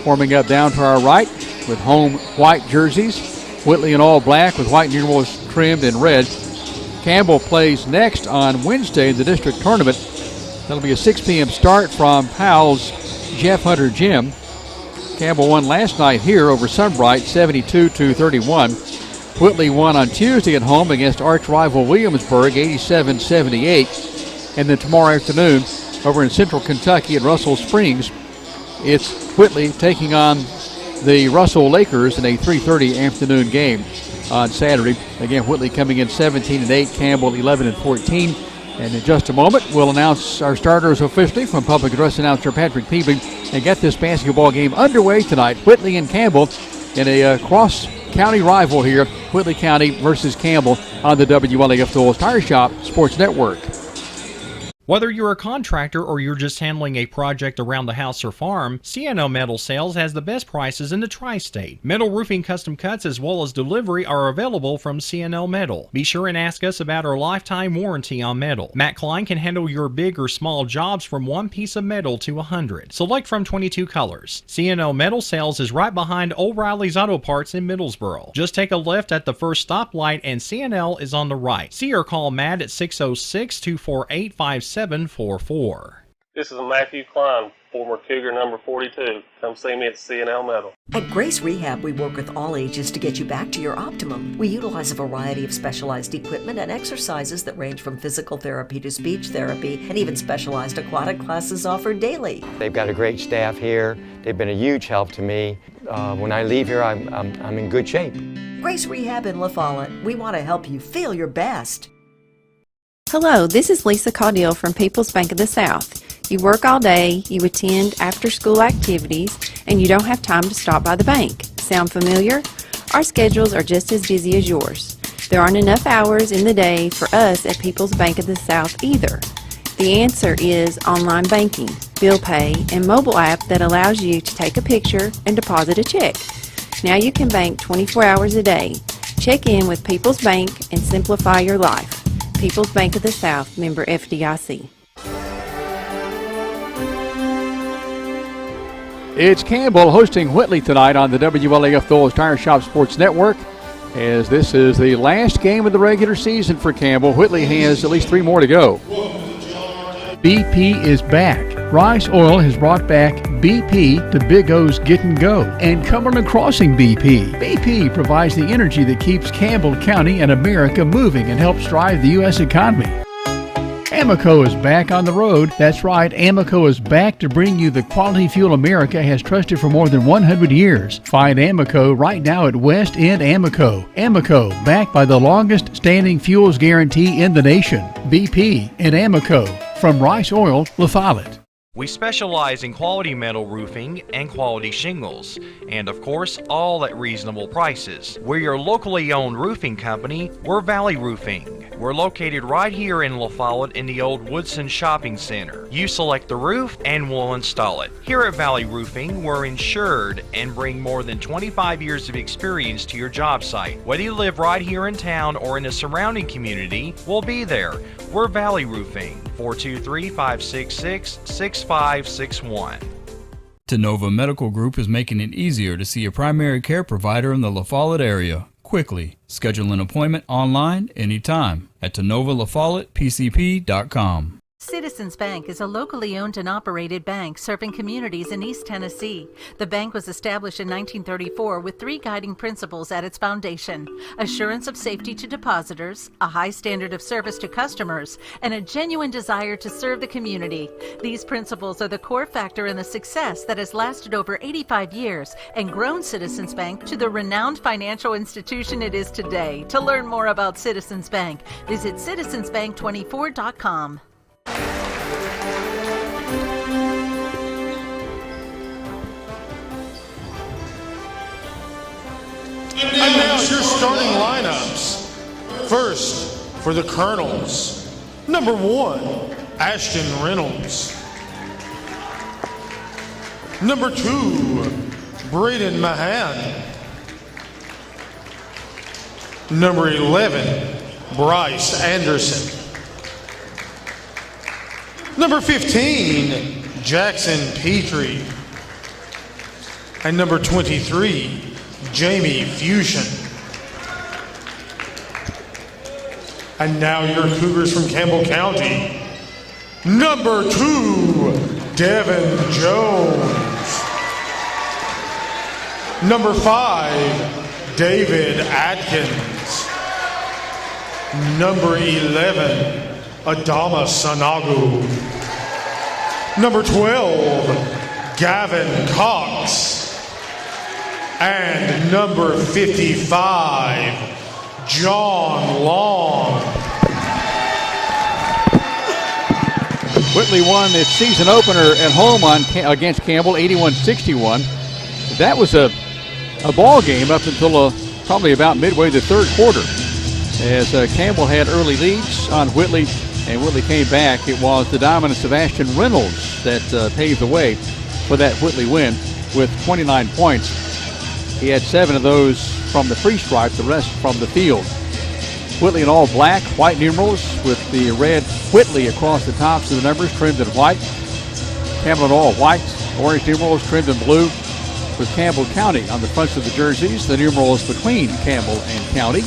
forming up down to our right with home white jerseys. Whitley in all black with white numerals trimmed in red. Campbell plays next on Wednesday in the district tournament. That'll be a 6 p.m. start from Powell's Jeff Hunter Gym. Campbell won last night here over Sunbright, 72-31. Whitley won on Tuesday at home against arch rival Williamsburg, 87-78. And then tomorrow afternoon over in Central Kentucky at Russell Springs, it's Whitley taking on the Russell Lakers in a 3:30 afternoon game on Saturday. Again, Whitley coming in 17-8, Campbell 11-14. And in just a moment, we'll announce our starters officially from public address announcer Patrick Peebling and get this basketball game underway tonight. Whitley and Campbell in a cross-county rival here, Whitley County versus Campbell on the WLAF Doyle's Tire Shop Sports Network. Whether you're a contractor or you're just handling a project around the house or farm, C&O Metal Sales has the best prices in the tri-state. Metal roofing custom cuts as well as delivery are available from C&O Metal. Be sure and ask us about our lifetime warranty on metal. Matt Klein can handle your big or small jobs from 1 piece of metal to 100. Select from 22 colors. C&O Metal Sales is right behind O'Reilly's Auto Parts in Middlesboro. Just take a left at the first stoplight and C&L is on the right. See or call Matt at 606-248-5744. This is Matthew Klein, former Cougar number 42. Come see me at C&L Metal. At Grace Rehab, we work with all ages to get you back to your optimum. We utilize a variety of specialized equipment and exercises that range from physical therapy to speech therapy, and even specialized aquatic classes offered daily. They've got a great staff here. They've been a huge help to me. When I leave here, I'm in good shape. Grace Rehab in La Follette. We want to help you feel your best. Hello, this is Lisa Caudill from People's Bank of the South. You work all day, you attend after-school activities, and you don't have time to stop by the bank. Sound familiar? Our schedules are just as busy as yours. There aren't enough hours in the day for us at People's Bank of the South either. The answer is online banking, bill pay, and mobile app that allows you to take a picture and deposit a check. Now you can bank 24 hours a day. Check in with People's Bank and simplify your life. People's Bank of the South, member FDIC. It's Campbell hosting Whitley tonight on the WLAF Doyle's Tire Shop Sports Network. As this is the last game of the regular season for Campbell, Whitley has at least 3 more to go. BP is back. Rice Oil has brought back BP to Big O's Get and Go and Cumberland Crossing BP. BP provides the energy that keeps Campbell County and America moving and helps drive the U.S. economy. Amoco is back on the road. That's right, Amoco is back to bring you the quality fuel America has trusted for more than 100 years. Find Amoco right now at West End Amoco. Amoco, backed by the longest standing fuels guarantee in the nation. BP and Amoco from Rice Oil, La Follette. We specialize in quality metal roofing and quality shingles, and of course, all at reasonable prices. We're your locally owned roofing company. We're Valley Roofing. We're located right here in La Follette in the old Woodson Shopping Center. You select the roof and we'll install it. Here at Valley Roofing, we're insured and bring more than 25 years of experience to your job site. Whether you live right here in town or in the surrounding community, we'll be there. We're Valley Roofing, 423-566-6561. Tenova Medical Group is making it easier to see a primary care provider in the La Follette area quickly. Schedule an appointment online anytime at TenovaLaFollettePCP.com. Citizens Bank is a locally owned and operated bank serving communities in East Tennessee. The bank was established in 1934 with 3 guiding principles at its foundation: assurance of safety to depositors, a high standard of service to customers, and a genuine desire to serve the community. These principles are the core factor in the success that has lasted over 85 years and grown Citizens Bank to the renowned financial institution it is today. To learn more about Citizens Bank, visit citizensbank24.com. starting lineups. First, for the Colonels, number 1, Ashton Reynolds. Number 2, Braden Mahan. Number 11, Bryce Anderson. Number 15, Jackson Petrie. And number 23, Jamie Fusion. And now your Cougars from Campbell County. Number 2, Devin Jones. Number 5, David Atkins. Number 11, Adama Sanagu. Number 12, Gavin Cox. And number 55, John Long. Whitley won its season opener at home against Campbell, 81-61. That was a ball game up until probably about midway the third quarter, as Campbell had early leads on Whitley, and Whitley came back. It was the dominance of Ashton Reynolds that paved the way for that Whitley win with 29 points. He had 7 of those from the free stripe, the rest from the field. Whitley in all black, white numerals with the red Whitley across the tops of the numbers trimmed in white. Campbell in all white, orange numerals trimmed in blue with Campbell County on the fronts of the jerseys, the numerals between Campbell and County.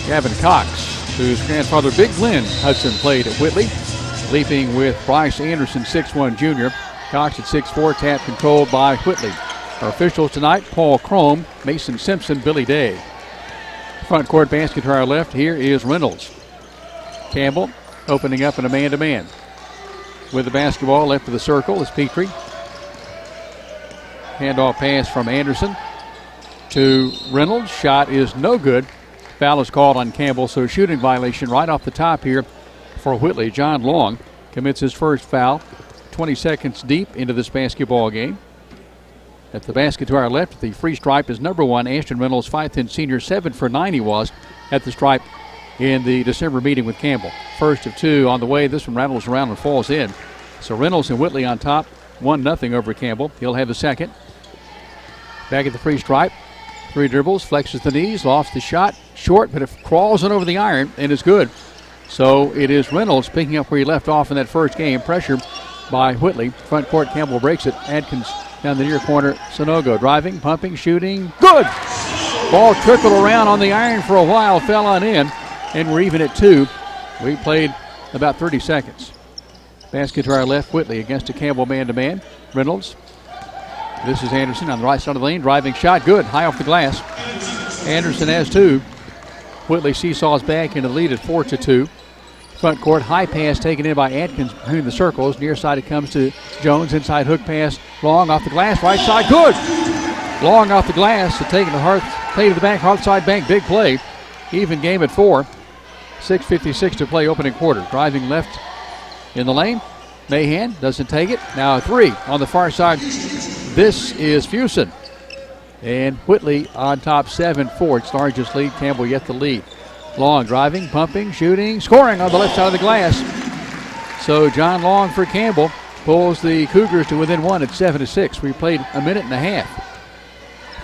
Gavin Cox, whose grandfather Big Glenn Hudson played at Whitley, leaping with Bryce Anderson, 6'1" junior. Cox at 6'4", tap controlled by Whitley. Our officials tonight, Paul Crome, Mason Simpson, Billy Day. Front court basket to our left, here is Reynolds. Campbell opening up in a man-to-man. With the basketball left of the circle is Petrie. Handoff pass from Anderson to Reynolds. Shot is no good. Foul is called on Campbell, so shooting violation right off the top here for Whitley. John Long commits his first foul, 20 seconds deep into this basketball game. At the basket to our left, the free stripe is number 1, Ashton Reynolds, 5'10" senior, 7 for 9 he was at the stripe in the December meeting with Campbell. First of 2 on the way. This one rattles around and falls in. So Reynolds and Whitley on top, 1-0 over Campbell. He'll have the second. Back at the free stripe, 3 dribbles, flexes the knees, lofts the shot, short, but it crawls on over the iron and is good. So it is Reynolds picking up where he left off in that first game. Pressure by Whitley. Front court, Campbell breaks it. Adkins down the near corner, Sonogo driving, pumping, shooting, good! Ball trickled around on the iron for a while, fell on in, and we're even at 2. We played about 30 seconds. Basket to our left, Whitley against a Campbell man-to-man. Reynolds. This is Anderson on the right side of the lane, driving shot, good, high off the glass. Anderson has 2. Whitley seesaws back into the lead at 4-2. Front court, high pass taken in by Atkins between the circles. Near side it comes to Jones. Inside hook pass. Long off the glass. Right side. Good. Long off the glass. So taking the play to the back. Hard side bank. Big play. Even game at 4. 6:56 to play opening quarter. Driving left in the lane. Mahan doesn't take it. Now a 3 on the far side. This is Fuson. And Whitley on top 7-4. Its largest lead. Campbell yet the lead. Long driving, pumping, shooting, scoring on the left side of the glass. So John Long for Campbell pulls the Cougars to within 1 at 7-6. We played a minute and a half.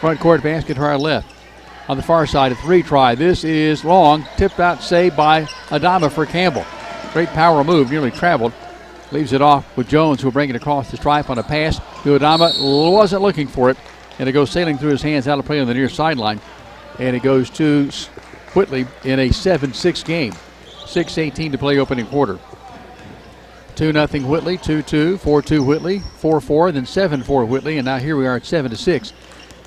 Front court basket to our left. On the far side, a 3 try. This is Long, tipped out, saved by Adama for Campbell. Great power move, nearly traveled. Leaves it off with Jones, who will bring it across the stripe on a pass to Adama. Wasn't looking for it, and it goes sailing through his hands out of play on the near sideline. And it goes to Whitley in a 7-6 game. 6:18 to play opening quarter. 2-0 Whitley, 2-2, 4-2 Whitley, 4-4, then 7-4 Whitley, and now here we are at 7-6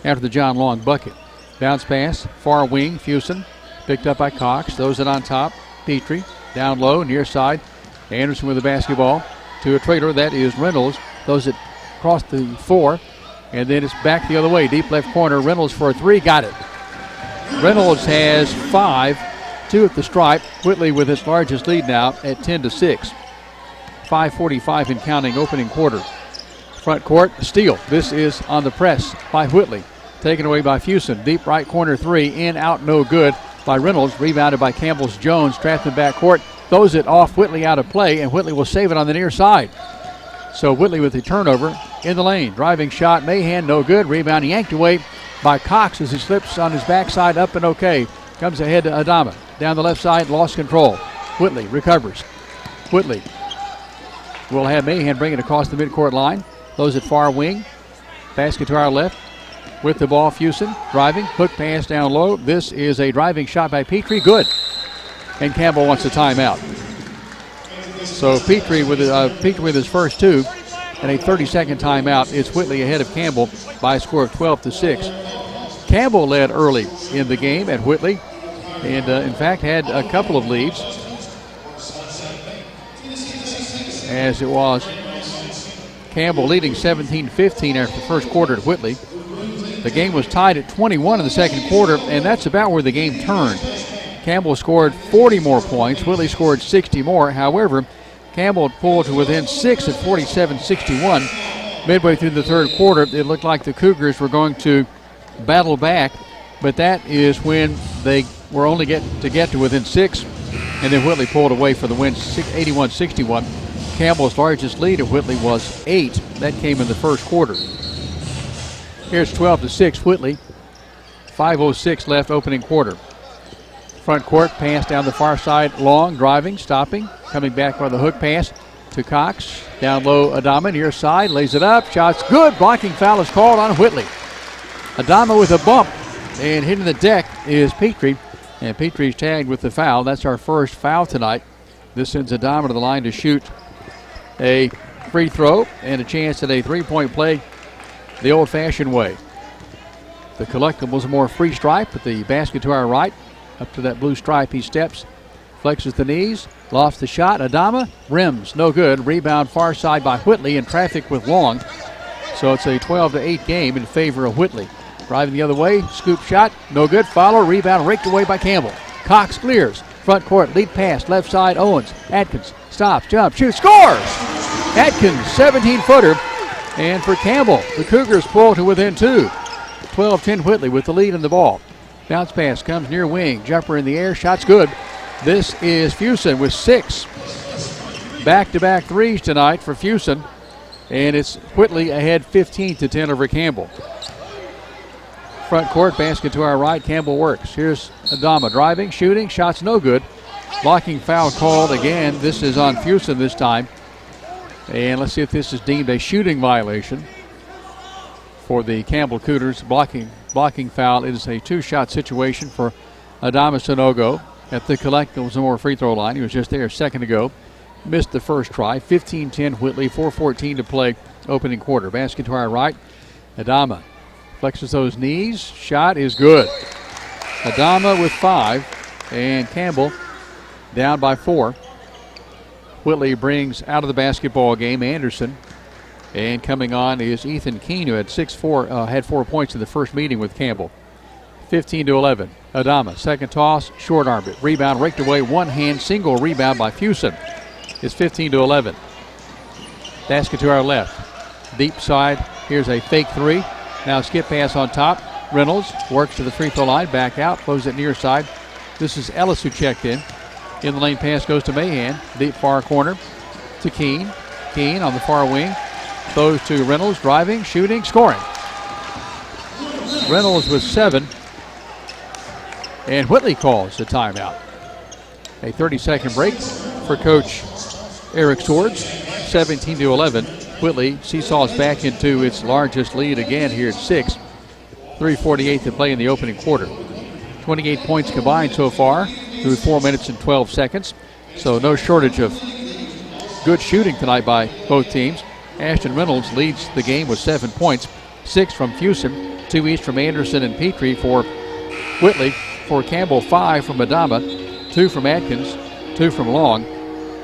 after the John Long bucket. Bounce pass, far wing, Fuson, picked up by Cox. Those it on top, Petrie, down low, near side. Anderson with the basketball to a trailer, that is Reynolds. Those it across the 4, and then it's back the other way, deep left corner. Reynolds for a 3, got it. Reynolds has 5, 2 at the stripe. Whitley with its largest lead now at 10-6. 5:45 in counting opening quarter. Front court, steal. This is on the press by Whitley. taken away by Fusen. Deep right corner three, in, out, no good by Reynolds. Rebounded by Campbell's Jones, trapped in backcourt. Throws it off Whitley out of play, and Whitley will save it on the near side. So Whitley with the turnover in the lane. Driving shot, Mahan, no good. Rebound yanked away by Cox as he slips on his backside, up and okay. Comes ahead to Adama. Down the left side, lost control. Whitley recovers. Whitley will have Mahan bring it across the midcourt line. Those at far wing. Basket to our left. With the ball, Fusen driving. Hook pass down low. This is a driving shot by Petrie. Good. And Campbell wants a timeout. So Petrie with his first two and a 30-second timeout. It's Whitley ahead of Campbell by a score of 12-6. Campbell led early in the game at Whitley and, in fact, had a couple of leads. As it was Campbell leading 17-15 after the first quarter at Whitley. The game was tied at 21 in the second quarter, and that's about where the game turned. Campbell scored 40 more points. Whitley scored 60 more. However, Campbell pulled to within 6 at 47-61. Midway through the third quarter, it looked like the Cougars were going to battle back, but that is when they were only get to within 6, and then Whitley pulled away for the win, 81-61. Campbell's largest lead at Whitley was 8. That came in the first quarter. Here's 12-6 Whitley. 5:06 left opening quarter. Front court pass down the far side, long, driving, stopping, coming back by the hook pass to Cox. Down low, Adama near side, lays it up, shots good. Blocking foul is called on Whitley. Adama with a bump, and hitting the deck is Petrie, and Petrie's tagged with the foul. That's our first foul tonight. This sends Adama to the line to shoot a free throw and a chance at a three-point play the old-fashioned way. The collectible's a more free stripe, but the basket to our right. Up to that blue stripe he steps, flexes the knees, lofts the shot. Adama, rims, no good. Rebound far side by Whitley in traffic with Long. So it's a 12-8 game in favor of Whitley. Driving the other way, scoop shot, no good. Follow, rebound raked away by Campbell. Cox clears, front court, lead pass, left side, Owens. Atkins stops, jump, shoots, scores! Atkins, 17-footer. And for Campbell, the Cougars pull to within 2. 12-10 Whitley with the lead in the ball. Bounce pass comes near wing. Jumper in the air. Shot's good. This is Fusen with 6. Back-to-back threes tonight for Fusen. And it's Whitley ahead 15-10 over Campbell. Front court basket to our right. Campbell works. Here's Adama driving, shooting. Shot's no good. Blocking foul called again. This is on Fusen this time. And let's see if this is deemed a shooting violation for the Campbell Cougars. Blocking foul. It is a two-shot situation for Adama Sanogo at the Collectibles and more free throw line. He was just there a second ago. Missed the first try. 15-10 Whitley. 4:14 to play opening quarter. Basket to our right. Adama flexes those knees. Shot is good. Adama with 5. And Campbell down by 4. Whitley brings out of the basketball game Anderson. And coming on is Ethan Keene, who had 4 points in the first meeting with Campbell. 15-11. Adama, second toss, short armed it. Rebound raked away, one hand, single rebound by Fusen. It's 15-11. Basket to our left. Deep side, here's a fake three. Now skip pass on top. Reynolds works to the free throw line, back out, closes it near side. This is Ellis who checked in. In the lane pass goes to Mahan. Deep far corner to Keene. Keene on the far wing. Throws to Reynolds, driving, shooting, scoring. Reynolds with 7. And Whitley calls the timeout. A 30-second break for Coach Eric Swords. 17-11. Whitley seesaws back into its largest lead again here at 6. 3:48 to play in the opening quarter. 28 points combined so far through 4 minutes and 12 seconds. So no shortage of good shooting tonight by both teams. Ashton Reynolds leads the game with 7 points. 6 from Fusen, 2 each from Anderson and Petrie for Whitley. For Campbell, 5 from Adama, 2 from Atkins, 2 from Long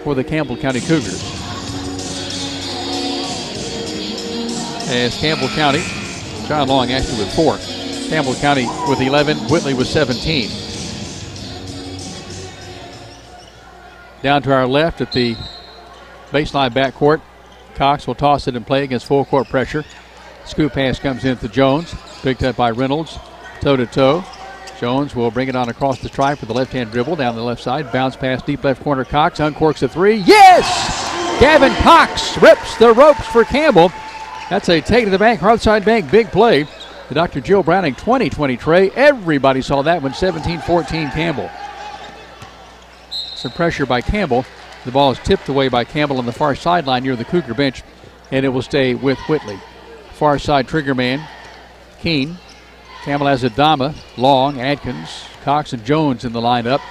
for the Campbell County Cougars. As Campbell County, John Long actually with 4. Campbell County with 11, Whitley with 17. Down to our left at the baseline backcourt. Cox will toss it in play against full court pressure. Scoop pass comes in to Jones. Picked up by Reynolds, toe-to-toe. Jones will bring it on across the stripe with the left-hand dribble down the left side. Bounce pass deep left corner. Cox uncorks a three. Yes! Gavin Cox rips the ropes for Campbell. That's a take to the bank, hard side bank, big play. The Dr. Jill Browning 20-20 tray. Everybody saw that one, 17-14 Campbell. Some pressure by Campbell. The ball is tipped away by Campbell on the far sideline near the Cougar bench, and it will stay with Whitley. Far side trigger man, Keene. Campbell has Adama, Long, Adkins, Cox, and Jones in the lineup.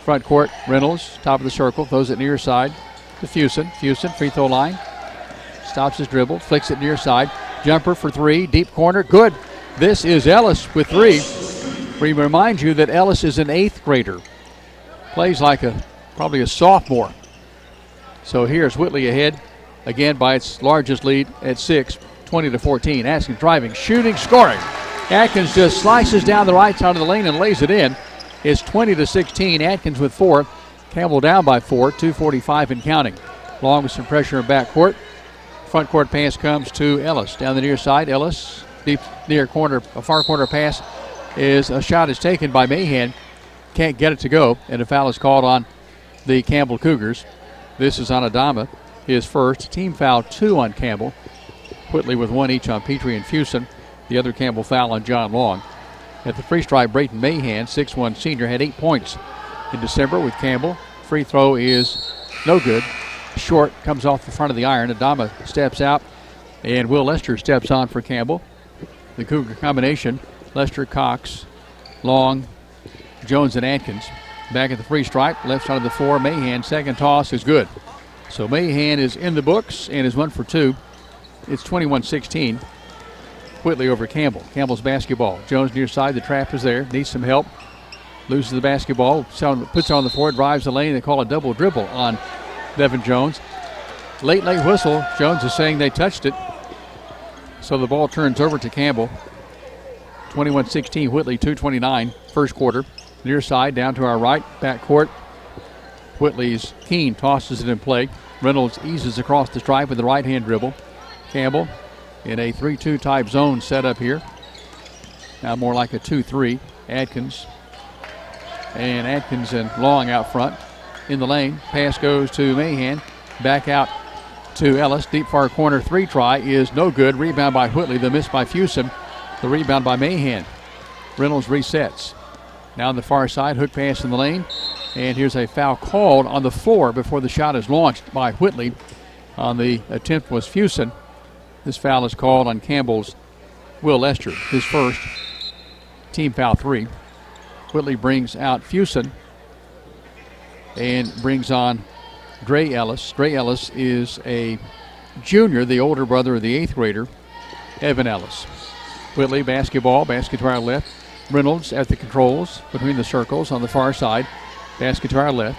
Front court, Reynolds, top of the circle, throws it near side to Fusen. Fusen, free throw line. Stops his dribble, flicks it near side. Jumper for three, deep corner, good. This is Ellis with three. We remind you that Ellis is an 8th grader. Plays like probably a sophomore. So here's Whitley ahead, again by its largest lead at 6, 20-14. Atkins driving, shooting, scoring. Atkins just slices down the right side of the lane and lays it in. It's 20-16. Atkins with 4. Campbell down by 4, 2:45 and counting. Long with some pressure in backcourt. Front court pass comes to Ellis. Down the near side, Ellis, deep near corner, a far corner pass a shot is taken by Mahan. Can't get it to go, and a foul is called on the Campbell Cougars. This is on Adama, his first. Team foul 2 on Campbell. Whitley with 1 each on Petrie and Fusen. The other Campbell foul on John Long. At the free strike, Brayton Mahan, 6'1 senior, had 8 points in December with Campbell. Free throw is no good. Short, comes off the front of the iron. Adama steps out, and Will Lester steps on for Campbell. The Cougar combination, Lester, Cox, Long, Jones, and Atkins. Back at the free stripe, left side of the floor. Mahan, second toss is good. So Mahan is in the books and is 1 for 2. It's 21-16. Whitley over Campbell. Campbell's basketball. Jones near side. The trap is there. Needs some help. Loses the basketball. Puts it on the floor. Drives the lane. They call a double dribble on Devin Jones. Late whistle. Jones is saying they touched it. So the ball turns over to Campbell. 21-16. Whitley 2:29. First quarter. Near side down to our right. Back court. Whitley's Keene tosses it in play. Reynolds eases across the stripe with the right-hand dribble. Campbell in a 3-2 type zone set up here. Now more like a 2-3. Atkins. And Atkins and Long out front. In the lane. Pass goes to Mahan. Back out to Ellis. Deep far corner 3 try is no good. Rebound by Whitley. The miss by Fusen. The rebound by Mahan. Reynolds resets. Now on the far side. Hook pass in the lane. And here's a foul called on the floor before the shot is launched by Whitley. On the attempt was Fusen. This foul is called on Campbell's Will Lester, his first. Team foul 3. Whitley brings out Fusen and brings on Dre Ellis. Dre Ellis is a junior, the older brother of the 8th grader, Evan Ellis. Whitley basketball, basket to our left. Reynolds at the controls between the circles on the far side. Basket to our left.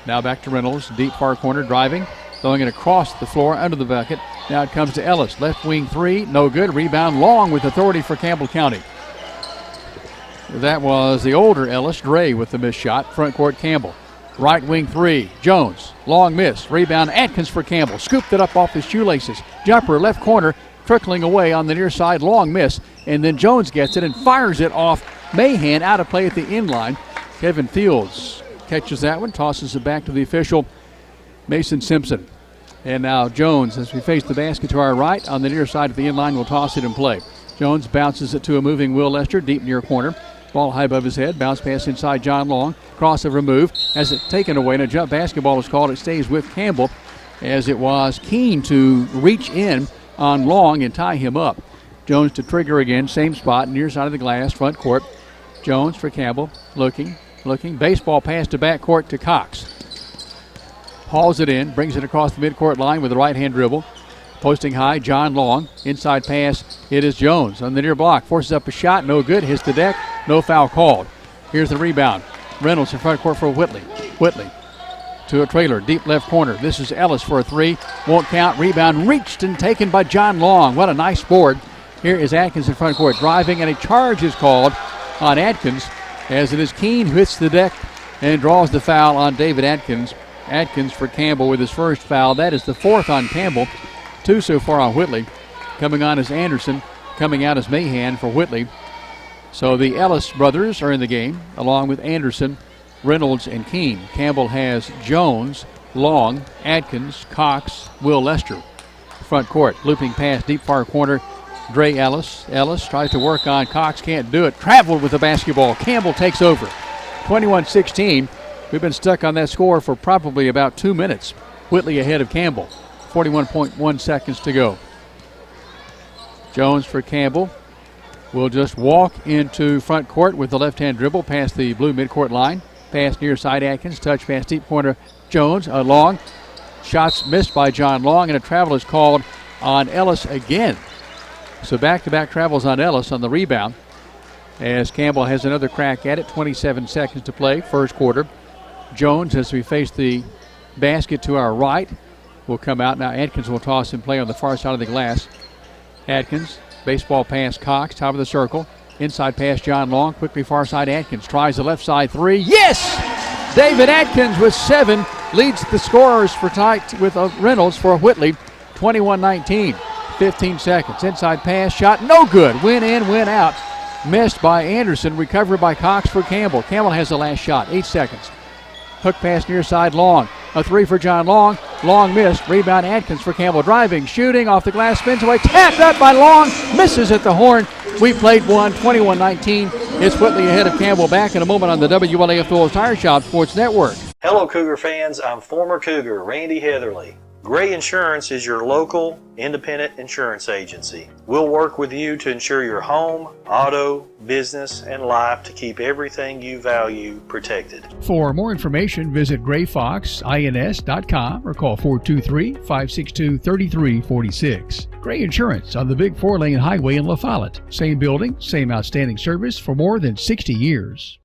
Now back to Reynolds, deep far corner driving, throwing it across the floor under the bucket. Now it comes to Ellis. Left wing 3, no good. Rebound Long with authority for Campbell County. That was the older Ellis, Dre with the missed shot. Front court Campbell. Right wing 3, Jones. Long miss. Rebound Atkins for Campbell. Scooped it up off his shoelaces. Jumper left corner, trickling away on the near side. Long miss. And then Jones gets it and fires it off Mahan out of play at the end line. Kevin Fields catches that one, tosses it back to the official, Mason Simpson. And now Jones, as we face the basket to our right, on the near side of the end line, will toss it in play. Jones bounces it to a moving Will Lester, deep near corner. Ball high above his head, bounce pass inside John Long. Crossover move, has it taken away, and a jump basketball is called. It stays with Campbell, as it was Keene to reach in on Long and tie him up. Jones to trigger again, same spot, near side of the glass, front court. Jones for Campbell, looking. Baseball pass to backcourt to Cox. Hauls it in, brings it across the midcourt line with the right-hand dribble. Posting high, John Long. Inside pass, it is Jones on the near block. Forces up a shot, no good. Hits the deck, no foul called. Here's the rebound. Reynolds in front court for Whitley. Whitley to a trailer, deep left corner. This is Ellis for a 3. Won't count. Rebound reached and taken by John Long. What a nice board. Here is Atkins in front court driving, and a charge is called on Atkins, as it is Keene who hits the deck and draws the foul on David Atkins. Atkins for Campbell with his first foul. That is the 4th on Campbell. 2 so far on Whitley. Coming on is Anderson. Coming out is Mahan for Whitley. So the Ellis brothers are in the game, along with Anderson, Reynolds, and Keene. Campbell has Jones, Long, Atkins, Cox, Will Lester. Front court, looping pass, deep far corner, Dre Ellis. Ellis tries to work on Cox, can't do it. Traveled with the basketball. Campbell takes over. 21-16. We've been stuck on that score for probably about 2 minutes. Whitley ahead of Campbell. 41.1 seconds to go. Jones for Campbell will just walk into front court with the left-hand dribble past the blue midcourt line. Pass near side Atkins. Touch pass deep corner Jones. Long. Shots missed by John Long, and a travel is called on Ellis again. So back-to-back travels on Ellis on the rebound as Campbell has another crack at it. 27 seconds to play, first quarter. Jones, as we face the basket to our right, will come out. Now Atkins will toss and play on the far side of the glass. Atkins, baseball pass Cox, top of the circle. Inside pass John Long, quickly far side Atkins. Tries the left side three. Yes! David Atkins with 7 leads the scorers for tight with Reynolds for Whitley. 21-19. 15 seconds. Inside pass, shot, no good. Went in, went out. Missed by Anderson. Recovered by Cox for Campbell. Campbell has the last shot. 8 seconds. Hook pass near side Long. A 3 for John Long. Long missed. Rebound Atkins for Campbell. Driving, shooting off the glass, spins away. Tapped up by Long. Misses at the horn. We played one. 21-19. It's Whitley ahead of Campbell. Back in a moment on the WLAF Doyle's Tire Shop Sports Network. Hello, Cougar fans. I'm former Cougar Randy Heatherly. Gray Insurance is your local, independent insurance agency. We'll work with you to insure your home, auto, business, and life to keep everything you value protected. For more information, visit grayfoxins.com or call 423-562-3346. Gray Insurance on the Big 4-lane highway in La Follette. Same building, same outstanding service for more than 60 years.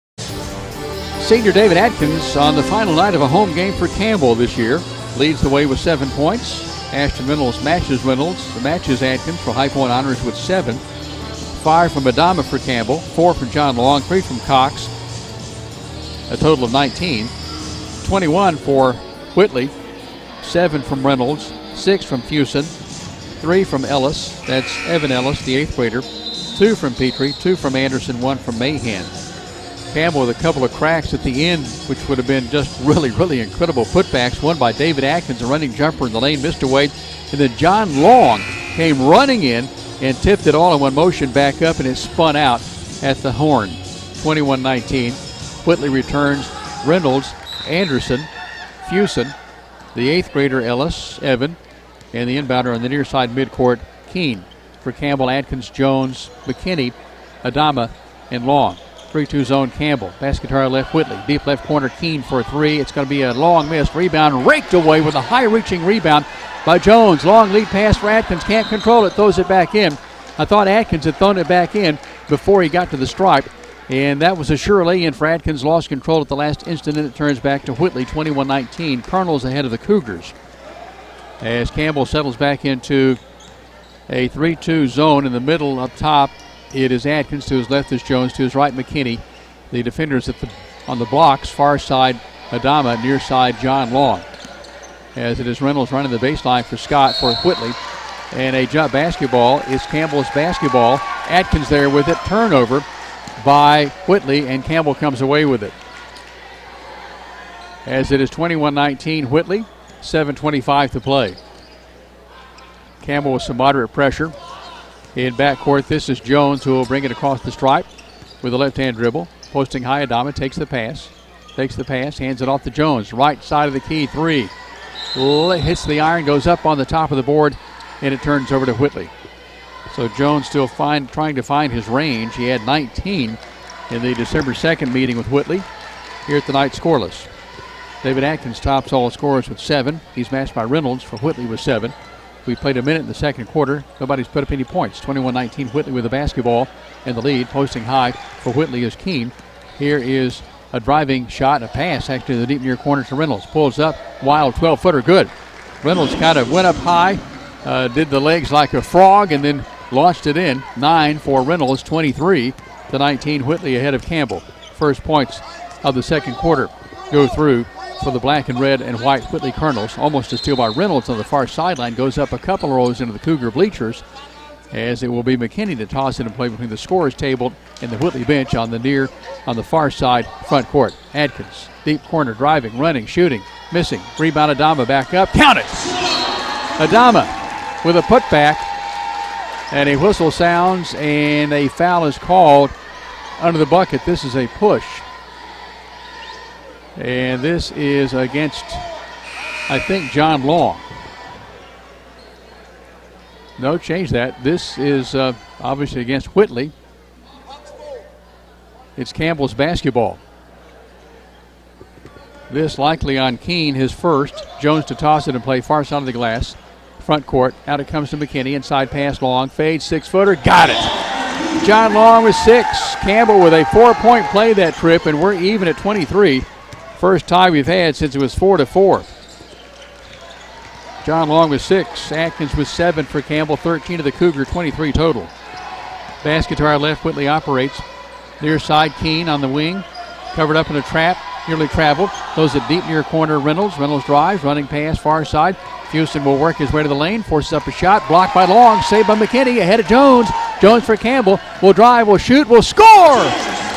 Senior David Atkins on the final night of a home game for Campbell this year. Leads the way with 7 points. Ashton Reynolds matches Atkins for High Point Honors with 7. 5 from Adama for Campbell. 4 from John Long. 3 from Cox. A total of 19. 21 for Whitley. 7 from Reynolds. 6 from Fusen. 3 from Ellis. That's Evan Ellis, the 8th grader. 2 from Petrie. 2 from Anderson. 1 from Mahan. Campbell with a couple of cracks at the end, which would have been just really, really incredible putbacks. One by David Atkins, a running jumper in the lane, missed away. And then John Long came running in and tipped it all in one motion back up, and it spun out at the horn. 21-19. Whitley returns Reynolds, Anderson, Fusen, the 8th grader Ellis, Evan, and the inbounder on the near side midcourt, Keene. For Campbell, Atkins, Jones, McKinney, Adama, and Long. 3-2 zone Campbell. Basket to our left, Whitley. Deep left corner, Keene for 3. It's going to be a long miss. Rebound raked away with a high-reaching rebound by Jones. Long lead pass for Atkins. Can't control it. Throws it back in. I thought Atkins had thrown it back in before he got to the stripe. And that was a sure lay-in for Atkins. Lost control at the last instant, and it turns back to Whitley. 21-19. Colonels ahead of the Cougars. As Campbell settles back into a 3-2 zone in the middle up top. It is Atkins. To his left is Jones. To his right, McKinney. The defenders on the blocks. Far side, Adama. Near side, John Long. As it is Reynolds running the baseline for Scott for Whitley. And a jump basketball is Campbell's basketball. Atkins there with it. Turnover by Whitley, and Campbell comes away with it. As it is 21-19 Whitley. 7:25 to play. Campbell with some moderate pressure. In backcourt, this is Jones who will bring it across the stripe with a left-hand dribble. Posting high, Adama takes the pass. Hands it off to Jones. Right side of the key, 3. Hits the iron, goes up on the top of the board, and it turns over to Whitley. So Jones still trying to find his range. He had 19 in the December 2nd meeting with Whitley. Here at the night, scoreless. David Atkins tops all scorers with 7. He's matched by Reynolds for Whitley with 7. We played a minute in the second quarter. Nobody's put up any points. 21-19 Whitley with the basketball in the lead. Posting high for Whitley is Keene. Here is a driving shot, a pass actually to the deep near corner to Reynolds. Pulls up, wild 12-footer, good. Reynolds kind of went up high, did the legs like a frog, and then launched it in. 9 for Reynolds, 23-19 Whitley ahead of Campbell. First points of the second quarter go through for the black and red and white Whitley Colonels. Almost a steal by Reynolds on the far sideline. Goes up a couple of rows into the Cougar bleachers. as it will be McKinney to toss it and play between the scorers table and the Whitley bench on the far side front court. Adkins, deep corner, driving, running, shooting, missing. Rebound, Adama back up. Count it! Adama with a putback, and a whistle sounds, and a foul is called under the bucket. This is a push. And this is against, I think, John Long. No, change that. This is obviously against Whitley. It's Campbell's basketball. This likely on Keene, his first. Jones to toss it and play far side of the glass. Front court. Out it comes to McKinney. Inside pass, Long. Fade, 6-footer. Got it. John Long with 6. Campbell with a 4-point play that trip, and we're even at 23. First tie we've had since it was 4-4. John Long with 6. Atkins with 7 for Campbell. 13 to the Cougar, 23 total. Basket to our left. Whitley operates. Near side, Keene on the wing. Covered up in a trap. Nearly traveled. Throws it deep near corner, Reynolds. Reynolds drives. Running pass, far side. Houston will work his way to the lane. Forces up a shot. Blocked by Long. Saved by McKinney. Ahead of Jones. Jones for Campbell. Will drive. Will shoot. Will score!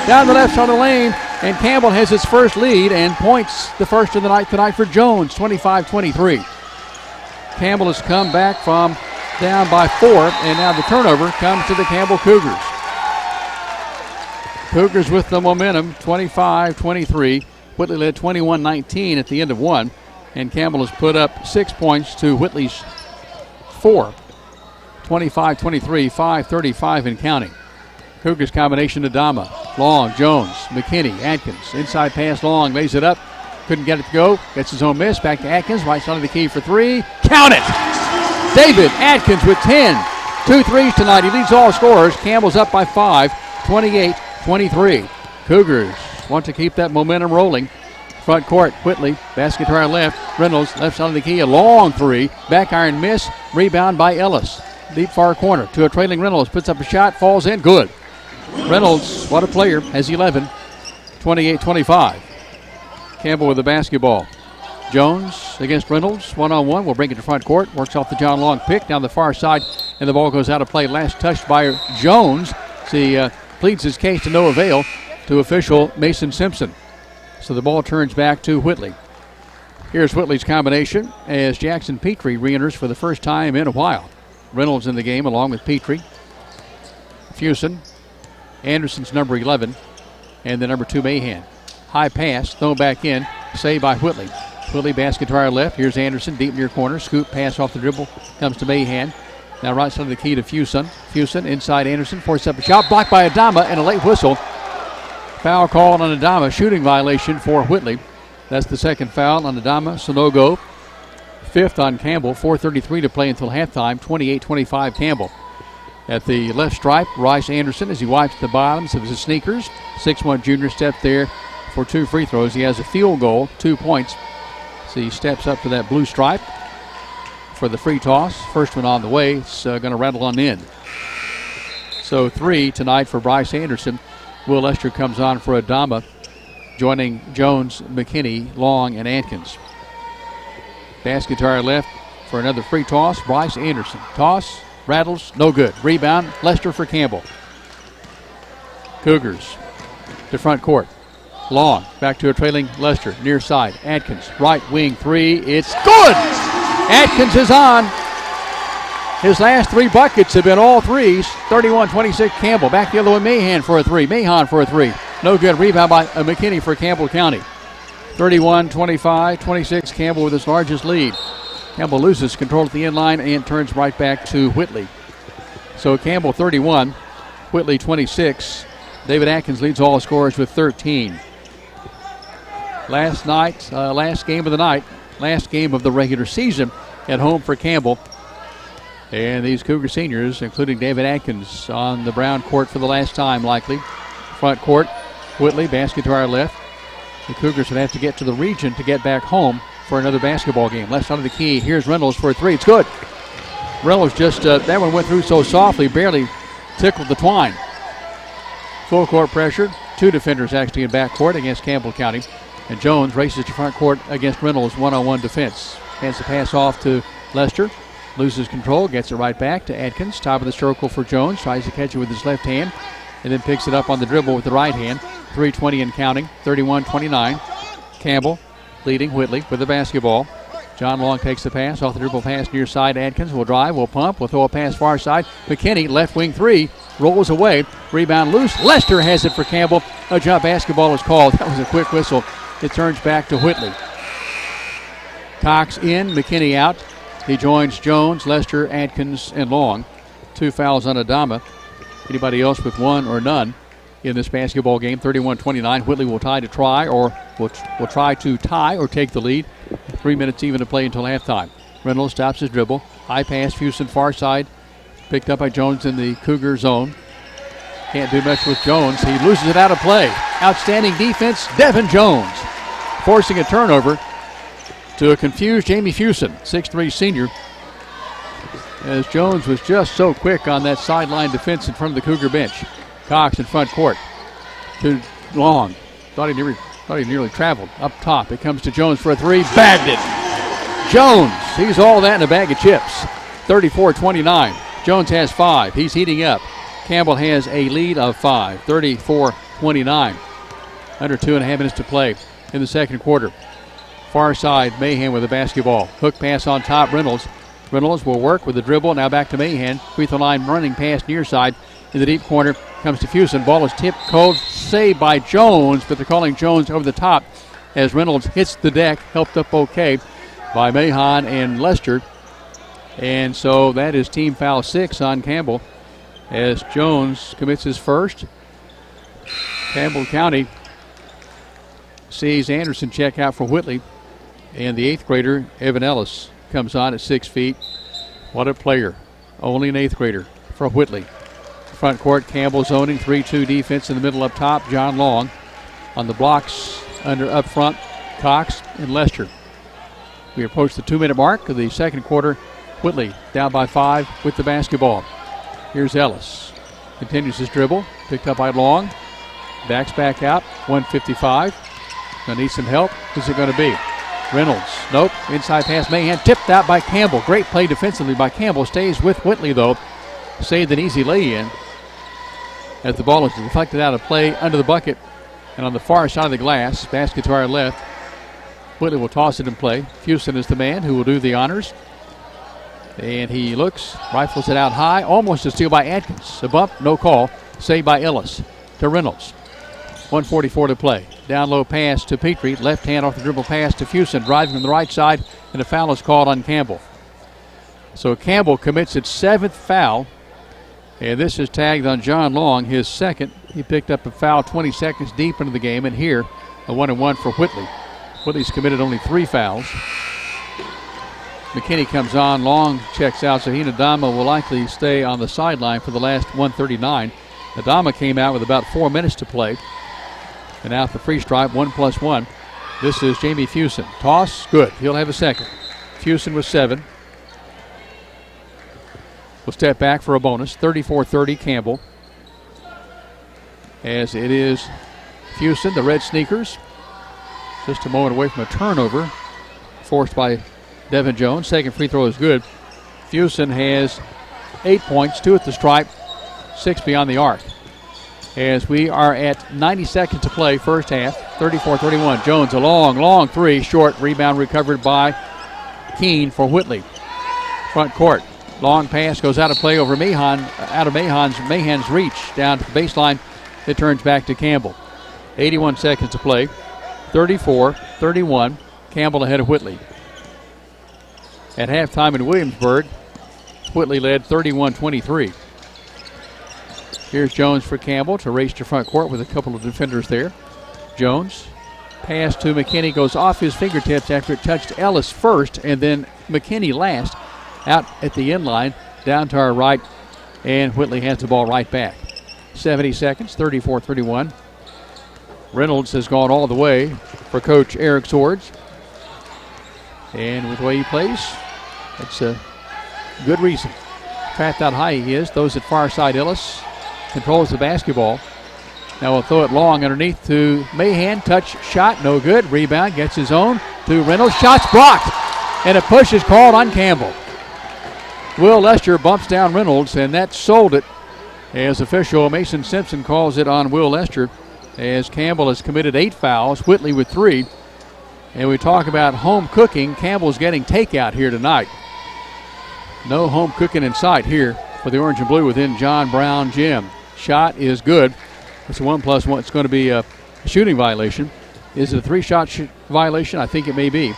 Down the left side of the lane. And Campbell has his first lead and points the first of the night tonight for Jones. 25-23. Campbell has come back from down by 4, and now the turnover comes to the Campbell Cougars. Cougars with the momentum, 25-23. Whitley led 21-19 at the end of 1, and Campbell has put up 6 points to Whitley's 4. 25-23, 5:35 and counting. Cougars combination to Dama. Long, Jones, McKinney, Atkins. Inside pass, Long, lays it up. Couldn't get it to go. Gets his own miss. Back to Atkins. Right side of the key for 3. Count it! David Atkins with 10. 2 threes tonight. He leads all scorers. Campbell's up by 5. 28-23. Cougars want to keep that momentum rolling. Front court, Whitley. Basket to our left. Reynolds, left side of the key. A long 3. Back iron miss. Rebound by Ellis. Deep far corner to a trailing Reynolds. Puts up a shot. Falls in. Good. Reynolds, what a player, has 11. 28-25. Campbell with the basketball. Jones against Reynolds, one-on-one. Will bring it to front court. Works off the John Long pick down the far side, and the ball goes out of play. Last touched by Jones. He pleads his case to no avail to official Mason Simpson. So the ball turns back to Whitley. Here's Whitley's combination as Jackson Petrie re-enters for the first time in a while. Reynolds in the game along with Petrie. Fuson. Anderson's number 11, and the number 2 Mahan. High pass, thrown back in, saved by Whitley. Whitley basket to our left. Here's Anderson, deep near corner. Scoop pass off the dribble, comes to Mahan. Now right side of the key to Fuson. Fuson inside Anderson, forces up a shot, blocked by Adama, and a late whistle. Foul called on Adama, shooting violation for Whitley. That's the second foul on Adama. So no go. 5th on Campbell, 4:33 to play until halftime, 28-25 Campbell. At the left stripe, Rice Anderson as he wipes the bottoms of his sneakers. 6'1" junior stepped there for 2 free throws. He has a field goal, 2 points. So he steps up to that blue stripe for the free toss. First one on the way. It's going to rattle on in. So 3 tonight for Bryce Anderson. Will Lester comes on for Adama, joining Jones, McKinney, Long, and Atkins. Basket to our left for another free toss. Bryce Anderson. Toss. Rattles, no good. Rebound, Lester for Campbell. Cougars to front court. Long, back to a trailing Lester, near side. Atkins, right wing 3, it's good! Atkins is on. His last 3 buckets have been all threes. 31-26 Campbell. Back the other way, Mahan for a 3. No good. Rebound by McKinney for Campbell County. 31-25, 26 Campbell with his largest lead. Campbell loses control at the end line and turns right back to Whitley. So Campbell 31, Whitley 26. David Atkins leads all scorers with 13. Last game of the night, last game of the regular season at home for Campbell. And these Cougar seniors, including David Atkins, on the brown court for the last time likely. Front court, Whitley, basket to our left. The Cougars would have to get to the region to get back home for another basketball game. Left side of the key. Here's Reynolds for a 3. It's good. Reynolds just, that one went through so softly, barely tickled the twine. Full court pressure. 2 defenders actually in back court against Campbell County. And Jones races to front court against Reynolds, one-on-one defense. Hands the pass off to Lester. Loses control, gets it right back to Atkins. Top of the circle for Jones. Tries to catch it with his left hand and then picks it up on the dribble with the right hand. 3:20 and counting, 31-29. Campbell leading Whitley with the basketball. John Long takes the pass, off the dribble pass near side. Atkins will drive, will pump, will throw a pass far side. McKinney, left wing three, rolls away. Rebound loose. Lester has it for Campbell. A jump basketball is called. That was a quick whistle. It turns back to Whitley. Cox in, McKinney out. He joins Jones, Lester, Atkins, and Long. 2 fouls on Adama. Anybody else with one or none in this basketball game? 31-29. Whitley will try to tie or take the lead. 3 minutes even to play until halftime. Reynolds stops his dribble. High pass, Houston far side. Picked up by Jones in the Cougar zone. Can't do much with Jones. He loses it out of play. Outstanding defense, Devin Jones. Forcing a turnover to a confused Jamie Fusen, 6'3" senior. As Jones was just so quick on that sideline defense in front of the Cougar bench. Cox in front court to Long. Thought he nearly traveled up top. It comes to Jones for a three. Bagged it. Jones, he's all that in a bag of chips. 34-29. Jones has 5. He's heating up. Campbell has a lead of 5. 34-29. Under 2.5 minutes to play in the second quarter. Far side, Mahan with the basketball. Hook pass on top, Reynolds. Reynolds will work with the dribble. Now back to Mahan. Free throw line running pass near side. In the deep corner comes to Fusen. Ball is tipped cold. Saved by Jones, but they're calling Jones over the top as Reynolds hits the deck. Helped up okay by Mahan and Lester. And so that is team foul 6 on Campbell as Jones commits his first. Campbell County sees Anderson check out for Whitley. And the 8th grader, Evan Ellis, comes on at 6 feet. What a player. Only an 8th grader for Whitley. Front court, Campbell zoning, 3-2 defense in the middle up top. John Long on the blocks under up front, Cox and Lester. We approach the 2-minute mark of the second quarter. Whitley down by 5 with the basketball. Here's Ellis. Continues his dribble. Picked up by Long. Backs back out. 1:55. Gonna need some help. Who's it going to be? Reynolds. Nope. Inside pass. Mahan tipped out by Campbell. Great play defensively by Campbell. Stays with Whitley though. Saved an easy lay-in as the ball is deflected out of play under the bucket and on the far side of the glass. Basket to our left. Whitley will toss it in play. Fusen is the man who will do the honors. And he looks, rifles it out high, almost a steal by Atkins. A bump, no call. Saved by Ellis to Reynolds. 1:44 to play. Down low pass to Petrie. Left hand off the dribble pass to Fusen. Driving from the right side, and a foul is called on Campbell. So Campbell commits its 7th foul. And this is tagged on John Long, his 2nd. He picked up a foul 20 seconds deep into the game. And here, a 1-and-1 for Whitley. Whitley's committed only 3 fouls. McKinney comes on. Long checks out. So he and Adama will likely stay on the sideline for the last 1:39. Adama came out with about 4 minutes to play. And out the free stripe, 1+1. This is Jamie Fusen. Toss, good. He'll have a second. Fusen with 7. Will step back for a bonus. 34-30 Campbell. As it is Fusen, the red sneakers. Just a moment away from a turnover forced by Devin Jones. Second free throw is good. Fusen has 8 points, 2 at the stripe, 6 beyond the arc. As we are at 90 seconds to play, first half, 34-31. Jones, a long three, short. Rebound recovered by Keene for Whitley. Front court, long pass goes out of play over Mahan, out of Mahan's reach. Down to the baseline, it turns back to Campbell. 81 seconds to play, 34-31. Campbell ahead of Whitley. At halftime in Williamsburg, Whitley led 31-23. Here's Jones for Campbell to race to front court with a couple of defenders there. Jones, pass to McKinney, goes off his fingertips after it touched Ellis first, and then McKinney last, out at the end line, down to our right, and Whitley has the ball right back. 70 seconds, 34-31. Reynolds has gone all the way for Coach Eric Swords. And with the way he plays, it's a good reason. Trapped out high he is. Those at far side, Ellis controls the basketball. Now we'll throw it long underneath to Mahan. Touch shot, no good. Rebound, gets his own to Reynolds. Shots blocked. And a push is called on Campbell. Will Lester bumps down Reynolds, and that sold it as official Mason Simpson calls it on Will Lester as Campbell has committed 8 fouls, Whitley with 3. And we talk about home cooking. Campbell's getting takeout here tonight. No home cooking in sight here for the orange and blue within John Brown Gym. Shot is good. It's a 1+1. It's going to be a shooting violation. Is it a 3-shot violation? I think it may be.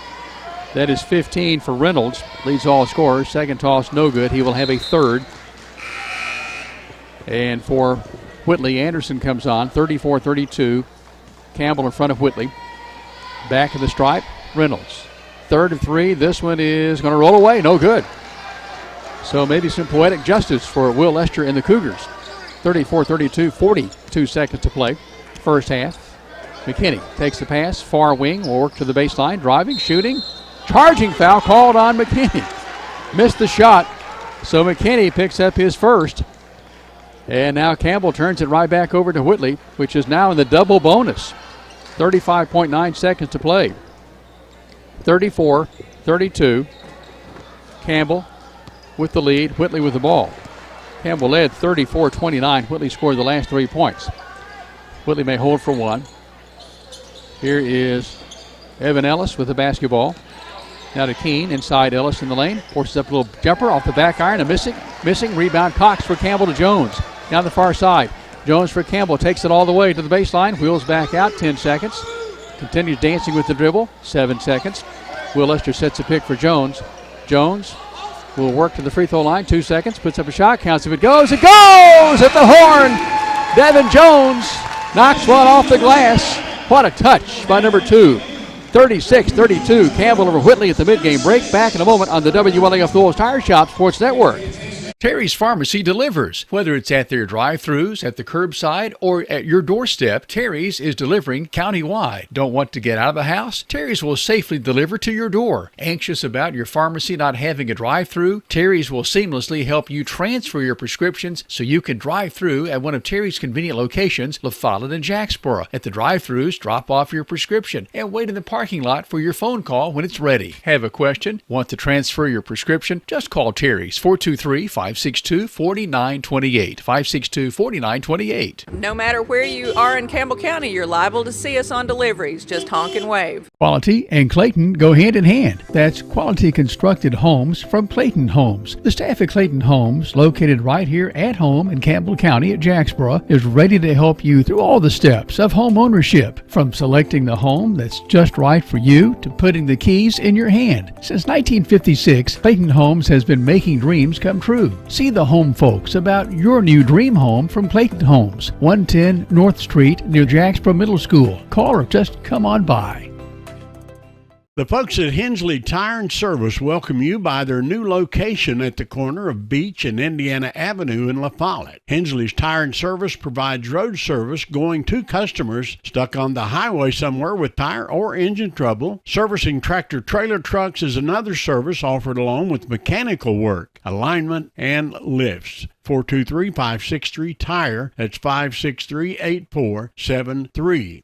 That is 15 for Reynolds. Leads all scorers. Second toss, no good. He will have a third. And for Whitley, Anderson comes on. 34-32. Campbell in front of Whitley. Back of the stripe, Reynolds. Third of 3. This one is going to roll away. No good. So maybe some poetic justice for Will Lester and the Cougars. 34-32, 42 seconds to play. First half. McKinney takes the pass. Far wing. Will work to the baseline. Driving, shooting. Charging foul called on McKinney. Missed the shot. So McKinney picks up his first. And now Campbell turns it right back over to Whitley, which is now in the double bonus. 35.9 seconds to play. 34-32. Campbell with the lead. Whitley with the ball. Campbell led 34-29. Whitley scored the last 3 points. Whitley may hold for one. Here is Evan Ellis with the basketball. Now to Keene, inside Ellis in the lane. Forces up a little jumper off the back iron. A missing. Rebound Cox for Campbell to Jones. Down the far side. Jones for Campbell. Takes it all the way to the baseline. Wheels back out. 10 seconds. Continues dancing with the dribble. 7 seconds. Will Lester sets a pick for Jones. Jones will work to the free throw line. 2 seconds. Puts up a shot. Counts if it goes. It goes at the horn. Devin Jones knocks one off the glass. What a touch by number 2. 36-32. Campbell over Whitley at the mid-game break. Back in a moment on the WLAF Lowell's Tire Shop Sports Network. Terry's Pharmacy delivers. Whether it's at their drive-thrus, at the curbside, or at your doorstep, Terry's is delivering countywide. Don't want to get out of the house? Terry's will safely deliver to your door. Anxious about your pharmacy not having a drive-thru? Terry's will seamlessly help you transfer your prescriptions so you can drive through at one of Terry's convenient locations, La Follette and Jacksboro. At the drive-thrus, drop off your prescription and wait in the parking lot for your phone call when it's ready. Have a question? Want to transfer your prescription? Just call Terry's 423-562-4928. 562-4928. No matter where you are in Campbell County, you're liable to see us on deliveries. Just honk and wave. Quality and Clayton go hand in hand. That's quality constructed homes from Clayton Homes. The staff at Clayton Homes, located right here at home in Campbell County at Jacksboro, is ready to help you through all the steps of home ownership, from selecting the home that's just right for you to putting the keys in your hand. Since 1956, Clayton Homes has been making dreams come true. See the home folks about your new dream home from Clayton Homes, 110 North Street near Jacksboro Middle School. Call or just come on by. The folks at Hensley Tire and Service welcome you by their new location at the corner of Beach and Indiana Avenue in La Follette. Hensley's Tire and Service provides road service going to customers stuck on the highway somewhere with tire or engine trouble. Servicing tractor trailer trucks is another service offered along with mechanical work, alignment, and lifts. 423-563-TIRE. That's 563-8473.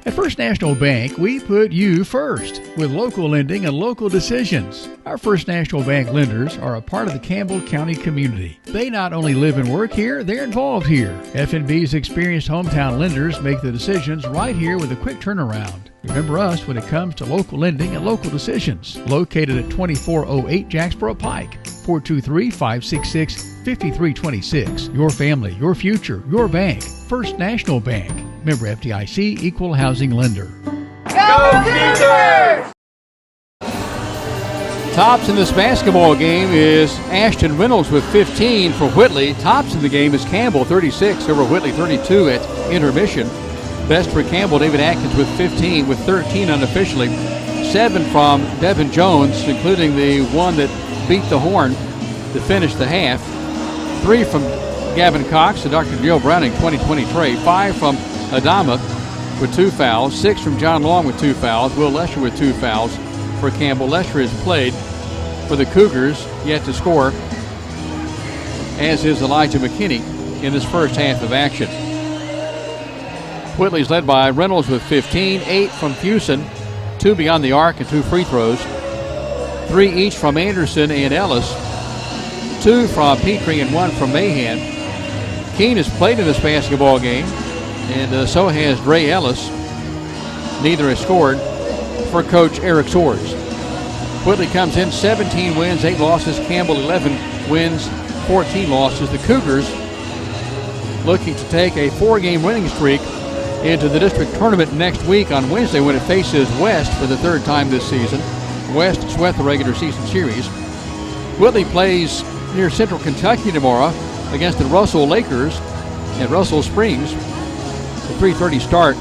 At First National Bank, we put you first with local lending and local decisions. Our First National Bank lenders are a part of the Campbell County community. They not only live and work here, they're involved here. F&B's experienced hometown lenders make the decisions right here with a quick turnaround. Remember us when it comes to local lending and local decisions. Located at 2408 Jacksboro Pike, 423-566-5326. Your family, your future, your bank. First National Bank. Member FDIC, Equal Housing Lender. Go Cougars! Tops in this basketball game is Ashton Reynolds with 15 for Whitley. Tops in the game is Campbell, 36 over Whitley, 32 at intermission. Best for Campbell, David Atkins with 15, with 13 unofficially. 7 from Devin Jones, including the one that beat the horn to finish the half. 3 from Gavin Cox, the Dr. Jill Browning 2020 trade. 5 from Adama with 2 fouls. 6 from John Long with 2 fouls. Will Lesher with 2 fouls for Campbell. Lesher has played for the Cougars, yet to score, as is Elijah McKinney in this first half of action. Whitley's led by Reynolds with 15, 8 from Fusen, 2 beyond the arc and 2 free throws. 3 each from Anderson and Ellis, 2 from Petrie and 1 from Mahan. Keene has played in this basketball game, and so has Dre Ellis. Neither has scored for Coach Eric Swords. Whitley comes in 17 wins, 8 losses. Campbell 11 wins, 14 losses. The Cougars looking to take a 4-game winning streak into the district tournament next week on Wednesday when it faces West for the 3rd time this season. West swept the regular season series. Whitley plays near Central Kentucky tomorrow against the Russell Lakers at Russell Springs. A 3:30 start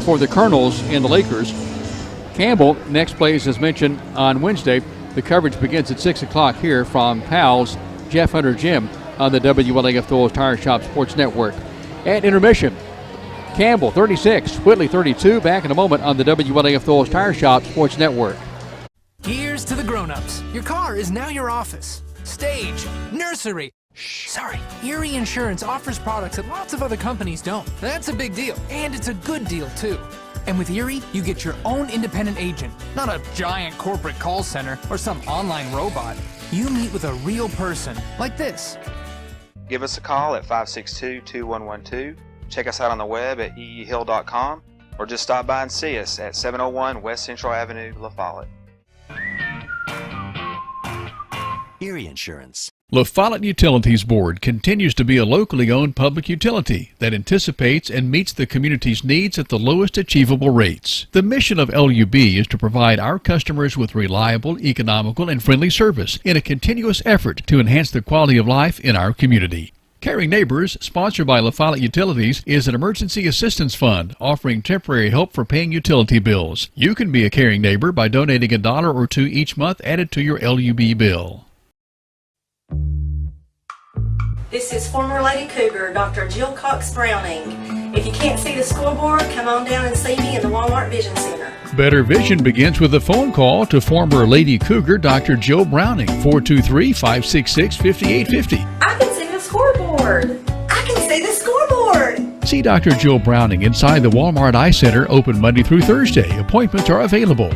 for the Colonels and the Lakers. Campbell next plays, as mentioned, on Wednesday. The coverage begins at 6 o'clock here from Powell's Jeff Hunter Gym on the WLAF Thor's Tire Shop Sports Network. At intermission, Campbell 36, Whitley 32. Back in a moment on the WLAF Thor's Tire Shop Sports Network. Here's to the grown-ups. Your car is now your office, stage, nursery. Sorry, Erie Insurance offers products that lots of other companies don't. That's a big deal, and it's a good deal, too. And with Erie, you get your own independent agent, not a giant corporate call center or some online robot. You meet with a real person, like this. Give us a call at 562-2112. Check us out on the web at eehill.com, or just stop by and see us at 701 West Central Avenue, La Follette. Erie Insurance. La Follette Utilities Board continues to be a locally owned public utility that anticipates and meets the community's needs at the lowest achievable rates. The mission of LUB is to provide our customers with reliable, economical, and friendly service in a continuous effort to enhance the quality of life in our community. Caring Neighbors, sponsored by La Follette Utilities, is an emergency assistance fund offering temporary help for paying utility bills. You can be a caring neighbor by donating $1 or $2 each month added to your LUB bill. This is former Lady Cougar, Dr. Jill Cox Browning. If you can't see the scoreboard, come on down and see me in the Walmart Vision Center. Better vision begins with a phone call to former Lady Cougar, Dr. Jill Browning, 423-566-5850. I can see the scoreboard. I can see the scoreboard. See Dr. Jill Browning inside the Walmart Eye Center, open Monday through Thursday. Appointments are available.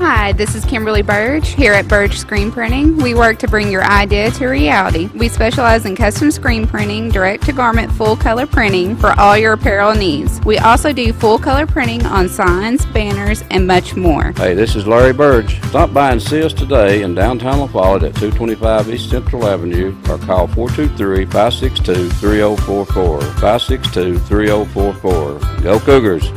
Hi, this is Kimberly Burge here at Burge Screen Printing. We work to bring your idea to reality. We specialize in custom screen printing, direct-to-garment full-color printing for all your apparel needs. We also do full-color printing on signs, banners, and much more. Hey, this is Larry Burge. Stop by and see us today in downtown La Follette at 225 East Central Avenue or call 423-562-3044. 562-3044. Go Cougars!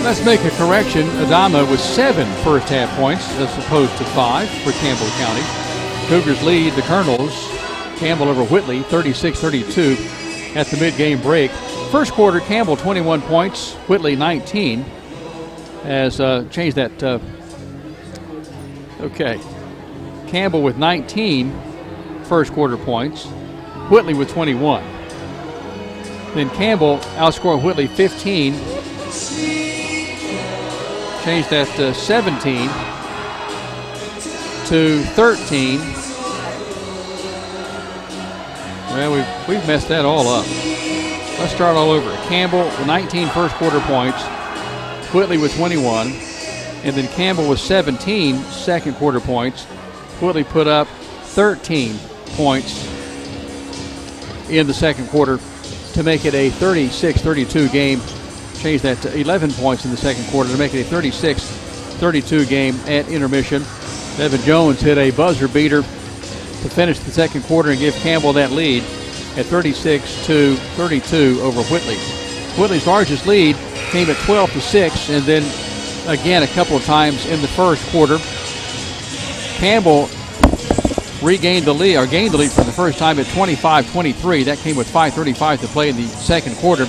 Let's make a correction. Adama with 7 first-half points as opposed to 5 for Campbell County. Cougars lead the Colonels. Campbell over Whitley, 36-32 at the mid-game break. First quarter, Campbell 21 points, Whitley 19. Has changed that. Okay. Campbell with 19 first quarter points, Whitley with 21. Then Campbell outscored Whitley 15. Changed that 17 to 13. Well, we've messed that all up. Let's start all over. Campbell with 19 first quarter points, Whitley with 21, and then Campbell with 17 second quarter points. Whitley put up 13 points in the second quarter to make it a 36-32 game. Changed that to 11 points in the second quarter to make it a 36-32 game at intermission. Evan Jones hit a buzzer beater to finish the second quarter and give Campbell that lead at 36-32 over Whitley. Whitley's largest lead came at 12-6, and then again a couple of times in the first quarter. Campbell regained the lead, or gained the lead for the first time at 25-23. That came with 5:35 to play in the second quarter.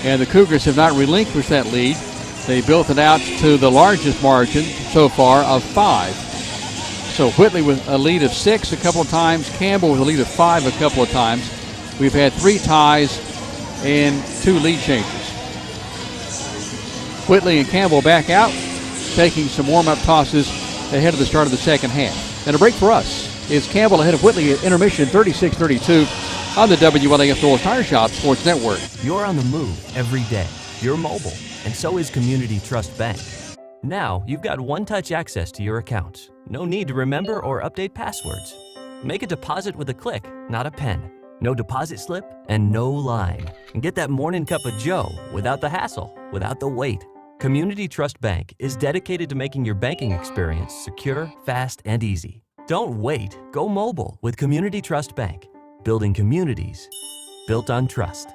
And the Cougars have not relinquished that lead. They built it out to the largest margin so far of 5. So Whitley with a lead of 6 a couple of times, Campbell with a lead of 5 a couple of times. We've had 3 ties and 2 lead changes. Whitley and Campbell back out, taking some warm-up tosses ahead of the start of the second half. And a break for us is Campbell ahead of Whitley at intermission 36-32. on the WLAF Knowles Tire Shop Sports Network. You're on the move every day. You're mobile, and so is Community Trust Bank. Now, you've got one-touch access to your accounts. No need to remember or update passwords. Make a deposit with a click, not a pen. No deposit slip and no line. And get that morning cup of joe without the hassle, without the wait. Community Trust Bank is dedicated to making your banking experience secure, fast, and easy. Don't wait. Go mobile with Community Trust Bank. Building communities built on trust.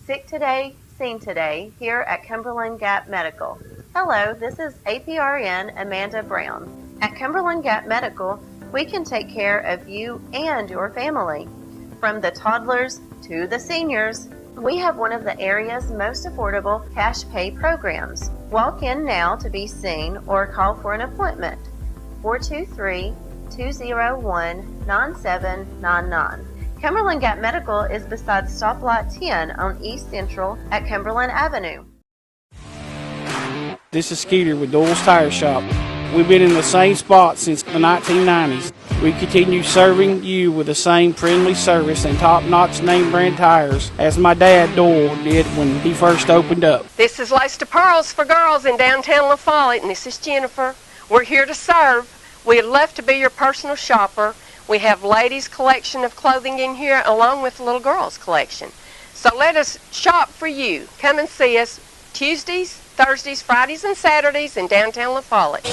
Sick today, seen today, here at Cumberland Gap Medical. Hello, this is APRN Amanda Brown. At Cumberland Gap Medical, we can take care of you and your family. From the toddlers to the seniors, we have one of the area's most affordable cash pay programs. Walk in now to be seen or call for an appointment. 423-201-9799. Cumberland Gap Medical is beside Stoplight 10 on East Central at Cumberland Avenue. This is Skeeter with Doyle's Tire Shop. We've been in the same spot since the 1990s. We continue serving you with the same friendly service and top-notch name brand tires as my dad Doyle did when he first opened up. This is Lace to Pearls for Girls in downtown La Follette, and this is Jennifer. We're here to serve. We'd love to be your personal shopper. We have ladies' collection of clothing in here along with little girls' collection. So let us shop for you. Come and see us Tuesdays, Thursdays, Fridays, and Saturdays in downtown La Follette.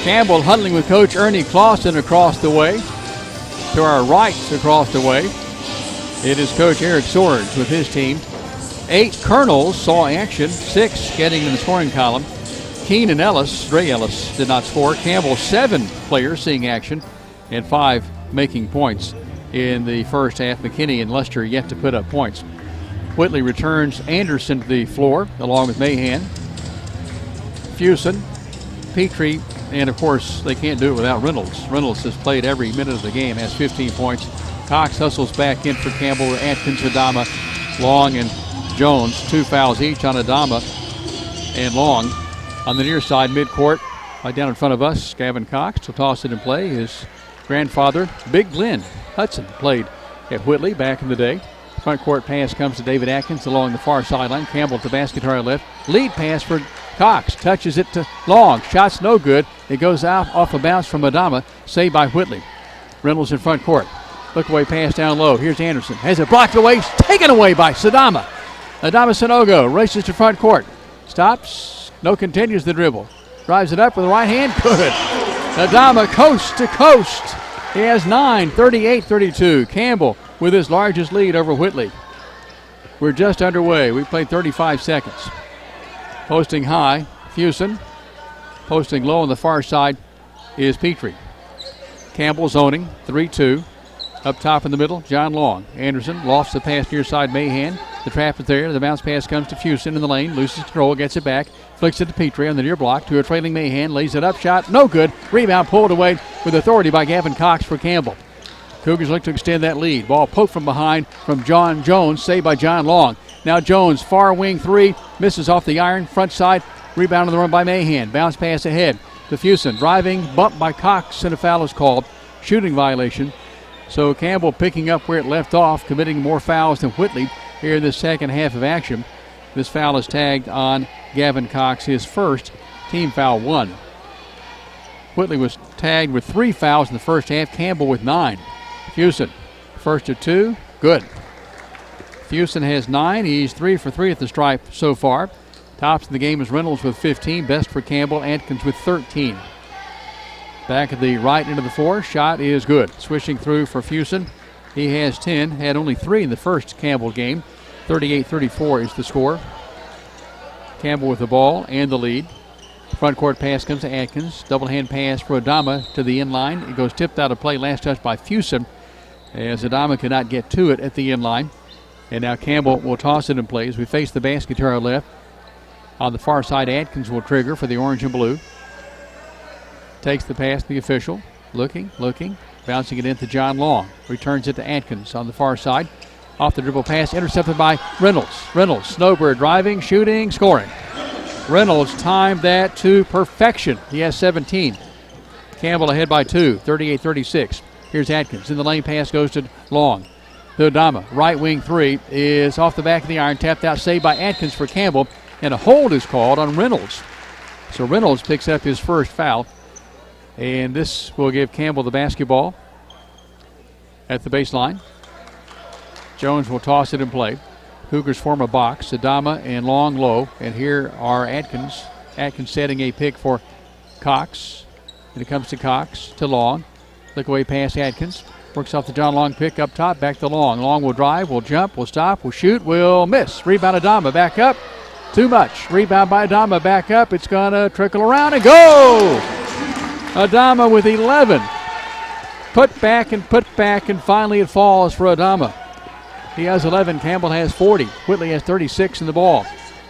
Campbell huddling with Coach Ernie Clausen across the way. To our rights across the way, it is Coach Eric Swords with his team. 8 Colonels saw action, 6 getting in the scoring column. Keene and Ellis, Dre Ellis, did not score. Campbell, 7 players seeing action, and 5 making points in the first half. McKinney and Lester yet to put up points. Whitley returns Anderson to the floor along with Mahan, Fuson, Petrie, and of course they can't do it without Reynolds. Reynolds has played every minute of the game, has 15 points. Cox hustles back in for Campbell, Atkins, Adama, Long, and Jones. 2 fouls each on Adama and Long. On the near side, midcourt, right down in front of us, Gavin Cox will toss it in play. His grandfather, Big Glenn Hudson, played at Whitley back in the day. Front court pass comes to David Atkins along the far sideline. Campbell to basket to our left. Lead pass for Cox. Touches it to Long. Shot's no good. It goes out off a bounce from Adama. Saved by Whitley. Reynolds in front court. Look away pass down low. Here's Anderson. Has it blocked away. Taken away by Sadama. Adama Sanogo races to front court. Stops. No, continues the dribble. Drives it up with the right hand. Good. Adama coast to coast. He has 9, 38-32. Campbell with his largest lead over Whitley. We're just underway. We played 35 seconds. Posting high, Fuson. Posting low on the far side is Petrie. Campbell zoning, 3-2. Up top in the middle, John Long. Anderson lofts the pass near side, Mahan. The trap is there. The bounce pass comes to Fuson in the lane. Loses control, gets it back. Flicks it to Petrie on the near block to a trailing Mahan. Lays it up, shot, no good. Rebound pulled away with authority by Gavin Cox for Campbell. Cougars look to extend that lead. Ball poked from behind from John Jones, saved by John Long. Now Jones, far wing 3, misses off the iron, front side. Rebound on the run by Mahan. Bounce pass ahead to Fuson. Driving, bumped by Cox, and a foul is called. Shooting violation. So Campbell picking up where it left off, committing more fouls than Whitley here in the second half of action. This foul is tagged on Gavin Cox, his first, team foul 1. Whitley was tagged with 3 fouls in the first half, Campbell with 9. Fuson, first of 2, good. Fuson has 9, he's 3 for 3 at the stripe so far. Tops of the game is Reynolds with 15, best for Campbell, Atkins with 13. Back at the right end of the floor, shot is good. Swishing through for Fuson. He has 10, had only 3 in the first Campbell game. 38-34 is the score. Campbell with the ball and the lead. Front court pass comes to Atkins. Double hand pass for Adama to the inline. It goes tipped out of play. Last touch by Fuson as Adama could not get to it at the inline. And now Campbell will toss it in play as we face the basket to our left. On the far side, Atkins will trigger for the orange and blue. Takes the pass to the official. Looking. Bouncing it into John Long. Returns it to Atkins on the far side. Off the dribble pass, intercepted by Reynolds. Reynolds, Snowbird driving, shooting, scoring. Reynolds timed that to perfection. He has 17. Campbell ahead by 2, 38-36. Here's Atkins. In the lane, pass goes to Long. To Adama. Right wing three is off the back of the iron. Tapped out, saved by Atkins for Campbell. And a hold is called on Reynolds. So Reynolds picks up his first foul. And this will give Campbell the basketball at the baseline. Jones will toss it in play. Cougars form a box. Adama and Long low. And here are Atkins. Atkins setting a pick for Cox. And it comes to Cox, to Long. Look away past Atkins. Works off the John Long pick up top. Back to Long. Long will drive, will jump, will stop, will shoot, will miss. Rebound Adama back up. Too much. Rebound by Adama back up. It's going to trickle around and go! Adama with 11. Put back, and finally it falls for Adama. He has 11. Campbell has 40. Whitley has 36 in the ball.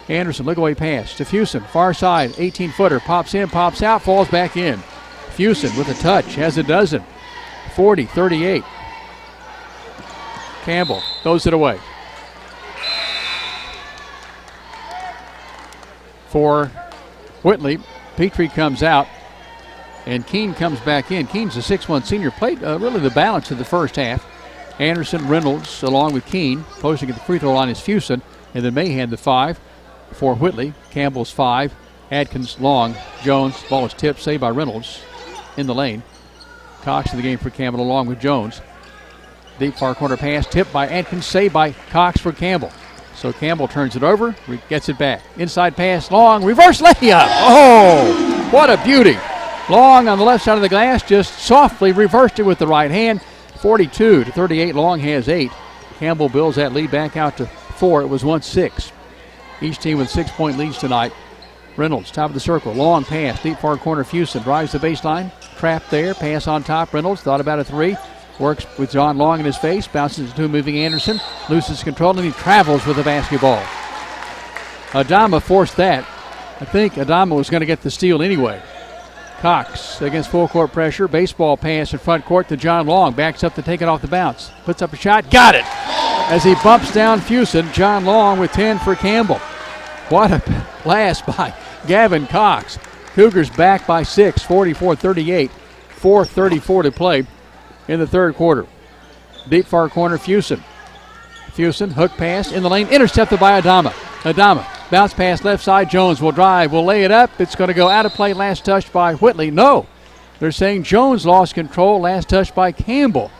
Anderson, look away pass to Fusen. Far side, 18-footer. Pops in, pops out, falls back in. Fusen with a touch, has a dozen. 40-38. Campbell throws it away. For Whitley, Petrie comes out, and Keene comes back in. Keene's a 6'1 senior, played really the balance of the first half. Anderson, Reynolds, along with Keene. Posting at the free throw line is Fusen, and then Mahan the 5 for Whitley. Campbell's 5. Atkins, Long, Jones. Ball is tipped, saved by Reynolds in the lane. Cox in the game for Campbell along with Jones. Deep far corner pass, tipped by Atkins, saved by Cox for Campbell. So Campbell turns it over, gets it back. Inside pass, Long, reverse layup. Oh, what a beauty. Long on the left side of the glass, just softly reversed it with the right hand. 42-38, Long has 8. Campbell builds that lead back out to 4. It was 1-6. Each team with 6-point leads tonight. Reynolds, top of the circle, long pass, deep far corner, Fusen drives the baseline, trapped there, pass on top, Reynolds thought about a 3, works with John Long in his face, bounces to moving Anderson, loses control, and he travels with the basketball. Adama forced that. I think Adama was going to get the steal anyway. Cox against full court pressure, baseball pass in front court to John Long, backs up to take it off the bounce, puts up a shot, got it! As he bumps down Fusen, John Long with 10 for Campbell. What a blast by Gavin Cox. Cougars back by 6, 44-38, 4:34 to play in the third quarter. Deep far corner, Fusen. Fusen, hook pass in the lane, intercepted by Adama. Adama, bounce pass left side, Jones will drive, will lay it up. It's going to go out of play, last touch by Whitley. No, they're saying Jones lost control, last touch by Campbell.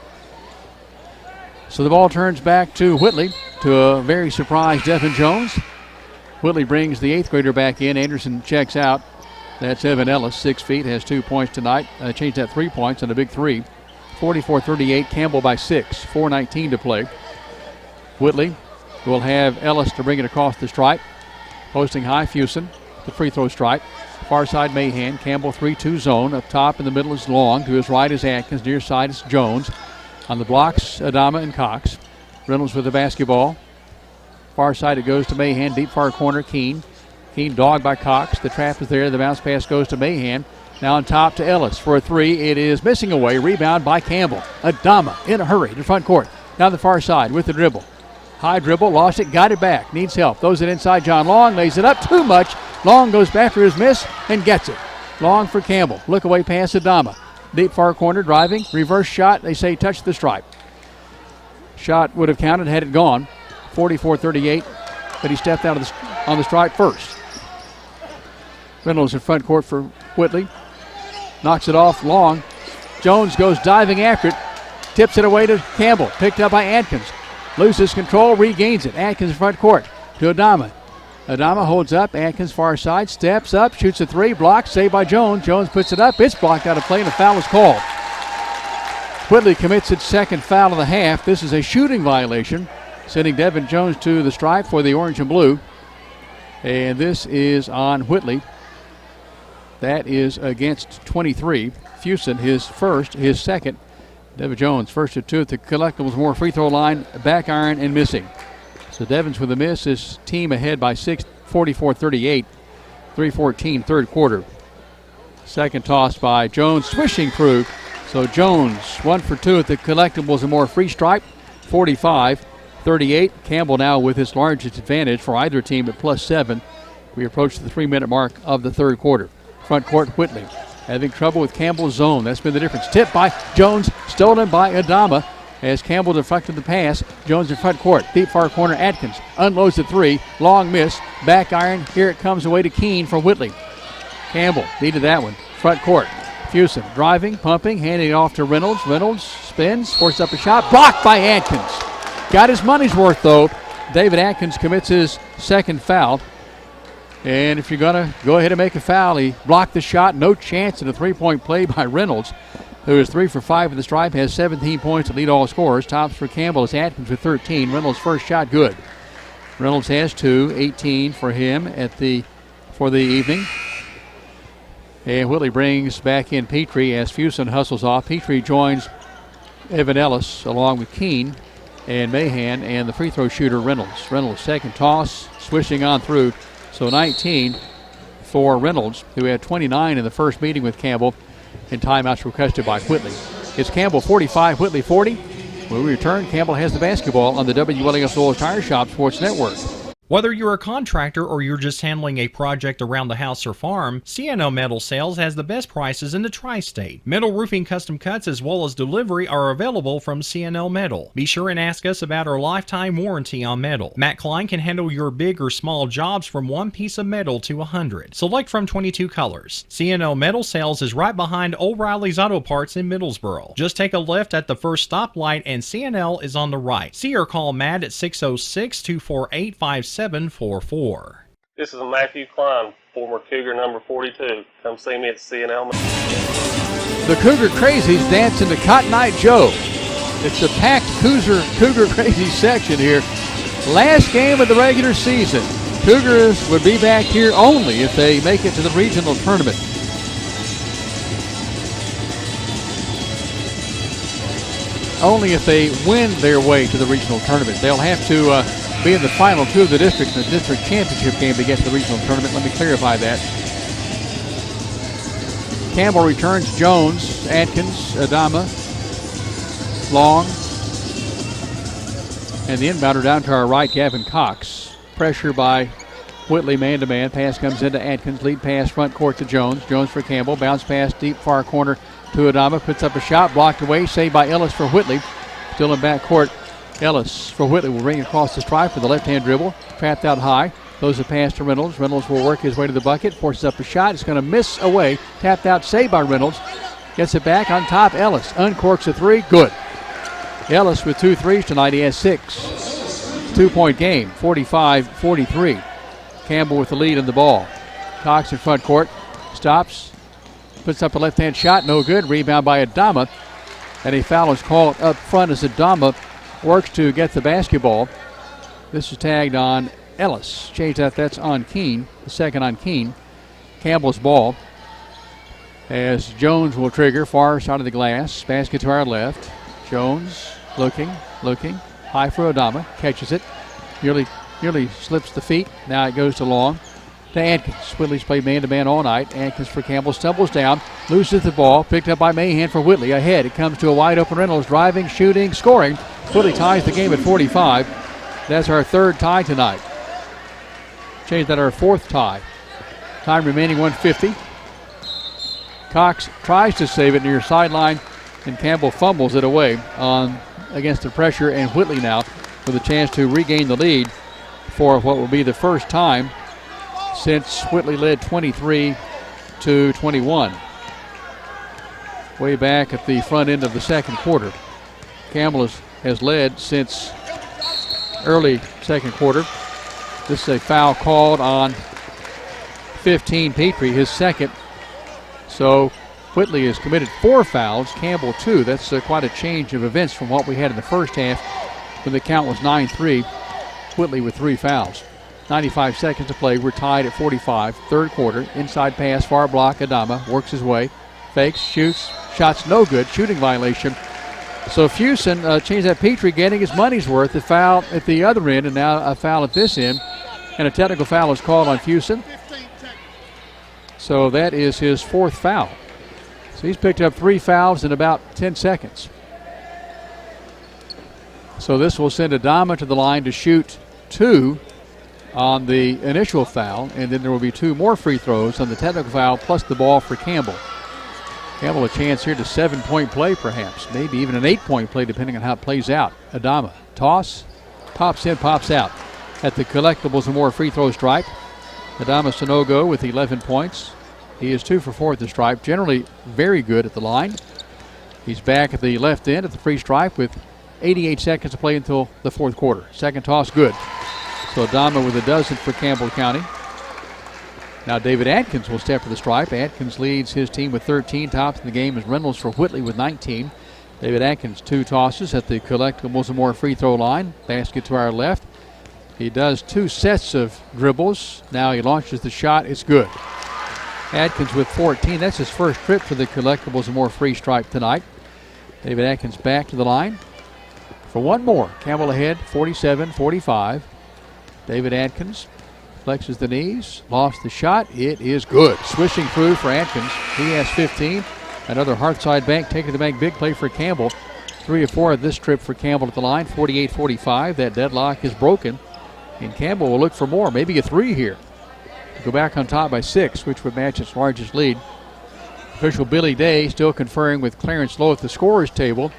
So the ball turns back to Whitley, to a very surprised Devin Jones. Whitley brings the 8th grader back in. Anderson checks out. That's Evan Ellis, 6 feet, has 2 points tonight. Changed that 3 points on a big 3. 44-38, Campbell by 6, 4:19 to play. Whitley will have Ellis to bring it across the stripe. Posting high, Fusen, the free throw stripe. Far side, Mahan. Campbell 3-2 zone. Up top in the middle is Long. To his right is Atkins. Near side is Jones. On the blocks, Adama and Cox. Reynolds with the basketball. Far side, it goes to Mahan. Deep far corner, Keene. Keene dogged by Cox. The trap is there. The bounce pass goes to Mahan. Now on top to Ellis for a 3. It is missing away. Rebound by Campbell. Adama in a hurry to front court. Down the far side with the dribble. High dribble, lost it, got it back. Needs help. Throws it inside John Long. Lays it up too much. Long goes back for his miss and gets it. Long for Campbell. Look away pass Adama. Deep far corner, driving. Reverse shot. They say touch the stripe. Shot would have counted had it gone. 44-38. But he stepped out of on the stripe first. Reynolds in front court for Whitley. Knocks it off Long. Jones goes diving after it. Tips it away to Campbell. Picked up by Atkins. Loses control, regains it. Atkins in front court to Adama. Adama holds up. Atkins far side. Steps up. Shoots a 3. Blocked. Saved by Jones. Jones puts it up. It's blocked out of play and a foul is called. Whitley commits its second foul of the half. This is a shooting violation. Sending Devin Jones to the stripe for the orange and blue. And this is on Whitley. That is against 23. Fusen, his second. Devin Jones, first of 2 at the collectibles, more free throw line, back iron and missing. So Devins with a miss, his team ahead by 6, 44-38, 3:14 third quarter. Second toss by Jones, swishing through. So Jones, 1 for 2 at the collectibles, a more free stripe, 45-38. Campbell now with his largest advantage for either team at +7. We approach the 3-minute mark of the third quarter. Front court, Whitley. having trouble with Campbell's zone. That's been the difference. Tipped by Jones, stolen by Adama as Campbell deflected the pass. Jones in front court, deep far corner. Atkins unloads the three, long miss, back iron. Here it comes away to Keene from Whitley. Campbell needed that one, front court. Fuson driving, pumping, handing it off to Reynolds. Reynolds spins, forces up a shot, blocked by Atkins. Got his money's worth though. David Atkins commits his second foul. And if you're going to go ahead and make a foul, he blocked the shot. No chance in a three-point play by Reynolds, who is 3 for 5 at the stripe, has 17 points to lead all scorers. Tops for Campbell is Atkins with 13. Reynolds' first shot good. Reynolds has 2, 18 for him for the evening. And Whitley brings back in Petrie as Fuson hustles off. Petrie joins Evan Ellis along with Keene and Mahan and the free throw shooter Reynolds. Reynolds' second toss, swishing on through. So 19 for Reynolds, who had 29 in the first meeting with Campbell, and timeouts requested by Whitley. It's Campbell 45, Whitley 40. When we return, Campbell has the basketball on the WLAF Lowell Tire Shop Sports Network. Whether you're a contractor or you're just handling a project around the house or farm, C&O Metal Sales has the best prices in the tri-state. Metal roofing custom cuts as well as delivery are available from C&O Metal. Be sure and ask us about our lifetime warranty on metal. Matt Klein can handle your big or small jobs from 1 piece of metal to 100. Select from 22 colors. C&O Metal Sales is right behind O'Reilly's Auto Parts in Middlesboro. Just take a left at the first stoplight and C&L is on the right. See or call Matt at 606-248-5744. This is Matthew Klein, former Cougar number 42. Come see me at CNL. The Cougar Crazies dance into Cotton Eye Joe. It's a packed Cougar Crazies section here. Last game of the regular season. Cougars would be back here only if they make it to the regional tournament. Only if they win their way to the regional tournament. They'll have to be in the final two of the district in the district championship game to get to the regional tournament. Let me clarify that. Campbell returns Jones, Atkins, Adama, Long, and the inbounder down to our right, Gavin Cox. Pressure by Whitley, man-to-man. Pass comes into Atkins. Lead pass front court to Jones. Jones for Campbell. Bounce pass deep far corner to Adama. Puts up a shot. Blocked away. Saved by Ellis for Whitley. Still in back court. Ellis for Whitley will ring across the stripe with the left-hand dribble. Trapped out high. Throws a pass to Reynolds. Reynolds will work his way to the bucket. Forces up a shot. It's going to miss away. Tapped out. Saved by Reynolds. Gets it back on top. Ellis uncorks a three. Good. Ellis with 2 threes tonight. He has 6. 2-point game. 45-43. Campbell with the lead in the ball. Cox in front court. Stops. Puts up a left-hand shot. No good. Rebound by Adama. And a foul is called up front as Adama works to get the basketball. This is tagged on Ellis. Change that. That's on Keene. The second on Keene. Campbell's ball as Jones will trigger far side of the glass. Basket to our left. Jones looking. High for Adama. Catches it. Nearly slips the feet. Now it goes to Long. To Atkins. Whitley's played man-to-man all night. Atkins for Campbell stumbles down. Loses the ball. Picked up by Mahan for Whitley. Ahead. It comes to a wide-open Reynolds. Driving, shooting, scoring. Whitley ties the game at 45. That's our third tie tonight. Change that, our fourth tie. Time remaining 1:50. Cox tries to save it near sideline, and Campbell fumbles it away against the pressure, and Whitley now with a chance to regain the lead for what will be the first time since Whitley led 23-21. Way back at the front end of the second quarter. Campbell has led since early second quarter. This is a foul called on 15 Petrie, his second. So Whitley has committed 4 fouls, Campbell 2. That's quite a change of events from what we had in the first half when the count was 9-3. Whitley with 3 fouls. 95 seconds to play. We're tied at 45. Third quarter. Inside pass, far block. Adama works his way. Fakes, shoots. Shots no good. Shooting violation. So Fuson changed that. Petrie getting his money's worth. A foul at the other end and now a foul at this end. And a technical foul is called on Fuson. So that is his 4th foul. So he's picked up 3 fouls in about 10 seconds. So this will send Adama to the line to shoot 2 on the initial foul, and then there will be 2 more free throws on the technical foul plus the ball for Campbell. Campbell a chance here to 7-point play perhaps, maybe even an 8-point play depending on how it plays out. Adama, toss, pops in, pops out. At the collectibles and more free throw stripe, Adama Sanogo with 11 points. He is 2 for 4 at the stripe, generally very good at the line. He's back at the left end at the free stripe with 88 seconds to play until the fourth quarter. Second toss good. So Adama with a dozen for Campbell County. Now David Atkins will step to the stripe. Atkins leads his team with 13. Tops in the game is Reynolds for Whitley with 19. David Atkins 2 tosses at the collectibles and more free throw line. Basket to our left. He does 2 sets of dribbles. Now he launches the shot. It's good. Atkins with 14. That's his first trip to the collectibles and more free stripe tonight. David Atkins back to the line for one more. Campbell ahead, 47-45. David Atkins flexes the knees, lofts the shot. It is good. Swishing through for Atkins. He has 15. Another Hartside Bank taking the bank. Big play for Campbell. 3 of 4 of this trip for Campbell at the line. 48-45. That deadlock is broken. And Campbell will look for more. Maybe a 3 here. Go back on top by 6, which would match its largest lead. Official Billy Day still conferring with Clarence Lowe at the scorer's table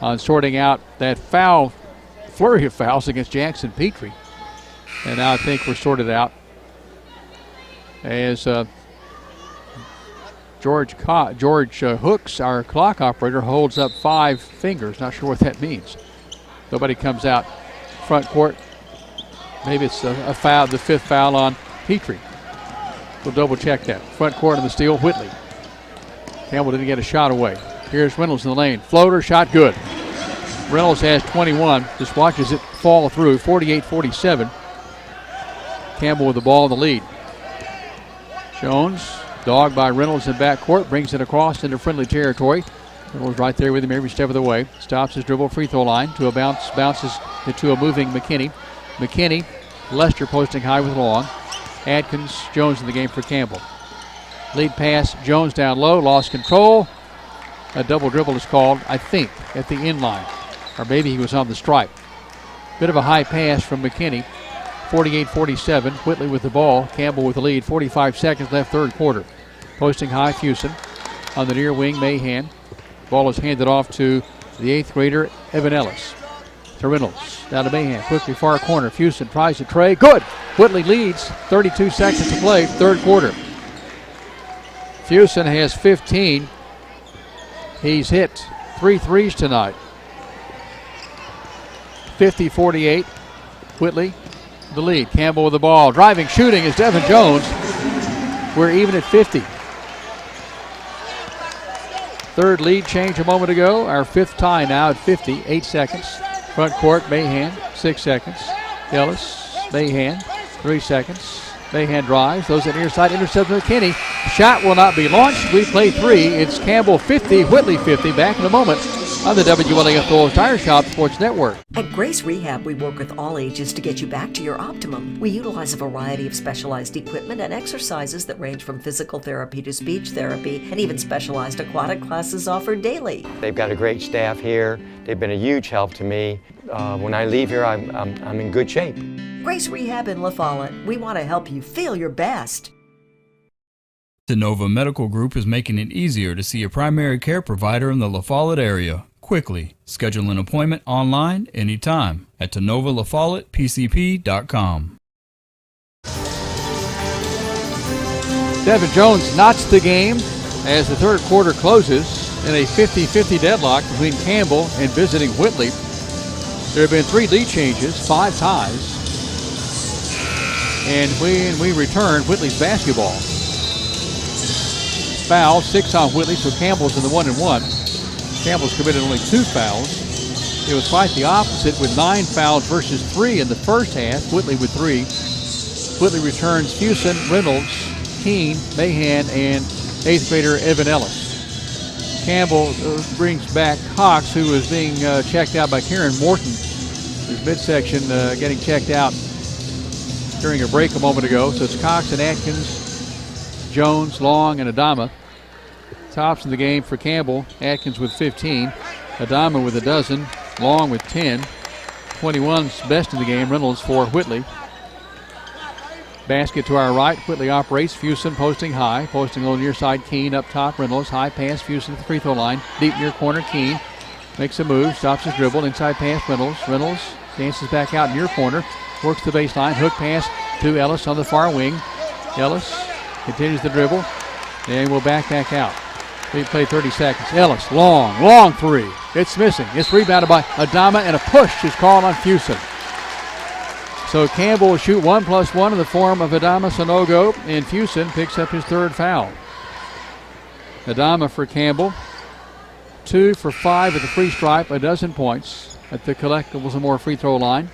on sorting out that flurry of fouls against Jackson Petrie. And now I think we're sorted out as George Hooks, our clock operator, holds up 5 fingers. Not sure what that means. Nobody comes out front court. Maybe it's a foul, the 5th foul on Petrie. We'll double check that. Front court on the steal, Whitley. Campbell didn't get a shot away. Here's Reynolds in the lane. Floater, shot good. Reynolds has 21. Just watches it fall through. 48-47. Campbell with the ball in the lead. Jones, dogged by Reynolds in backcourt, brings it across into friendly territory. Reynolds right there with him every step of the way. Stops his dribble free throw line to a bounce, bounces into a moving McKinney. McKinney, Lester posting high with long. Atkins, Jones in the game for Campbell. Lead pass, Jones down low, lost control. A double dribble is called, I think, at the end line. Or maybe he was on the stripe. Bit of a high pass from McKinney. 48-47. Whitley with the ball. Campbell with the lead. 45 seconds left, third quarter. Posting high, Fusen. On the near wing, Mahan. Ball is handed off to the 8th grader, Evan Ellis. To Reynolds. Down to Mahan. Quickly far corner. Fusen tries to tray. Good! Whitley leads. 32 seconds to play, third quarter. Fusen has 15. He's hit 3 threes tonight. 50-48. Whitley, the lead. Campbell with the ball. Driving, shooting is Devin Jones. We're even at 50. Third lead change a moment ago. Our 5th tie now at 50. 8 seconds. Front court, Mahan, 6 seconds. Ellis, Mahan, 3 seconds. Mahan drives, those at near side, intercept McKinney. Shot will not be launched. We play 3. It's Campbell 50, Whitley 50. Back in a moment on the WLAF Lowell Tire Shop Sports Network. At Grace Rehab, we work with all ages to get you back to your optimum. We utilize a variety of specialized equipment and exercises that range from physical therapy to speech therapy, and even specialized aquatic classes offered daily. They've got a great staff here. They've been a huge help to me. When I leave here, I'm in good shape. Grace Rehab in La Follette. We want to help you feel your best. Tenova Medical Group is making it easier to see a primary care provider in the La Follette area quickly. Schedule an appointment online anytime at TenovaLaFollettePCP.com. Devin Jones knots the game as the third quarter closes in a 50-50 deadlock between Campbell and visiting Whitley. There have been 3 lead changes, 5 ties. And when we return, Whitley's basketball. Foul, 6 on Whitley, so Campbell's in the 1-and-1. Campbell's committed only 2 fouls. It was quite the opposite with 9 fouls versus 3 in the first half. Whitley with 3. Whitley returns Fusen, Reynolds, Keene, Mahan, and 8th grader Evan Ellis. Campbell brings back Cox, who was being checked out by Karen Morton. His midsection getting checked out during a break a moment ago. So it's Cox and Atkins, Jones, Long, and Adama. Tops in the game for Campbell. Atkins with 15. Adama with a dozen. Long with 10. 21's best in the game. Reynolds for Whitley. Basket to our right. Whitley operates. Fusen posting high. Posting on near side. Keene up top. Reynolds. High pass. Fusen at the free throw line. Deep near corner. Keene makes a move. Stops his dribble. Inside pass. Reynolds. Reynolds dances back out near corner. Works the baseline. Hook pass to Ellis on the far wing. Ellis continues the dribble. And will back out. We play 30 seconds. Ellis. Long three. It's missing. It's rebounded by Adama, and a push is called on Fusen. So Campbell will shoot 1+1 in the form of Adama Sanogo, and Fusen picks up his third foul. Adama for Campbell, 2 for 5 at the free stripe, a dozen points at the Collectibles and More free throw line.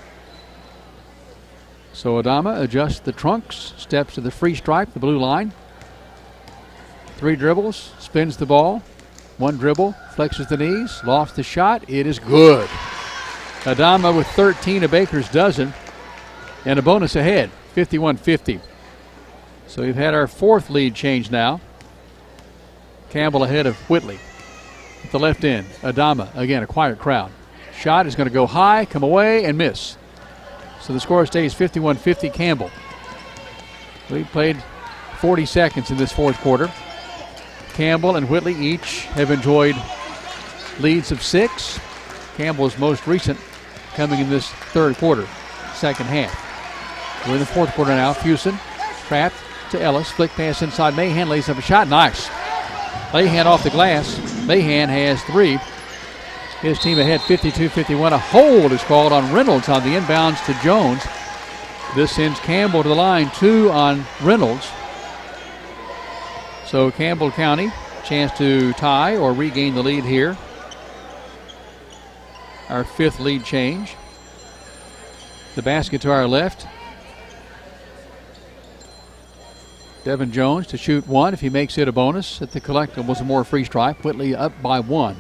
So Adama adjusts the trunks, steps to the free stripe, the blue line. 3 dribbles, spins the ball, 1 dribble, flexes the knees, lofts the shot, it is good. Adama with 13, a Baker's dozen. And a bonus ahead, 51-50. So we've had our 4th lead change now. Campbell ahead of Whitley. At the left end, Adama, again, a quiet crowd. Shot is going to go high, come away, and miss. So the score stays 51-50 Campbell. We played 40 seconds in this 4th quarter. Campbell and Whitley each have enjoyed leads of 6. Campbell's most recent coming in this 3rd quarter, second half. We're in the 4th quarter now. Fusen trapped to Ellis. Flick pass inside. Mahan lays up a shot. Nice. Mahan off the glass. Mahan has 3. His team ahead 52-51. A hold is called on Reynolds on the inbounds to Jones. This sends Campbell to the line. 2 on Reynolds. So Campbell County, chance to tie or regain the lead here. Our 5th lead change. The basket to our left. Devin Jones to shoot 1. If he makes it, a bonus. At the Collectibles and More free stripe. Whitley up by 1.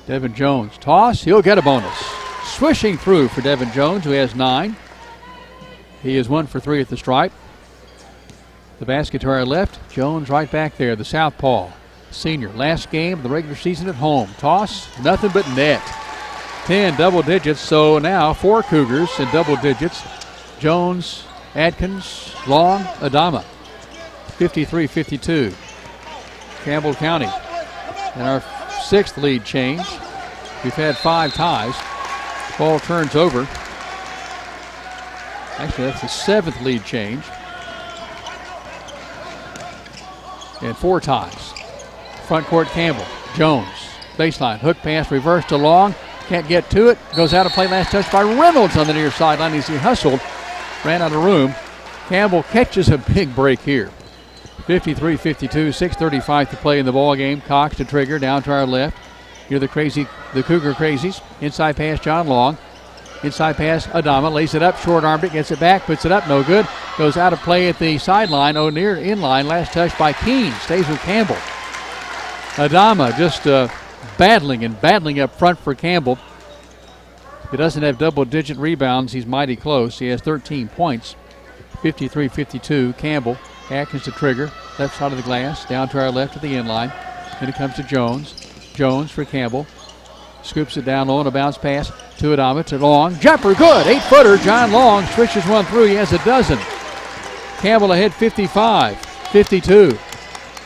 Devin Jones toss. He'll get a bonus. Swishing through for Devin Jones, who has 9. He is 1 for 3 at the stripe. The basket to our left. Jones right back there. The southpaw senior. Last game of the regular season at home. Toss. Nothing but net. 10 double digits. So now 4 Cougars in double digits. Jones, Adkins, Long, Adama. 53-52. Campbell County. And our 6th lead change. We've had 5 ties. Ball turns over. Actually, that's the 7th lead change. And 4 ties. Front court Campbell. Jones. Baseline. Hook pass. Reverse to Long. Can't get to it. Goes out of play. Last touch by Reynolds on the near sideline as he hustled. Ran out of room. Campbell catches a big break here. 53-52, 6:35 to play in the ball game. Cox to trigger, down to our left. Here the Cougar Crazies. Inside pass, John Long. Inside pass, Adama lays it up, short-armed it, gets it back, puts it up, no good. Goes out of play at the sideline, near inline. Last touch by Keene, stays with Campbell. Adama just battling up front for Campbell. If he doesn't have double-digit rebounds, he's mighty close. He has 13 points. 53-52, Campbell. Atkins to trigger, left side of the glass, down to our left at the inline. Then it comes to Jones. Jones for Campbell. Scoops it down low and a bounce pass to Adama, to Long. Jumper, good, 8-footer. John Long switches one through. He has a dozen. Campbell ahead 55-52.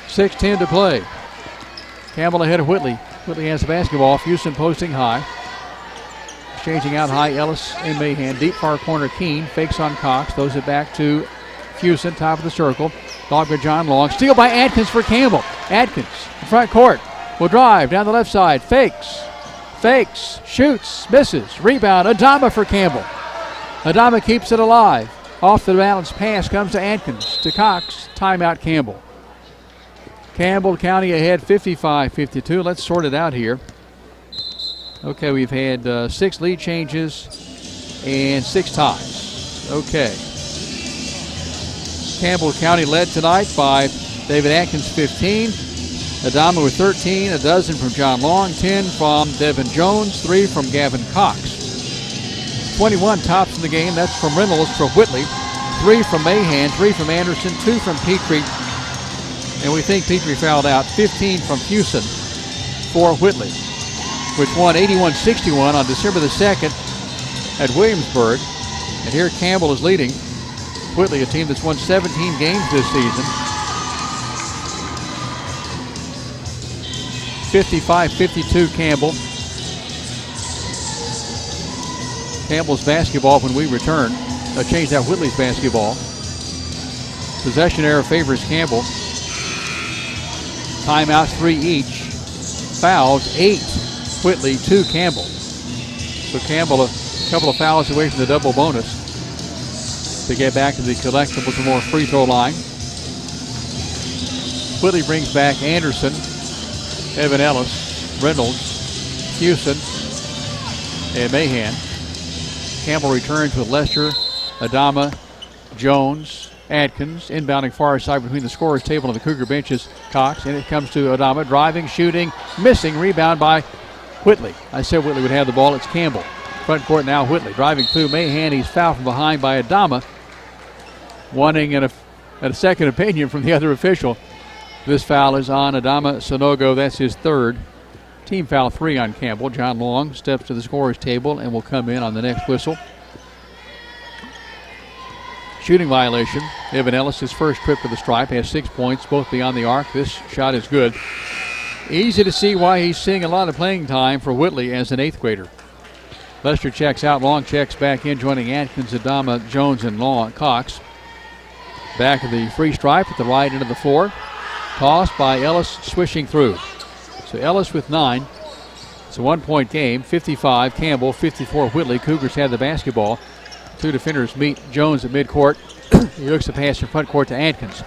6:10 to play. Campbell ahead of Whitley. Whitley has the basketball. Fusen posting high. Changing out high, Ellis and Mahan. Deep far corner, Keene. Fakes on Cox. Throws it back to Fusen, top of the circle. Dog by John Long. Steal by Atkins for Campbell. Atkins, front court. Will drive down the left side. Fakes. Shoots. Misses. Rebound. Adama for Campbell. Adama keeps it alive. Off the balance pass comes to Atkins. To Cox. Timeout Campbell. Campbell County ahead 55-52. Let's sort it out here. Okay, we've had 6 lead changes and 6 ties. Okay. Campbell County led tonight by David Atkins, 15. Adama with 13, a dozen from John Long, 10 from Devin Jones, 3 from Gavin Cox. 21 tops in the game. That's from Reynolds for Whitley. 3 from Mahan, 3 from Anderson, 2 from Petrie. And we think Petrie fouled out. 15 from Fusen for Whitley, which won 81-61 on December the 2nd at Williamsburg. And here Campbell is leading Whitley, a team that's won 17 games this season. 55-52 Campbell. Campbell's basketball when we return. Change that, Whitley's basketball. Possession error favors Campbell. Timeouts 3 each. Fouls 8. Whitley 2 Campbell. So Campbell a couple of fouls away from the double bonus to get back to the collectibles and more free throw line. Whitley brings back Anderson, Evan Ellis, Reynolds, Houston, and Mahan. Campbell returns with Lester, Adama, Jones, Atkins. Inbounding far side between the scorer's table and the Cougar benches, Cox. And it comes to Adama, driving, shooting, missing. Rebound by Whitley. I said Whitley would have the ball. It's Campbell. Front court now, Whitley driving through Mahan. He's fouled from behind by Adama. Wanting a second opinion from the other official. This foul is on Adama Sonogo. That's his third. Team foul 3 on Campbell. John Long steps to the scorer's table and will come in on the next whistle. Shooting violation. Evan Ellis, his first trip to the stripe, has 6 points, both beyond the arc. This shot is good. Easy to see why he's seeing a lot of playing time for Whitley as an 8th grader. Lester checks out. Long checks back in, joining Atkins, Adama, Jones, and Long. Cox back of the free stripe at the right end of the floor. Tossed by Ellis, swishing through. So Ellis with 9. It's a 1-point game. 55 Campbell, 54 Whitley. Cougars have the basketball. Two defenders meet. Jones at midcourt. He looks to pass from front court to Atkins.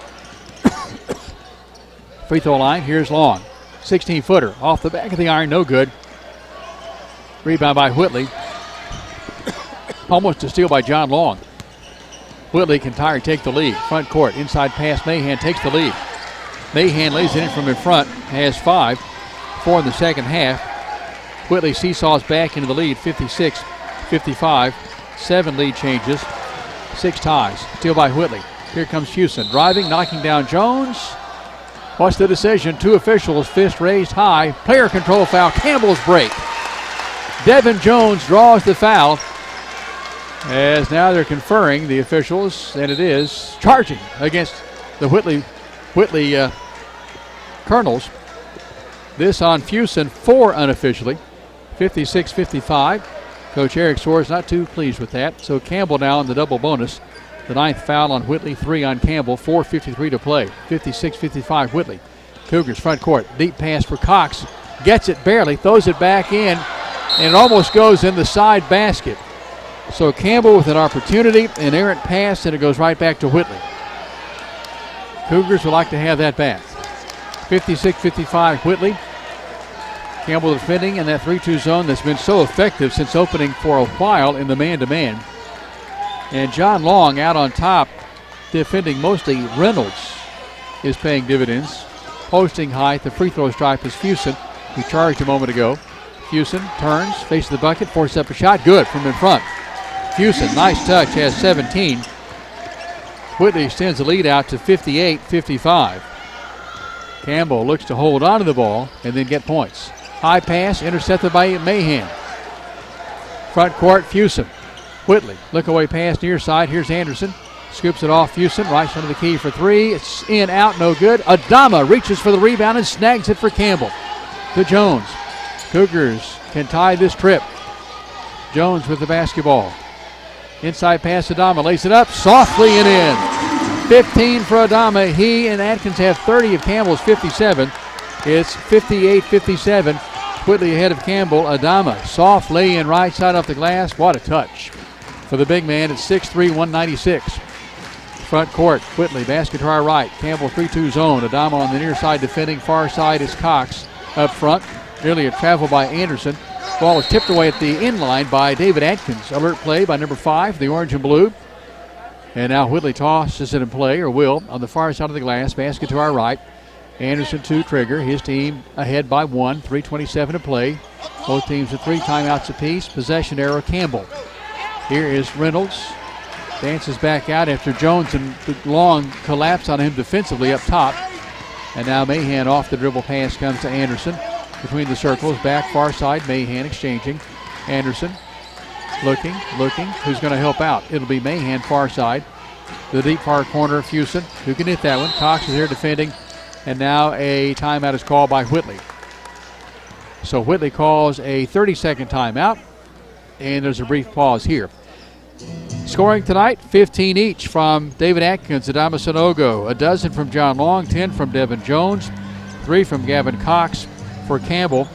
Free throw line. Here's Long. 16-footer off the back of the iron. No good. Rebound by Whitley. Almost a steal by John Long. Whitley can take the lead. Front court. Inside pass. Mahan takes the lead. Mahan lays it in from in front. Has 5. 4 in the second half. Whitley seesaws back into the lead. 56-55. 7 lead changes. 6 ties. Steal by Whitley. Here comes Houston. Driving, knocking down Jones. What's the decision? 2 officials, fist raised high. Player control foul. Campbell's break. Devin Jones draws the foul. As now they're conferring, the officials, and it is charging against the Whitley Colonels. This on Fusen, 4 unofficially. 56-55. Coach Eric Soares not too pleased with that. So Campbell now in the double bonus. The 9th foul on Whitley, 3 on Campbell, 4:53 to play. 56-55 Whitley. Cougars front court. Deep pass for Cox. Gets it barely, throws it back in, and it almost goes in the side basket. So Campbell with an opportunity, an errant pass, and it goes right back to Whitley. Cougars would like to have that back. 56-55 Whitley. Campbell defending in that 3-2 zone that's been so effective since opening for a while in the man-to-man. And John Long out on top, defending mostly Reynolds, is paying dividends. Posting high at the free throw stripe is Fusen, who charged a moment ago. Fusen turns, faces the bucket, forces up a shot. Good from in front. Fusen, nice touch, has 17. Whitley extends the lead out to 58-55. Campbell looks to hold on to the ball and then get points. High pass, intercepted by Mahan. Front court, Fusen. Whitley, look away pass near side. Here's Anderson. Scoops it off Fusen, right under the key for 3. It's in, out, no good. Adama reaches for the rebound and snags it for Campbell. To Jones. Cougars can tie this trip. Jones with the basketball. Inside pass, Adama lays it up softly and in. 15 for Adama. He and Atkins have 30 of Campbell's 57. It's 58-57. Whitley ahead of Campbell. Adama soft lay in right side off the glass. What a touch for the big man at 6'3", 196. Front court, Whitley, basket to our right. Campbell 3-2 zone. Adama on the near side defending. Far side is Cox up front. Nearly a travel by Anderson. Ball is tipped away at the inline by David Atkins. Alert play by number 5, the orange and blue. And now Whitley tosses it in play, or will, on the far side of the glass. Basket to our right. Anderson to Trigger. His team ahead by 1. 3:27 to play. Both teams with 3 timeouts apiece. Possession arrow, Campbell. Here is Reynolds. Dances back out after Jones and Long collapse on him defensively up top. And now Mahan off the dribble pass comes to Anderson. Between the circles, back far side, Mahan exchanging. Anderson looking. Who's going to help out? It'll be Mahan far side. The deep far corner, Fusen, who can hit that one. Cox is there defending, and now a timeout is called by Whitley. So Whitley calls a 30-second timeout, and there's a brief pause here. Scoring tonight, 15 each from David Atkins, Adama Sanogo, a dozen from John Long, 10 from Devin Jones, 3 from Gavin Cox for Campbell,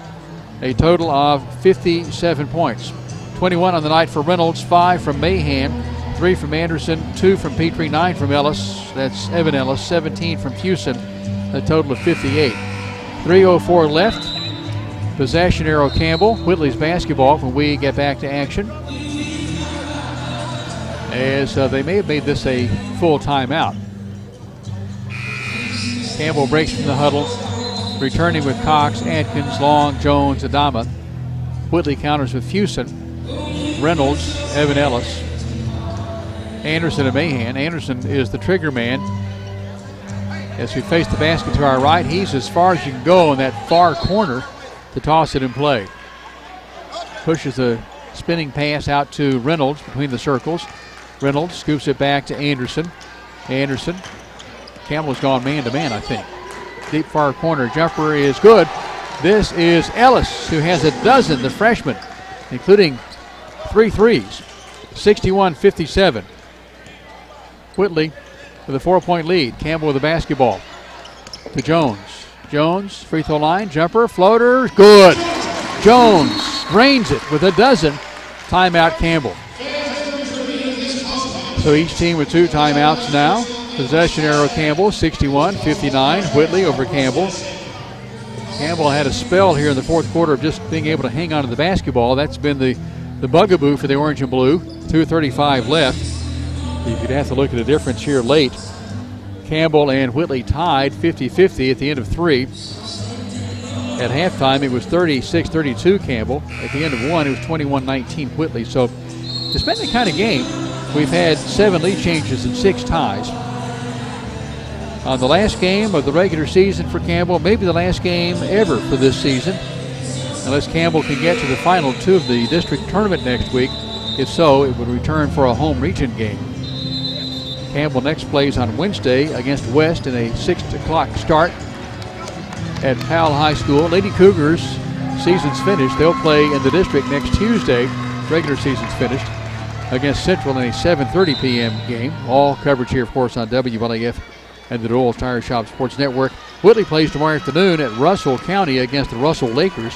a total of 57 points. 21 on the night for Reynolds, 5 from Mahan, 3 from Anderson, 2 from Petrie, 9 from Ellis, that's Evan Ellis, 17 from Fusen, a total of 58. 3:04 left. Possession arrow Campbell. Whitley's basketball when we get back to action. As they may have made this a full timeout. Campbell breaks from the huddle, returning with Cox, Atkins, Long, Jones, Adama. Whitley counters with Fusen, Reynolds, Evan Ellis, Anderson, and Mahan. Anderson is the trigger man. As we face the basket to our right, he's as far as you can go in that far corner to toss it in play. Pushes a spinning pass out to Reynolds between the circles. Reynolds scoops it back to Anderson. Anderson. Campbell's gone man-to-man, I think. Deep far corner jumper is good. This is Ellis, who has a dozen, the freshman, including 3 threes. 61-57. Whitley with a 4-point lead. Campbell with the basketball to Jones. Jones, free throw line, jumper, floater, good. Jones drains it with a dozen. Timeout Campbell. So each team with 2 timeouts now. Possession arrow Campbell, 61-59. Whitley over Campbell. Campbell had a spell here in the fourth quarter of just being able to hang on to the basketball. That's been the bugaboo for the orange and blue. 2:35 left. You could have to look at the difference here late. Campbell and Whitley tied 50-50 at the end of 3. At halftime, it was 36-32 Campbell. At the end of 1, it was 21-19 Whitley. So it's been the kind of game. We've had 7 lead changes and 6 ties. On the last game of the regular season for Campbell, maybe the last game ever for this season, unless Campbell can get to the final 2 of the district tournament next week. If so, it would return for a home region game. Campbell next plays on Wednesday against West in a 6 o'clock start at Powell High School. Lady Cougars, season's finished. They'll play in the district next Tuesday. Regular season's finished against Central in a 7:30 p.m. game. All coverage here, of course, on WLAF and the Doyle's Tire Shop Sports Network. Whitley plays tomorrow afternoon at Russell County against the Russell Lakers.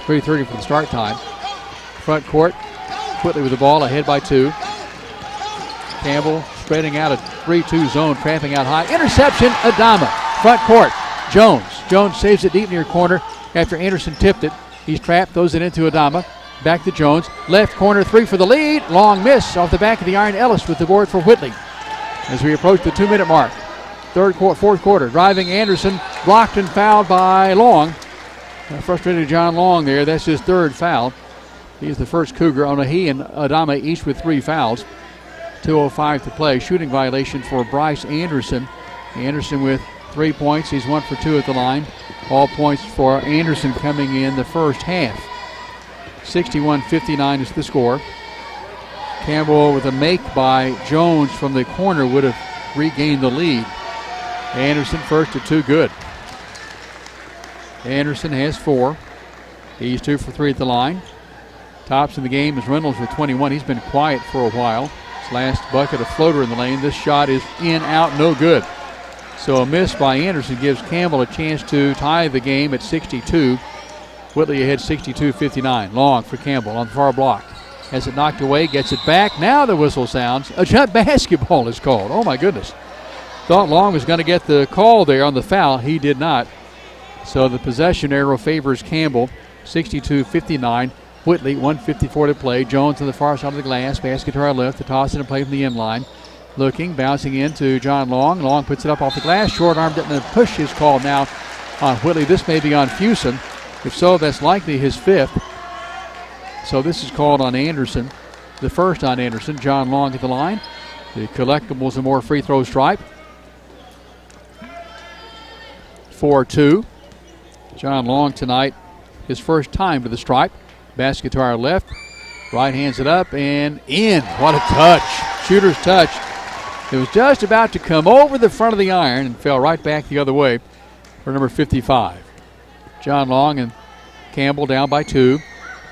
3:30 for the start time. Front court, Whitley with the ball, ahead by 2. Campbell spreading out a 3-2 zone, trapping out high. Interception, Adama. Front court, Jones. Jones saves it deep near corner after Anderson tipped it. He's trapped, throws it into Adama. Back to Jones. Left corner 3 for the lead. Long miss off the back of the iron. Ellis with the board for Whitley. As we approach the 2-minute mark. Fourth quarter. Driving Anderson. Blocked and fouled by Long. Frustrated John Long there. That's his 3rd foul. He's the first Cougar. He and Adama each with 3 fouls. 2:05 to play. Shooting violation for Bryce Anderson. Anderson with 3 points. He's 1 for 2 at the line. All points for Anderson coming in the first half. 61-59 is the score. Campbell with a make by Jones from the corner would have regained the lead. Anderson first to 2 good. Anderson has 4. He's 2 for 3 at the line. Tops in the game is Reynolds with 21. He's been quiet for a while. His last bucket, a floater in the lane. This shot is in, out, no good. So a miss by Anderson gives Campbell a chance to tie the game at 62. Whitley ahead 62-59. Long for Campbell on the far block. Has it knocked away, gets it back. Now the whistle sounds. A jump basketball is called. Oh my goodness. Thought Long was going to get the call there on the foul. He did not. So the possession arrow favors Campbell. 62-59. Whitley, 1:54 to play. Jones on the far side of the glass. Basket to our left. The toss in and play from the end line. Looking, bouncing into John Long. Long puts it up off the glass. Short arm, and a push is called now on Whitley. This may be on Fusen. If so, that's likely his 5th. So this is called on Anderson. The first on Anderson. John Long at the line. The collectibles and more free throw stripe. 4-2. John Long tonight, his first time to the stripe. Basket to our left. Right hands it up and in. What a touch. Shooter's touch. It was just about to come over the front of the iron and fell right back the other way for number 55. John Long and Campbell down by 2.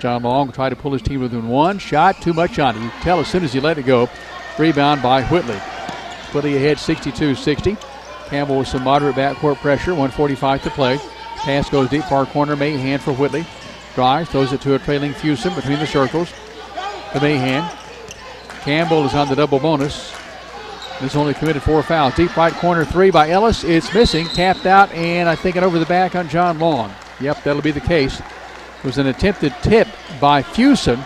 John Long tried to pull his team within 1 shot, too much on it. You can tell as soon as he let it go. Rebound by Whitley. Whitley ahead 62-60. Campbell with some moderate backcourt pressure, 1:45 to play. Pass goes deep far corner, Mahan for Whitley. Drives, throws it to a trailing Fusen between the circles. To Mahan. Campbell is on the double bonus. He's only committed 4 fouls. Deep right corner 3 by Ellis. It's missing. Tapped out, and I think it over the back on John Long. Yep, that'll be the case. It was an attempted tip by Fusen,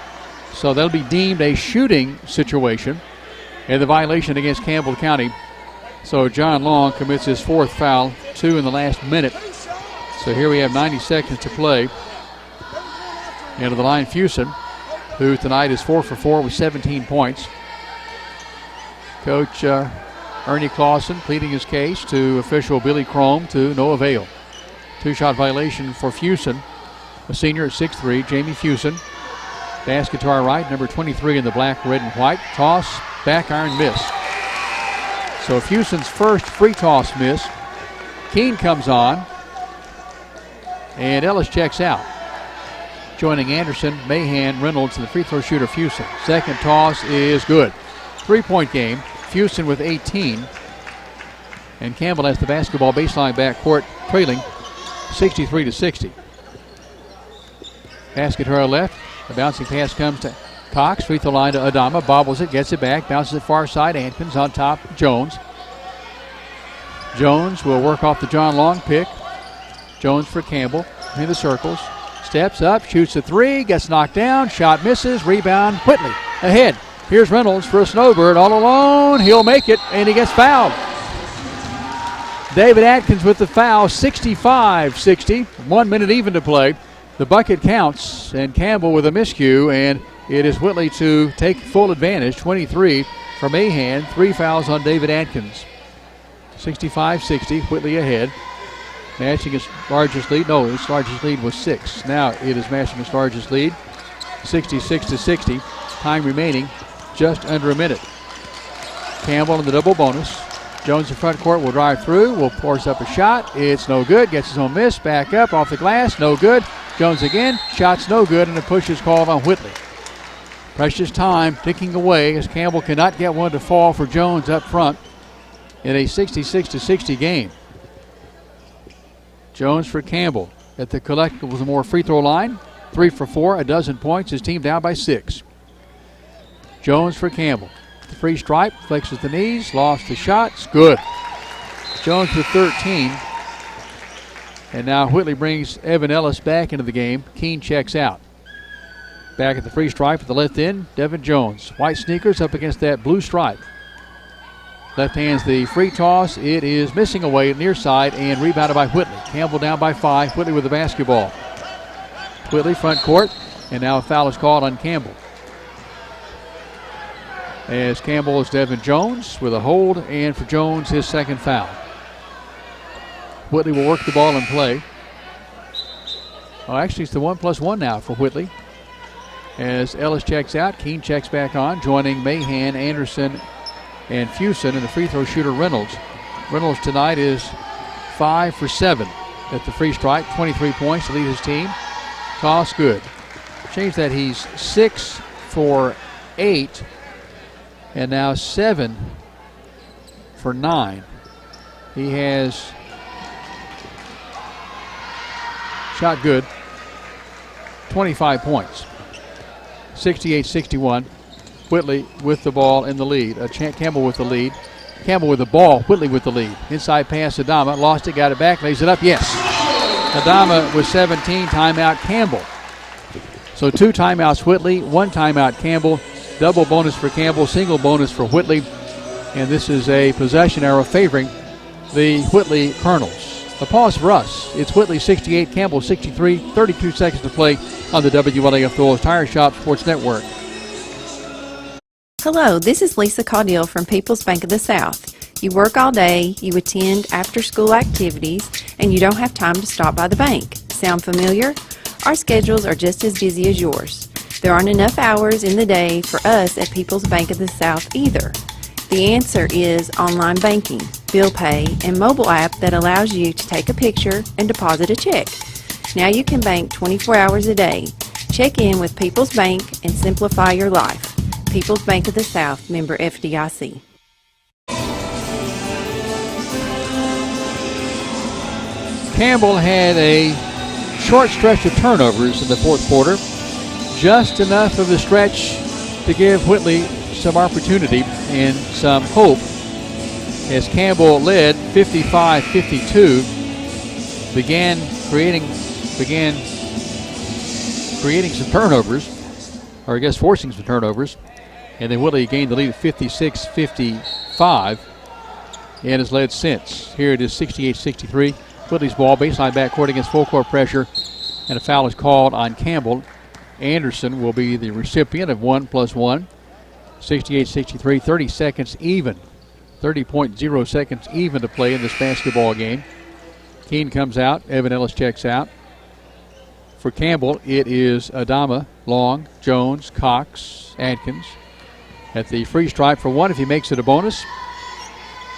so that'll be deemed a shooting situation. And the violation against Campbell County. So John Long commits his 4th foul, 2 in the last minute. So here we have 90 seconds to play. Into the line, Fusen, who tonight is 4 for 4 with 17 points. Coach Ernie Clausen pleading his case to official Billy Chrome to no avail. 2-shot violation for Fusen, a senior at 6'3", Jamie Fusen. Basket to our right, number 23 in the black, red, and white. Toss, back iron, miss. So Fusen's first free toss miss. Keene comes on, and Ellis checks out. Joining Anderson, Mahan, Reynolds, and the free throw shooter Fusen. Second toss is good. 3-point game. Fusen with 18. And Campbell has the basketball baseline backcourt, trailing 63-60. Basket to our left. The bouncing pass comes to Cox. Free throw line to Adama. Bobbles it, gets it back. Bounces it far side. Atkins on top. Jones. Jones will work off the John Long pick. Jones for Campbell. In the circles. Steps up, shoots a 3, gets knocked down. Shot misses. Rebound. Whitley ahead. Here's Reynolds for a snowbird all alone. He'll make it, and he gets fouled. David Atkins with the foul, 65-60. 1 minute even to play. The bucket counts, and Campbell with a miscue, and it is Whitley to take full advantage. 23 for Mahan. 3 fouls on David Atkins. 65-60, Whitley ahead. Matching its largest lead. No, its largest lead was 6. Now it is matching its largest lead. 66-60. Time remaining just under a minute. Campbell in the double bonus. Jones in front court will drive through, will force up a shot. It's no good. Gets his own miss. Back up off the glass. No good. Jones again. Shot's no good, and a push is called on Whitley. Precious time ticking away as Campbell cannot get one to fall for Jones up front in a 66-60 game. Jones for Campbell at the collectibles more free throw line. 3 for 4, a dozen points. His team down by 6. Jones for Campbell. The free stripe, flexes the knees, lost the shot. It's good. Jones with 13. And now Whitley brings Evan Ellis back into the game. Keene checks out. Back at the free stripe at the left end, Devin Jones. White sneakers up against that blue stripe. Left hands the free toss. It is missing away near side and rebounded by Whitley. Campbell down by 5. Whitley with the basketball. Whitley front court, and now a foul is called on Campbell. As Campbell is Devin Jones with a hold, and for Jones his second foul. Whitley will work the ball and play. Oh, actually it's the 1+1 now for Whitley. As Ellis checks out, Keene checks back on, joining Mahan, Anderson, and Fusen, and the free throw shooter Reynolds. Reynolds tonight is 5 for 7 at the free strike, 23 points to lead his team. Toss good. Change that, he's 6 for 8 and now 7 for 9. He has shot good, 25 points. 68-61. Whitley with the ball in the lead. Campbell with the lead. Campbell with the ball. Whitley with the lead. Inside pass, Adama. Lost it, got it back, lays it up. Yes. Adama with 17. Timeout, Campbell. So 2 timeouts, Whitley. 1 timeout, Campbell. Double bonus for Campbell. Single bonus for Whitley. And this is a possession arrow favoring the Whitley Colonels. A pause for us. It's Whitley 68, Campbell 63. 32 seconds to play on the WLAF Thorles Tire Shop Sports Network. Hello, this is Lisa Caudill from People's Bank of the South. You work all day, you attend after-school activities, and you don't have time to stop by the bank. Sound familiar? Our schedules are just as busy as yours. There aren't enough hours in the day for us at People's Bank of the South either. The answer is online banking, bill pay, and mobile app that allows you to take a picture and deposit a check. Now you can bank 24 hours a day. Check in with People's Bank and simplify your life. People's Bank of the South, member FDIC. Campbell had a short stretch of turnovers in the fourth quarter, just enough of the stretch to give Whitley some opportunity and some hope as Campbell led 55-52, began creating some turnovers, or I guess forcing some turnovers, and then Whitley gained the lead at 56-55 and has led since. Here it is 68-63. Whitley's ball, baseline backcourt against full court pressure, and a foul is called on Campbell. Anderson will be the recipient of 1+1. 68-63, 30 seconds even. 30.0 seconds even to play in this basketball game. Keene comes out. Evan Ellis checks out. For Campbell, it is Adama, Long, Jones, Cox, Adkins. At the free stripe for one, if he makes it a bonus,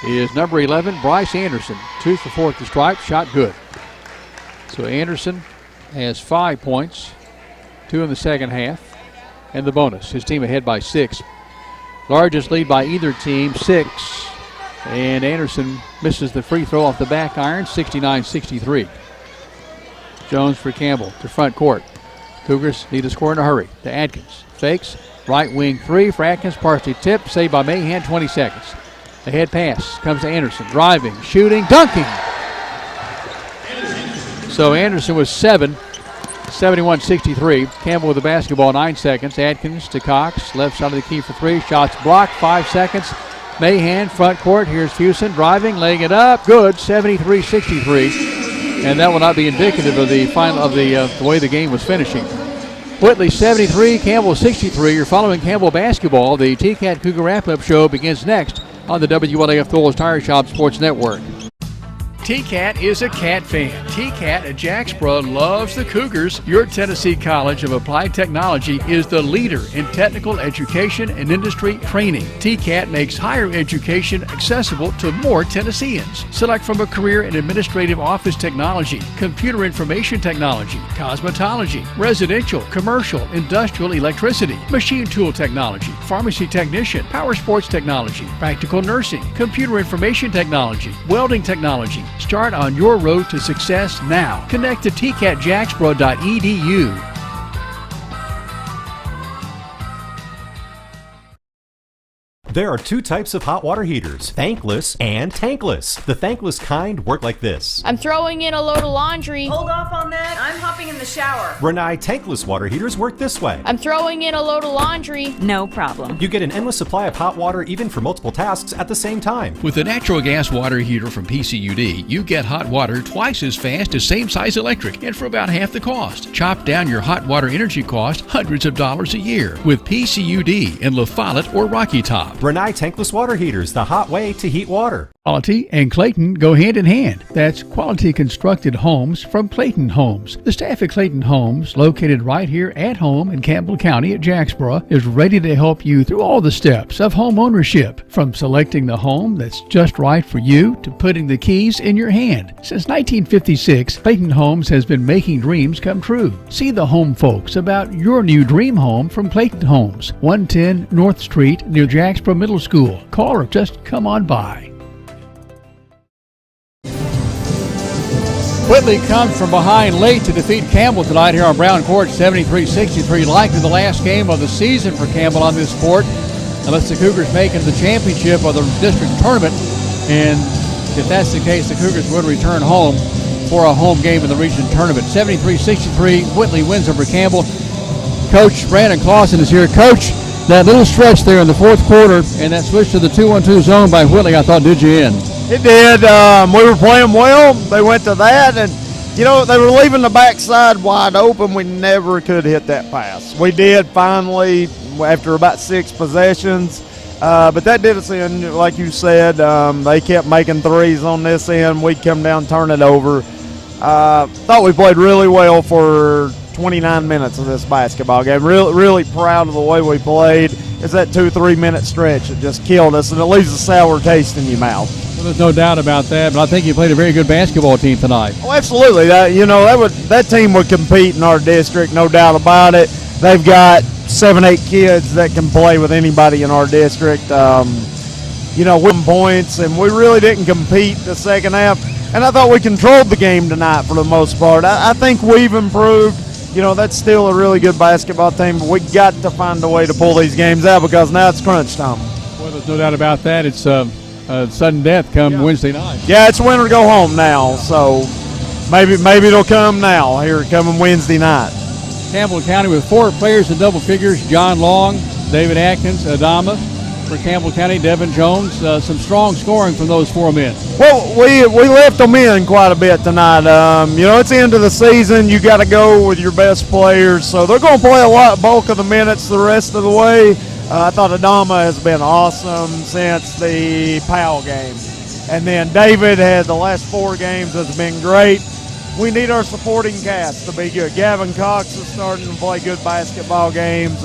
is number 11, Bryce Anderson. 2 for 4 at the stripe, shot good. So Anderson has 5 points, 2 in the second half, and the bonus. His team ahead by 6. Largest lead by either team, 6. And Anderson misses the free throw off the back iron, 69-63. Jones for Campbell to front court. Cougars need to score in a hurry. To Adkins. Fakes. Right wing 3 for Atkins. Partially tipped. Saved by Mahan. 20 seconds. The head pass comes to Anderson. Driving. Shooting. Dunking. So Anderson was 7. 71-63. Campbell with the basketball. 9 seconds. Adkins to Cox. Left side of the key for 3. Shots blocked. 5 seconds. Mahan front court. Here's Fuson driving. Laying it up. Good. 73-63. And that will not be indicative of the final of the way the game was finishing. Whitley 73, Campbell 63. You're following Campbell basketball. The T-Cat Cougar Wrap-Up Show begins next on the WLAF Tools Tire Shop Sports Network. T-Cat is a Cat fan. T-Cat at Jacksboro loves the Cougars. Your Tennessee College of Applied Technology is the leader in technical education and industry training. T-Cat makes higher education accessible to more Tennesseans. Select from a career in administrative office technology, computer information technology, cosmetology, residential, commercial, industrial electricity, machine tool technology, pharmacy technician, power sports technology, practical nursing, computer information technology, welding technology. Start on your road to success now. Connect to tcatjacksboro.edu. There are 2 types of hot water heaters, thankless and tankless. The thankless kind work like this. I'm throwing in a load of laundry. Hold off on that. I'm hopping in the shower. Renai tankless water heaters work this way. I'm throwing in a load of laundry. No problem. You get an endless supply of hot water even for multiple tasks at the same time. With the natural gas water heater from PCUD, you get hot water twice as fast as same size electric and for about half the cost. Chop down your hot water energy cost hundreds of dollars a year with PCUD in La Follette or Rocky Top. Renai tankless water heaters, the hot way to heat water. Quality and Clayton go hand in hand. That's quality constructed homes from Clayton Homes. The staff at Clayton Homes, located right here at home in Campbell County at Jacksboro, is ready to help you through all the steps of home ownership, from selecting the home that's just right for you to putting the keys in your hand. Since 1956, Clayton Homes has been making dreams come true. See the home folks about your new dream home from Clayton Homes, 110 North Street near Jacksboro Middle School. Call or just come on by. Whitley comes from behind late to defeat Campbell tonight here on Brown Court, 73-63. Likely the last game of the season for Campbell on this court, unless the Cougars make it to the championship or the district tournament. And if that's the case, the Cougars would return home for a home game in the region tournament. 73-63, Whitley wins over Campbell. Coach Brandon Clausen is here. Coach, that little stretch there in the fourth quarter and that switch to the 2-1-2 zone by Whitley, I thought, did you in. It did. We were playing well. They went to that, and, you know, they were leaving the backside wide open. We never could hit that pass. We did finally after about 6 possessions, but that did us in, like you said. They kept making threes on this end. We'd come down, turn it over. Thought we played really well for 29 minutes of this basketball game. Really proud of the way we played. it's that 2-3 minute stretch that just killed us, and it leaves a sour taste in your mouth. Well, there's no doubt about that, but I think you played a very good basketball team tonight. Oh, absolutely. That team would compete in our district, no doubt about it. They've got 7-8 kids that can play with anybody in our district. Winning points, and we really didn't compete the second half. And I thought we controlled the game tonight for the most part. I think we've improved. That's still a really good basketball team, but we got to find a way to pull these games out because now it's crunch time. Well, there's no doubt about that. It's sudden death come Wednesday night. Yeah, it's winter to go home now, so maybe it'll come now, here coming Wednesday night. Campbell County with 4 players in double figures: John Long, David Atkins, Adama. For Campbell County, Devin Jones, some strong scoring from those 4 men. Well, we left them in quite a bit tonight. It's the end of the season. You got to go with your best players, so they're going to play bulk of the minutes the rest of the way. I thought Adama has been awesome since the Powell game, and then David had the last 4 games has been great. We need our supporting cast to be good. Gavin Cox is starting to play good basketball games.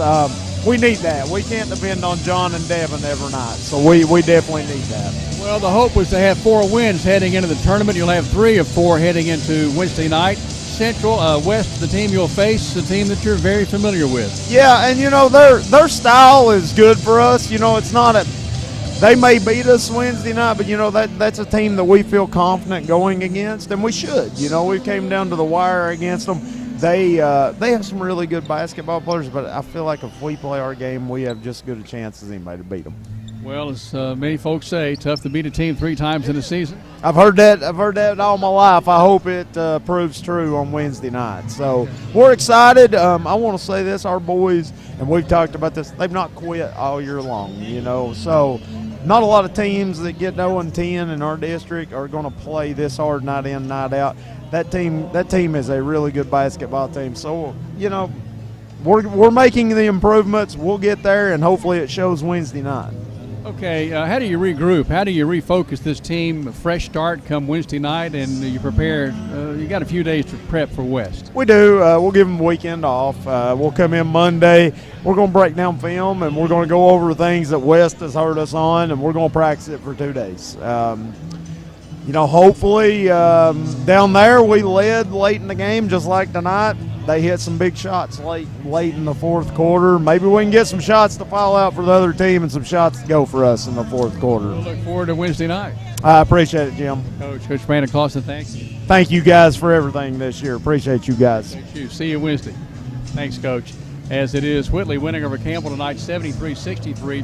We need that. We can't depend on John and Devin every night, so we definitely need that. Well, the hope was to have 4 wins heading into the tournament. You'll have 3 of 4 heading into Wednesday night. Central, West, the team you'll face, the team that you're very familiar with. Yeah, and their style is good for us. It's not they may beat us Wednesday night, but that's a team that we feel confident going against, and we should. We came down to the wire against them. They have some really good basketball players, but I feel like if we play our game, we have just as good a chance as anybody to beat them. Well, as many folks say, tough to beat a team 3 times in a season. I've heard that all my life. I hope it proves true on Wednesday night. So we're excited. I want to say this: our boys, and we've talked about this, they've not quit all year long. So not a lot of teams that get 0-10 in our district are going to play this hard night in, night out. That team is a really good basketball team. So, we're making the improvements. We'll get there, and hopefully it shows Wednesday night. Okay, how do you regroup? How do you refocus this team? A fresh start come Wednesday night, and you prepare. You got a few days to prep for West. We do. We'll give them a weekend off. We'll come in Monday. We're going to break down film, and we're going to go over things that West has hurt us on, and we're going to practice it for 2 days. Hopefully down there we led late in the game just like tonight. They hit some big shots late in the fourth quarter. Maybe we can get some shots to fall out for the other team and some shots to go for us in the fourth quarter. We'll look forward to Wednesday night. I appreciate it, Jim. Coach Brandon Clausen, thank you. Thank you guys for everything this year. Appreciate you guys. Thank you. See you Wednesday. Thanks, Coach. As it is, Whitley winning over Campbell tonight, 73-63.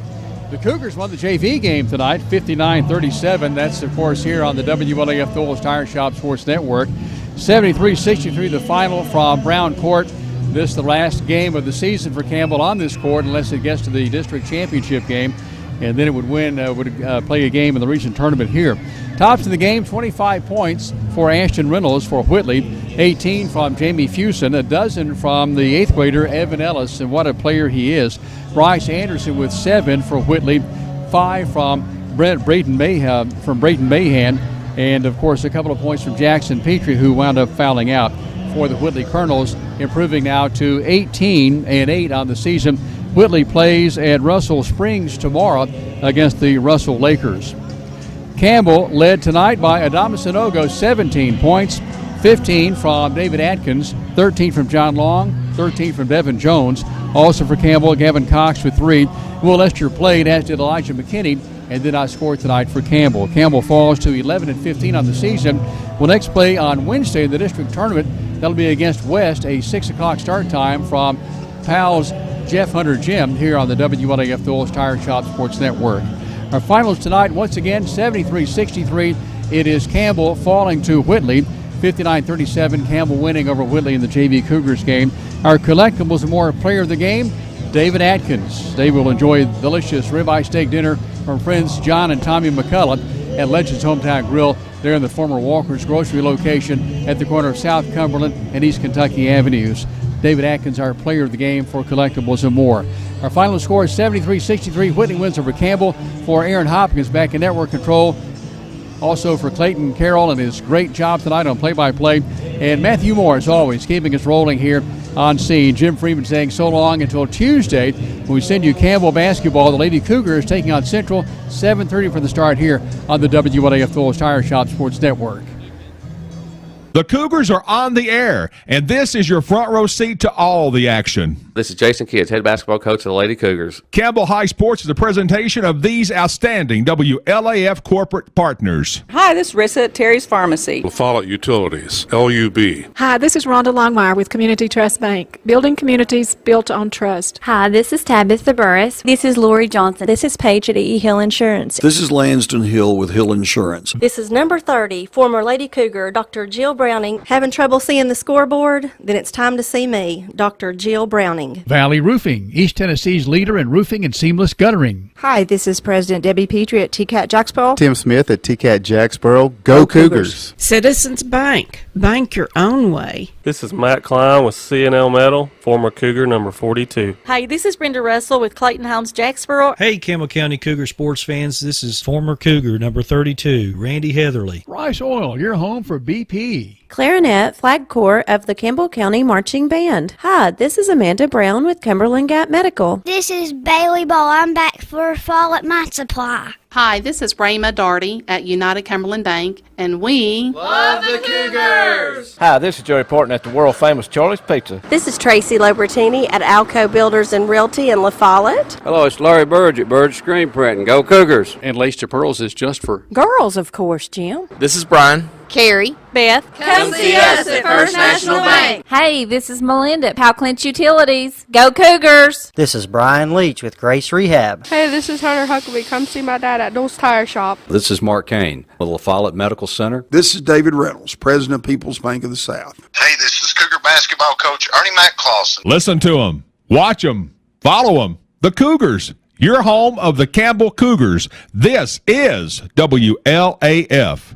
The Cougars won the JV game tonight, 59-37. That's, of course, here on the WLAF Thulles Tire Shop Sports Network. 73-63, the final from Brown Court. This the last game of the season for Campbell on this court, unless it gets to the district championship game, and then it would play a game in the region tournament here. Tops in the game, 25 points for Ashton Reynolds for Whitley, 18 from Jamie Fusen, a dozen from the 8th grader Evan Ellis, and what a player he is. Bryce Anderson with 7 for Whitley, 5 from Brayton Mahan, and of course a couple of points from Jackson Petrie, who wound up fouling out for the Whitley Colonels, improving now to 18-8 on the season. Whitley plays at Russell Springs tomorrow against the Russell Lakers. Campbell led tonight by Adama Sanogo, 17 points, 15 from David Atkins, 13 from John Long, 13 from Devin Jones. Also for Campbell, Gavin Cox with 3. Will Lester played, as did Elijah McKinney, and did not score tonight for Campbell. Campbell falls to 11-15 on the season. Will next play on Wednesday in the district tournament. That'll be against West, a 6 o'clock start time from Powell's Jeff Hunter Gym here on the WLAF Thulles Tire Shop Sports Network. Our finals tonight, once again, 73-63. It is Campbell falling to Whitley. 59-37, Campbell winning over Whitley in the JV Cougars game. Our collectibles and more player of the game, David Atkins. They will enjoy delicious ribeye steak dinner from friends John and Tommy McCullough at Legends Hometown Grill. They're in the former Walker's Grocery location at the corner of South Cumberland and East Kentucky Avenues. David Atkins, our player of the game for collectibles and more. Our final score is 73-63. Whitley wins over Campbell. For Aaron Hopkins back in network control, Also for Clayton Carroll and his great job tonight on play-by-play. And Matthew Moore, as always, keeping us rolling here on scene. Jim Freeman saying so long until Tuesday when we send you Campbell basketball. The Lady Cougars taking on Central, 7:30 for the start here on the WLAF Phillips Tire Shop Sports Network. The Cougars are on the air, and this is your front row seat to all the action. This is Jason Kids, head basketball coach of the Lady Cougars. Campbell High Sports is a presentation of these outstanding WLAF corporate partners. Hi, this is Rissa at Terry's Pharmacy. La Follette Utilities, LUB. Hi, this is Rhonda Longmire with Community Trust Bank, building communities built on trust. Hi, this is Tabitha Burris. This is Lori Johnson. This is Paige at E. Hill Insurance. This is Lansden Hill with Hill Insurance. This is number 30, former Lady Cougar, Dr. Jill Browning. Having trouble seeing the scoreboard? Then it's time to see me, Dr. Jill Browning. Valley Roofing, East Tennessee's leader in roofing and seamless guttering. Hi, this is President Debbie Petrie at TCAT Jacksboro. Tim Smith at TCAT Jacksboro. Go Cougars. Citizens Bank. Bank your own way. This is Matt Klein with C&L Metal, former Cougar number 42. Hi, this is Brenda Russell with Clayton Homes Jacksboro. Hey, Campbell County Cougar sports fans, this is former Cougar number 32, Randy Heatherly. Rice Oil, your home for BP. Clarinet, Flag Corps of the Campbell County Marching Band. Hi, this is Amanda Brown with Cumberland Gap Medical. This is Bailey Ball. I'm back for fall at my supply. Hi, this is Rayma Darty at United Cumberland Bank, and we love the Cougars! Hi, this is Joey Portman at the world-famous Charlie's Pizza. This is Tracy Lobertini at Alco Builders and Realty in La Follette. Hello, it's Larry Burge at Burge Screen Printing. Go Cougars! And Lace to Pearls is just for girls, of course, Jim. This is Brian. Carrie. Beth. Come see us at First National Bank. Hey, this is Melinda at Powell Clinch Utilities. Go Cougars! This is Brian Leach with Grace Rehab. Hey, this is Hunter Huckabee. Come see my dad at Dole's Tire Shop. This is Mark Kane with La Follette Medical Center. This is David Reynolds, President of People's Bank of the South. Hey, this is Cougar basketball coach Ernie Mac Clausen. Listen to them, watch them, follow them. The Cougars, your home of the Campbell Cougars. This is WLAF.